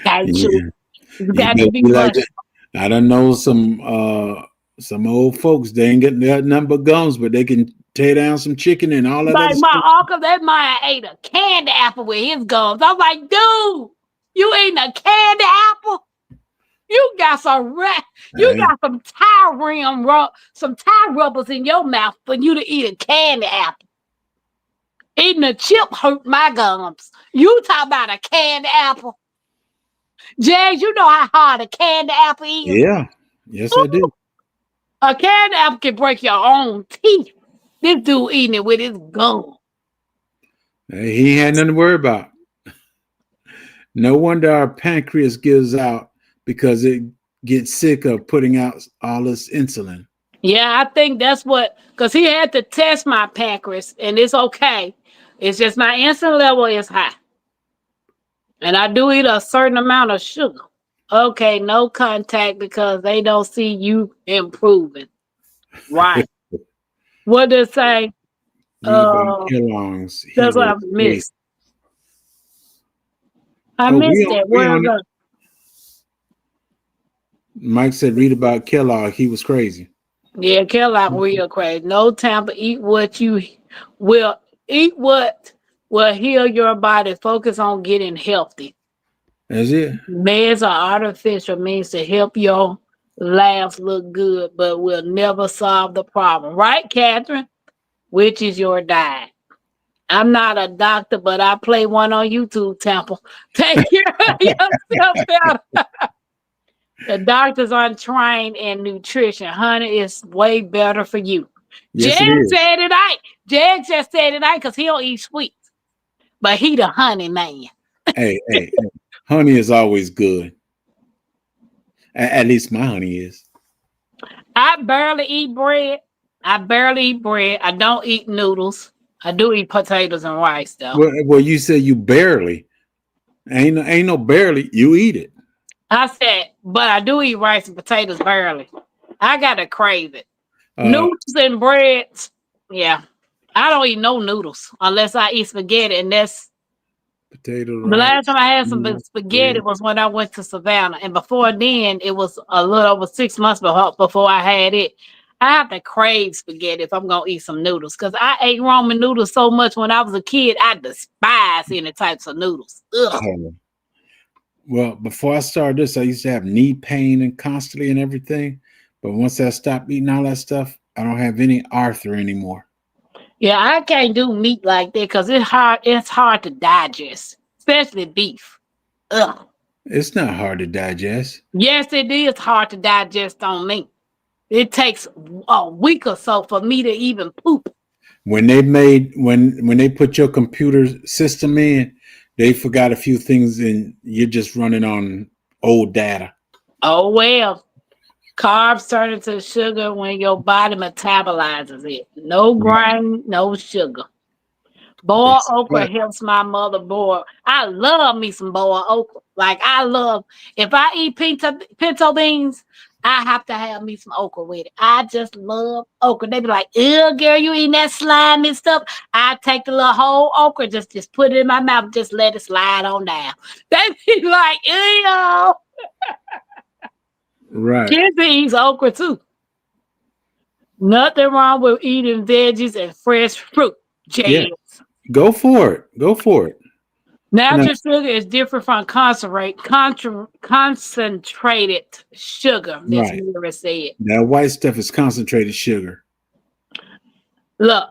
Can't chew. You got to be like that. I don't know some old folks. They ain't getting that number of gums, but they can tear down some chicken and all of that. Like my uncle, that man ate a candy apple with his gums. I'm like, dude, you eating a candy apple? You got some got some tie rubbers in your mouth for you to eat a candy apple. Eating a chip hurt my gums. You talk about a candy apple. Jags, you know how hard a candy apple is? Yeah. Yes, I do. A candy apple can break your own teeth. This dude eating it with his gum. Hey, he had nothing to worry about. No wonder our pancreas gives out because it gets sick of putting out all this insulin. Yeah, I think that's because he had to test my pancreas, and it's okay. It's just my insulin level is high. And I do eat a certain amount of sugar. Okay, no contact because they don't see you improving. Right. What did it say? Kellogg's. That's what I missed. I missed it. Where is it? Mike said, read about Kellogg. He was crazy. Yeah, Kellogg real crazy. No Tampa, eat what will heal your body. Focus on getting healthy. That's it. Meds are artificial means to help your laughs look good, but will never solve the problem. Right, Catherine? Which is your diet. I'm not a doctor, but I play one on YouTube, Tampa. Take care of yourself better. The doctors aren't trained in nutrition. Honey is way better for you. Yes, Jag said it ain't. Jag just said it ain't because he don't eat sweets. But he the honey man. Hey. Honey is always good. At least my honey is. I barely eat bread. I don't eat noodles. I do eat potatoes and rice, though. Well, you said you barely. Ain't no barely. You eat it. I said but I do eat rice and potatoes barely. I gotta crave it. Uh, Noodles and breads. Yeah. I don't eat no noodles unless I eat spaghetti, and that's potato, the last time rice, I had some noodles, spaghetti bread. was when I went to Savannah, and before then, it was a little over 6 months before I had it. I have to crave spaghetti if I'm gonna eat some noodles because I ate ramen noodles so much when I was a kid. I despise any types of noodles. Ugh. Oh, well, before I started this, I used to have knee pain and constantly and everything. But once I stopped eating all that stuff, I don't have any Arthur anymore. Yeah, I can't do meat like that because it's hard. It's hard to digest, especially beef. Ugh. It's not hard to digest. Yes, it is hard to digest on me. It takes a week or so for me to even poop. When they put your computer system in, they forgot a few things and you're just running on old data. Oh well. Carbs turn into sugar when your body metabolizes it. No grain, no sugar. Boiled It's okra but helps my mother boil. I love me some boiled okra. Like I love if I eat pinto beans, I have to have me some okra with it. I just love okra. They be like, ew, girl, you eating that slimy stuff. I take the little whole okra, just put it in my mouth, just let it slide on down. They be like, ew. right. Kids eat okra too. Nothing wrong with eating veggies and fresh fruit. Yeah. Jazz. Go for it. Go for it. Now, Natural sugar is different from concentrated sugar, Miss right. Mira said. That white stuff is concentrated sugar. Look,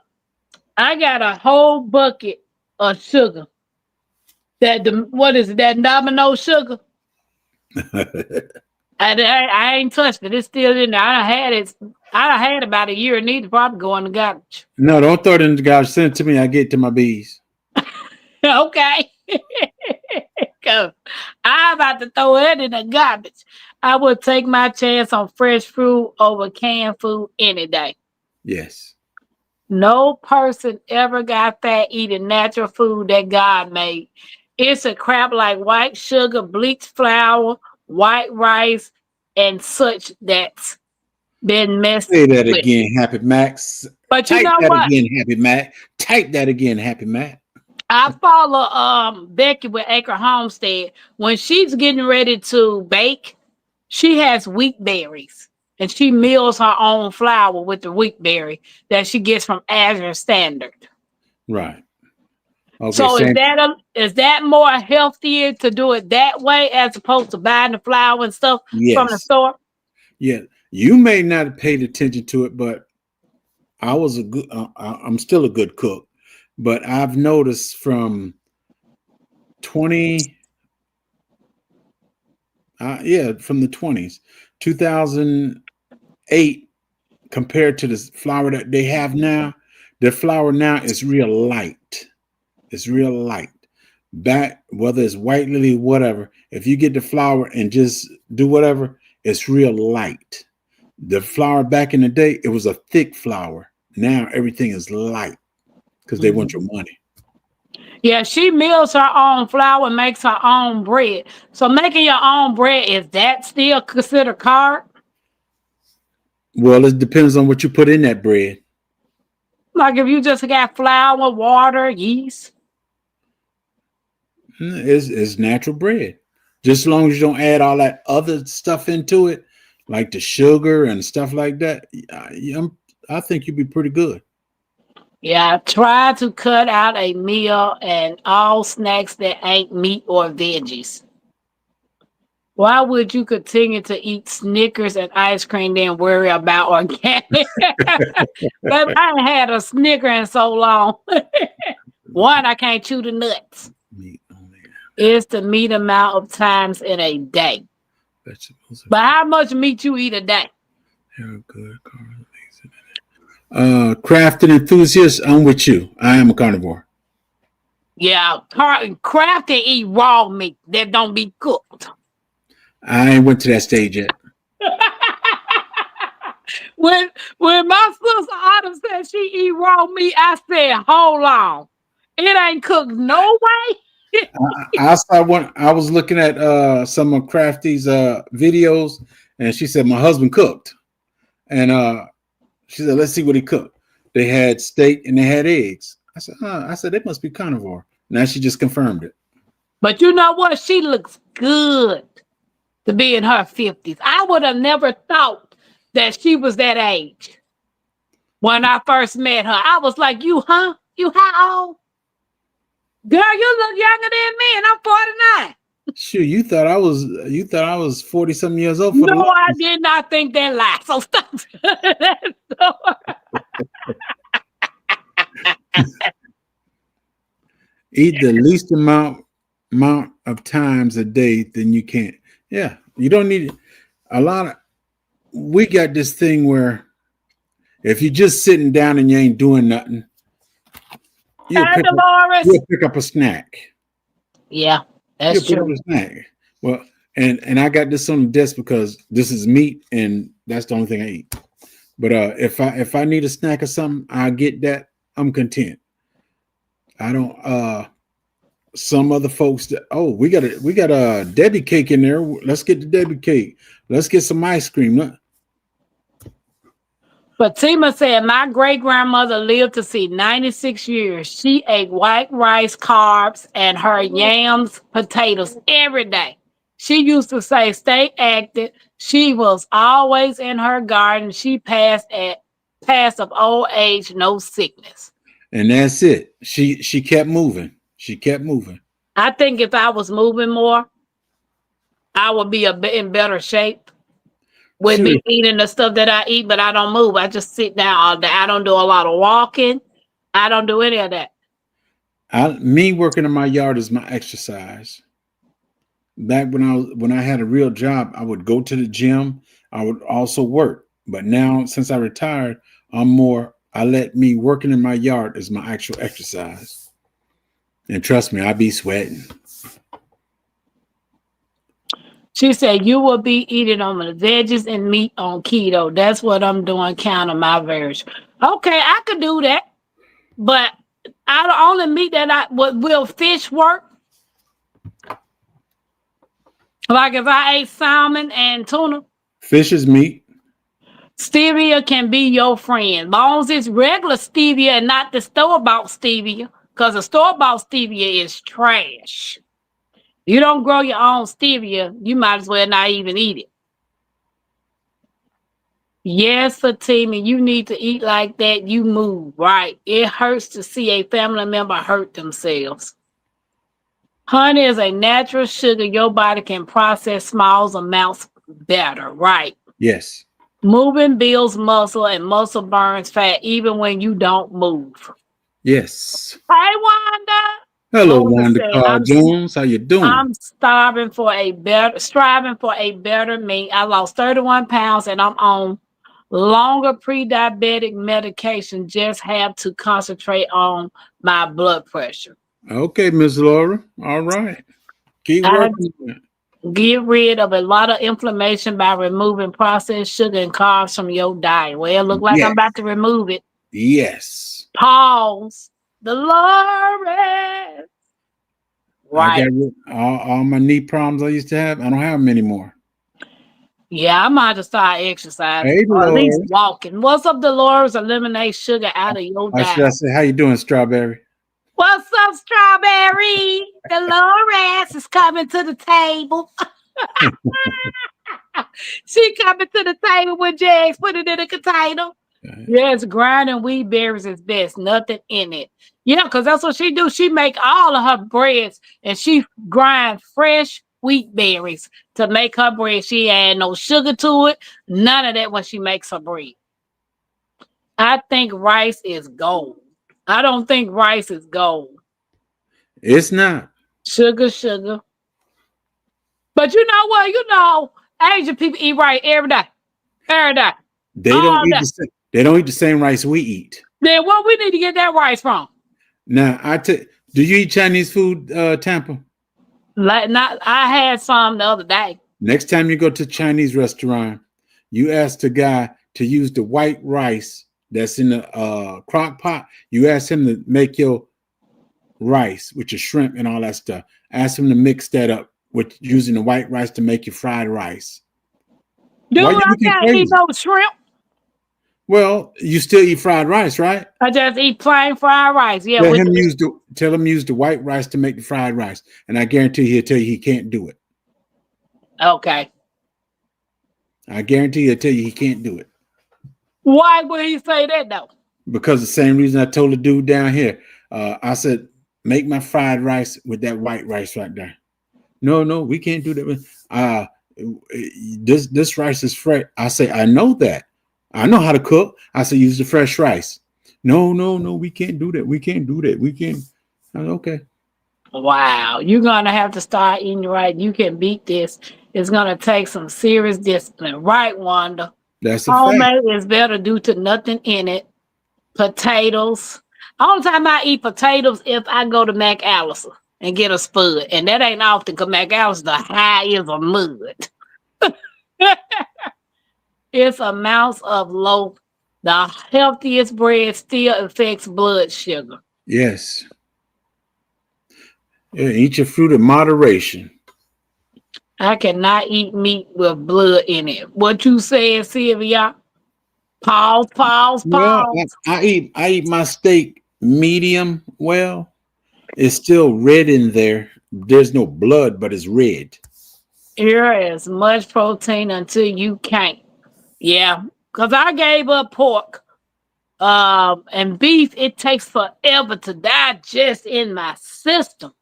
I got a whole bucket of sugar. What is it? That domino sugar? I ain't touched it. It's still in there. I done had it. I done had about a year. It needs to probably go in the garbage. No, don't throw it in the garbage. Send it to me. I get it to my bees. Okay. Cause I'm about to throw it in the garbage. I would take my chance on fresh fruit over canned food any day. Yes. No person ever got fat eating natural food that God made. It's a crap like white sugar, bleached flour, white rice, and such that's been messed Say that with. again, Happy Max. But you Type know that what? again, Happy Mac. Type that again, Happy Mac. I follow Becky with Acre Homestead. When she's getting ready to bake, she has wheat berries. And she mills her own flour with the wheat berry that she gets from Azure Standard. Right. Okay. So Same. is that more healthier to do it that way as opposed to buying the flour and stuff from the Yes. store? Yeah. You may not have paid attention to it, but I was a good. I'm still a good cook, but I've noticed from 20. From the 20s, 2008, compared to the flour that they have now, the flour now is real light. It's real light. Back, whether it's white lily, whatever, if you get the flour and just do whatever, it's real light. The flour back in the day, it was a thick flour. Now everything is light because they want your money. Yeah, she mills her own flour and makes her own bread. So making your own bread, is that still considered carb? Well, it depends on what you put in that bread. Like if you just got flour, water, yeast. It's natural bread. Just as long as you don't add all that other stuff into it, like the sugar and stuff like that, I think you'd be pretty good. Yeah, try to cut out a meal and all snacks that ain't meat or veggies. Why would you continue to eat Snickers and ice cream then worry about organic? Baby, I ain't had a Snicker in so long. One, I can't chew the nuts. Meat only, It's the meat amount of times in a day. vegetables, But how much meat you eat a day? are good. Crafted enthusiast, I'm with you. I am a carnivore. Yeah, craft and eat raw meat that don't be cooked. I ain't went to that stage yet. When my sister Autumn said she eat raw meat, I said, hold on. It ain't cooked no way. I saw one. I was looking at some of Crafty's videos, and she said my husband cooked, and she said let's see what he cooked. They had steak and they had eggs. I said, huh. I said they must be carnivore. Now she just confirmed it. But you know what? She looks good to be in her 50s. I would have never thought that she was that age when I first met her. I was like, you, huh? You how old? Girl, you look younger than me, and I'm 49. Shoot, you thought I was 40 something years old for the No, I longest. did not think that lie. So stop that story. Eat the least amount of times a day than you can. Yeah, you don't need a lot of. We got this thing where if you're just sitting down and you ain't doing nothing, you'll Hi, pick up, Dolores. you'll pick up a snack. Yeah, You'll that's pick up true. a snack. Well, and I got this on the desk because this is meat and that's the only thing I eat. But if I need a snack or something, I get that. I'm content. I don't. Some other folks that we got a Debbie cake in there. Let's get the Debbie cake. Let's get some ice cream. Fatima said, my great grandmother lived to see 96 years. She ate white rice, carbs, and her yams, potatoes every day. She used to say, stay active. She was always in her garden. She passed of old age, no sickness. And that's it. She kept moving. She kept moving. I think if I was moving more, I would be in better shape with Sure. me eating the stuff that I eat, but I don't move. I just sit down all day. I don't do a lot of walking. I don't do any of that. Me working in my yard is my exercise. Back when I had a real job, I would go to the gym. I would also work. But now since I retired, I let me working in my yard is my actual exercise. And trust me, I be sweating. She said, you will be eating on the veggies and meat on keto. That's what I'm doing, counting my version. Okay, I could do that. But the only meat that will fish work? Like if I ate salmon and tuna. Fish is meat. Stevia can be your friend. Long as it's regular stevia and not the store-bought stevia. Because the store-bought stevia is trash. You don't grow your own stevia, you might as well not even eat it. Yes, Fatima, you need to eat like that. You move, right? It hurts to see a family member hurt themselves. Honey is a natural sugar your body can process small amounts better, right? Yes. Moving builds muscle and muscle burns fat even when you don't move. Yes. Hey, Wanda. Hello, Wanda Wanda said, Carr Jones. How you doing? I'm striving for a better me. I lost 31 pounds and I'm on longer pre-diabetic medication. Just have to concentrate on my blood pressure. Okay, Miss Laura. All right. Keep I working. get rid of a lot of inflammation by removing processed sugar and carbs from your diet. Well, it look like Yes. I'm about to remove it. Yes. Pause. Dolores. Right. I got all my knee problems I used to have. I don't have them anymore. Yeah, I might have to start exercising. Hey, Or at least Dolores. walking. What's up, Dolores? Eliminate sugar out of your Or should I diet. say, how you doing, Strawberry? What's up, Strawberry? Dolores is coming to the table. She coming to the table with Jags, put it in a container. Yes, grinding wheat berries is best. Nothing in it. Yeah, because that's what she do. She make all of her breads and she grind fresh wheat berries to make her bread. She add no sugar to it. None of that when she makes her bread. I think rice is gold. I don't think rice is gold. It's not. Sugar. But you know what? You know, Asian people eat rice every day. Every day. They don't eat the same. They don't eat the same rice we eat. Then what we need to get that rice from? Now, do you eat Chinese food, Tampa? I had some the other day. Next time you go to a Chinese restaurant, you ask the guy to use the white rice that's in the crock pot. You ask him to make your rice with your shrimp and all that stuff. Ask him to mix that up with using the white rice to make your fried rice. Dude, Why you I looking can't eat crazy? no shrimp. Well, you still eat fried rice, right? I just eat plain fried rice. Yeah, Tell with him the, use the white rice to make the fried rice, and I guarantee he'll tell you he can't do it. okay. I guarantee he'll tell you he can't do it Why would he say that though? because the same reason I told the dude down here. I said, make my fried rice with that white rice right there. No, we can't do that. This rice is fresh. I say, I know that. I know how to cook. I say, use the fresh rice. No, we can't do that. We can't do that. We can't. Okay. Wow, you're gonna have to start eating right. You can beat this. It's gonna take some serious discipline, right, Wanda? That's a fact. Homemade is better due to nothing in it. Potatoes. Only time I eat potatoes if I go to McAllister and get a spud, and that ain't often because McAllister high is a mud. It's amounts of loaf. The healthiest bread still affects blood sugar. Yes. Yeah, eat your fruit in moderation. I cannot eat meat with blood in it. What you said, Sylvia? Pause, pause, Well, pause. I eat my steak medium well. It's still red in there. There's no blood, but it's red. Here is much protein until you can't. Yeah, because I gave up pork. And beef, it takes forever to digest in my system.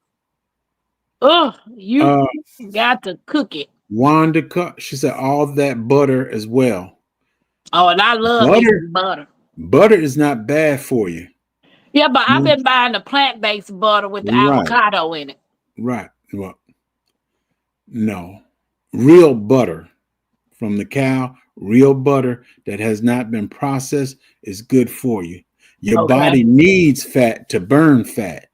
Oh, you Uh, got to cook it. Wanda cut. She said all that butter as well. Oh, and I love me Butter, some butter. butter is not bad for you. Yeah, but I've Mm, been buying the plant-based butter with the right, avocado in it. right. Well, no, real butter from the cow, real butter that has not been processed is good for you. Your Okay. body needs fat to burn fat,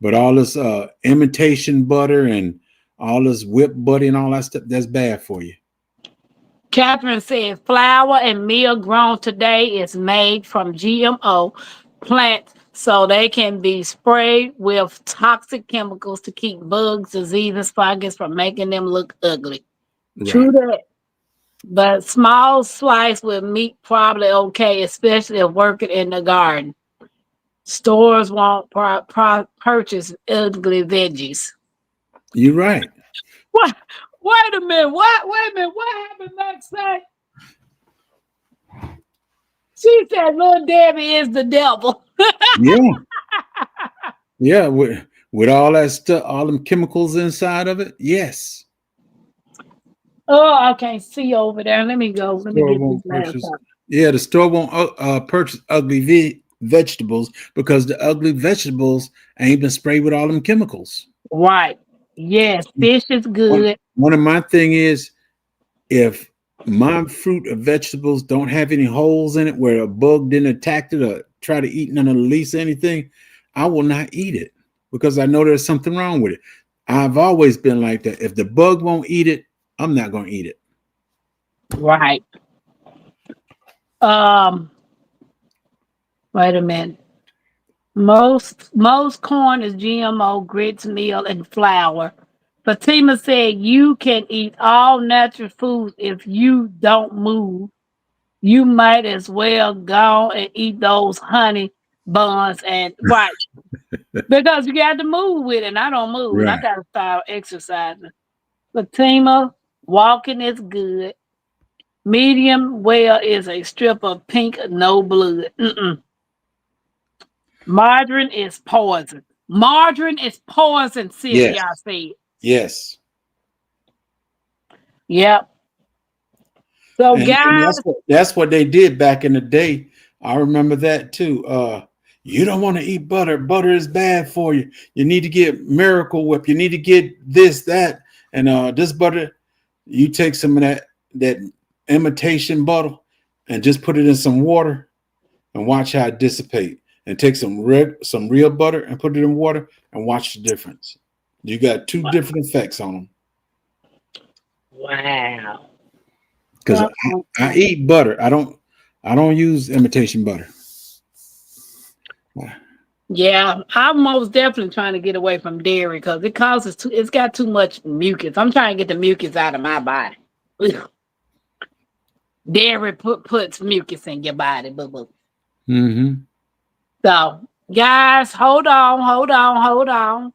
but all this imitation butter and all this whipped butter and all that stuff, that's bad for you. Catherine said flour and meal grown today is made from GMO plants so they can be sprayed with toxic chemicals to keep bugs, diseases, fungus from making them look ugly. Right. True that. But small slice with meat probably okay, especially if working in the garden. Stores won't purchase ugly veggies. You're right. What? Wait a minute. What? Wait a minute. What happened, Max? Say? She said, "Little Debbie is the devil." Yeah. Yeah. With all that stuff, all them chemicals inside of it. Yes. Oh, I can't see over there. Let me go. Let me Store get this won't purchase. laptop. Yeah, the store won't purchase ugly vegetables because the ugly vegetables ain't been sprayed with all them chemicals. Right. Yes, fish is One, good. one of my thing is if my fruit or vegetables don't have any holes in it where a bug didn't attack it or try to eat none of the leaves or anything, I will not eat it because I know there's something wrong with it. I've always been like that. If the bug won't eat it, I'm not going to eat it. Right. Um. Wait a minute. Most corn is GMO, grits, meal, and flour. Fatima said you can eat all natural foods if you don't move. You might as well go and eat those honey buns and right because you got to move with it. And I don't move, and I Right. got to start exercising. Fatima, walking is good. Medium well is a strip of pink, no blood. Mm-mm. Margarine is poison. Margarine is poison, Yes. Sylvia said. Yes. Yep. So, And guys, that's what they did back in the day. I remember that too. You don't want to eat butter. Butter is bad for you. You need to get Miracle Whip. You need to get this, that, and this butter. You take some of that imitation butter and just put it in some water and watch how it dissipate. And take some real butter and put it in water and watch the difference. You got two different effects on them. wow. Because I eat butter. I don't use imitation butter. Yeah, I'm most definitely trying to get away from dairy because it causes too. It's got too much mucus. I'm trying to get the mucus out of my body. Ugh. Dairy puts mucus in your body, boo boo. Mm-hmm. So, guys, hold on, hold on, hold on.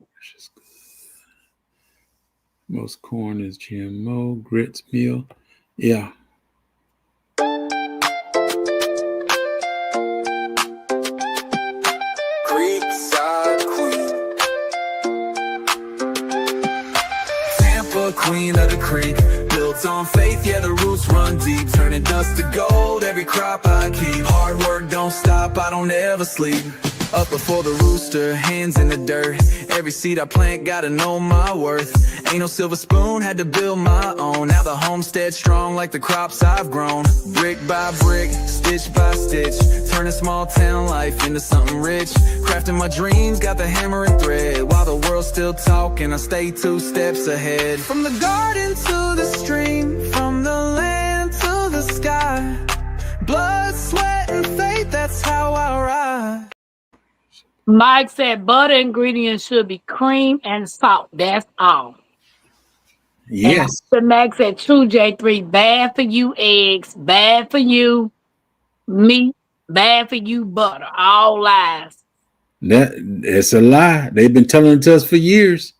Most corn is GMO, grits meal. Yeah. Creekside Queen. Tampa, queen of the creek. Built on faith, yeah, the roots run deep. Turning dust to gold, every crop I keep. Hard work don't stop, I don't ever sleep. Up before the rooster, hands in the dirt. Every seed I plant, gotta know my worth. Ain't no silver spoon, had to build my own. Now the homestead strong like the crops I've grown. Brick by brick, stitch by stitch. Turning small town life into something rich. Crafting my dreams, got the hammer and thread. While the world's still talking, I stay 2 steps ahead. From the garden to the stream, from the land to the sky. Blood, sweat, and faith, that's how I ride. Mike said butter ingredients should be cream and salt. That's all. Yes. And Max said true J3, bad for you eggs, bad for you meat, bad for you butter. All lies. It's a lie. They've been telling it to us for years.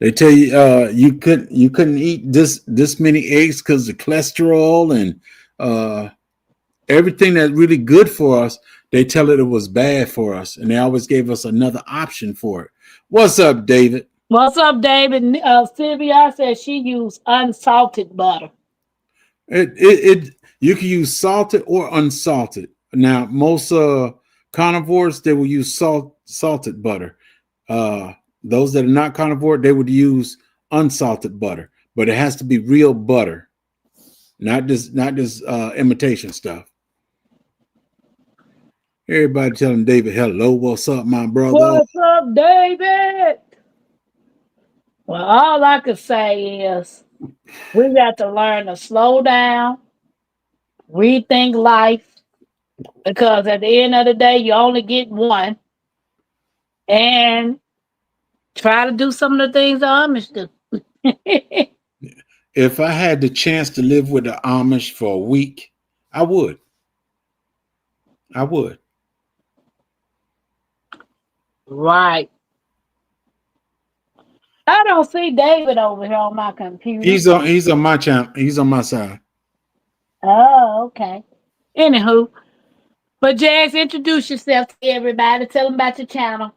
They tell you you couldn't eat this many eggs because of cholesterol and everything that's really good for us. They tell it was bad for us, and they always gave us another option for it. What's up, David? What's up, David? Sylvia said she used unsalted butter. It you can use salted or unsalted. Now, most carnivores they will use salted butter. Those that are not carnivore, they would use unsalted butter, but it has to be real butter, not this imitation stuff. Everybody telling David, hello, what's up, my brother? What's up, David? Well, all I could say is we got to learn to slow down, rethink life, because at the end of the day, you only get one, and try to do some of the things the Amish do. If I had the chance to live with the Amish for a week, I would. I would. Right. I don't see David over here on my computer. He's on my channel. He's on my side. Oh, okay. Anywho, but Jax, introduce yourself to everybody. Tell them about your channel.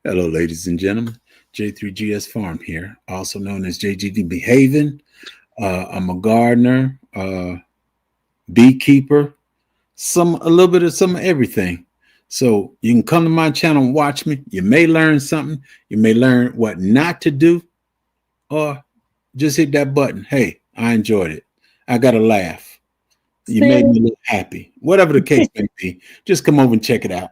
Hello, ladies and gentlemen. J3GS Farm here, also known as JGD Behaving. I'm a gardener, beekeeper, a little bit of some of everything. So you can come to my channel and watch me. You may learn something. You may learn what not to do, or just hit that button. Hey, I enjoyed it. I got a laugh. You made me look happy. Whatever the case may be, just come over and check it out.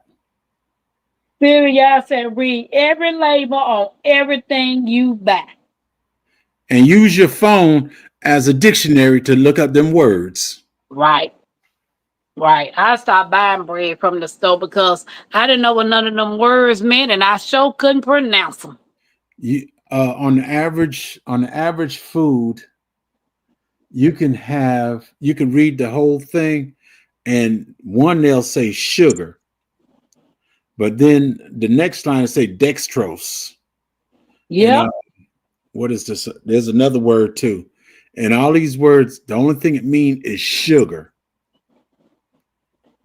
Y'all said read every label on everything you buy. And use your phone as a dictionary to look up them words. Right. Right. I stopped buying bread from the store because I didn't know what none of them words meant, and I sure couldn't pronounce them. You on the average food, you can read the whole thing, and one they'll say sugar, but then the next line will say dextrose. Yeah. What is this? There's another word too, and all these words, the only thing it means is sugar.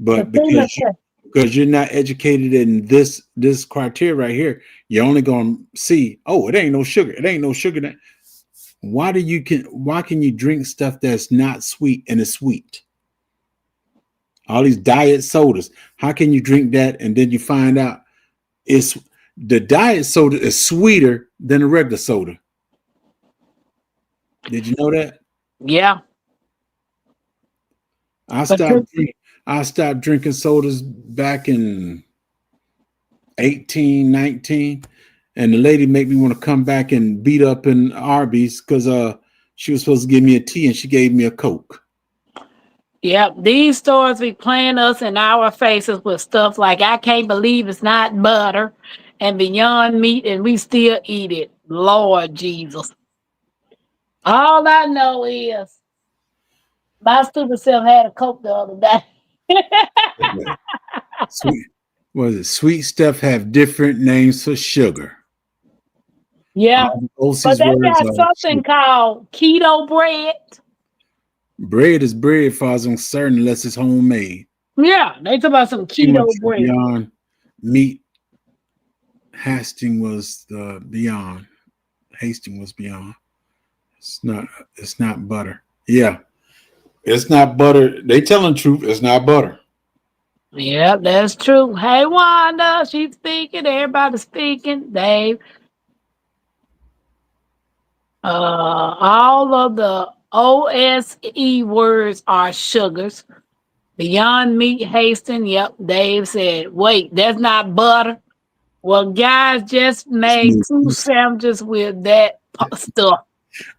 But because you're not educated in this criteria right here, you're only going to see, oh, it ain't no sugar. It ain't no sugar. Why can you drink stuff that's not sweet and is sweet? All these diet sodas. How can you drink that and then you find out the diet soda is sweeter than a regular soda? Did you know that? Yeah. I stopped drinking sodas back in 18, 19, and the lady made me want to come back and beat up in Arby's because she was supposed to give me a tea and she gave me a Coke. Yep, these stores be playing us in our faces with stuff like I can't believe it's not butter and Beyond Meat, and we still eat it. Lord Jesus. All I know is my stupid self had a Coke the other day. Sweet, was it sweet stuff have different names for sugar? Yeah, All the but OC's they words got are something sugar. called keto bread. Bread is bread, far as I'm concerned, unless it's homemade. Yeah, they talk about some Pretty much keto bread. Beyond Meat. Hastings was the Beyond. Hastings was Beyond. It's not. It's not butter. Yeah, it's not butter. They telling the truth. It's not butter. Yeah, that's true. Hey, Wanda, she's speaking. Everybody's speaking. Dave. All of the OSE words are sugars. Beyond Meat Hasten. Yep, Dave said, wait, that's not butter. Well, guys just It's made two meat. sandwiches with that stuff.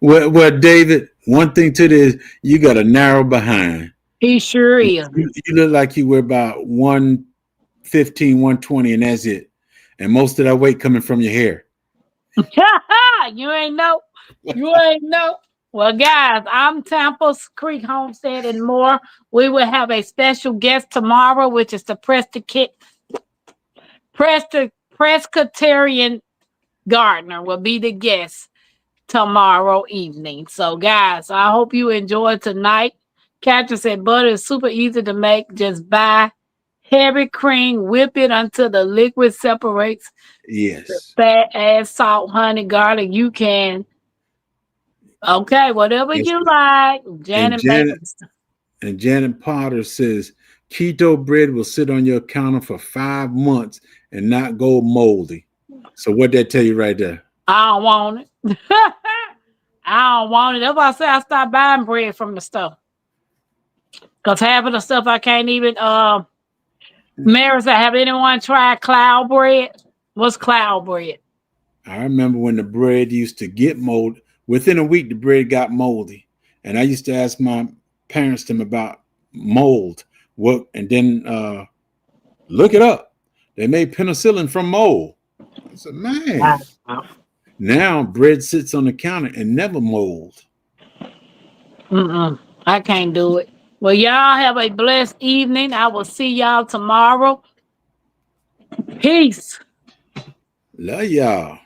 Well, David. One thing to this, you got a narrow behind. He sure is. You look like you were about 115, 120, and that's it. And most of that weight coming from your hair. You ain't know. You ain't know. Well, guys, I'm Tampa's Creek Homestead and more. We will have a special guest tomorrow, which is the Presbyterian Gardener will be the guest tomorrow evening. So, guys, I hope you enjoyed tonight. Catcher said butter is super easy to make. Just buy heavy cream, whip it until the liquid separates. Yes. Fat, add salt, honey, garlic. You can. Okay, whatever Yes. you like. And Janet Bates. Janet Potter says keto bread will sit on your counter for 5 months and not go moldy. So what that tell you right there? I don't want it. I don't want it. That's why I say I stopped buying bread from the store. Because half of the stuff I can't even Mary said, have anyone tried cloud bread? What's cloud bread? I remember when the bread used to get mold. Within a week, the bread got moldy, and I used to ask my parents them about mold. What? And then look it up. They made penicillin from mold. I said, man. Wow. Now bread sits on the counter and never mold. I can't do it. Well, y'all have a blessed evening. I will see y'all tomorrow. Peace. Love y'all.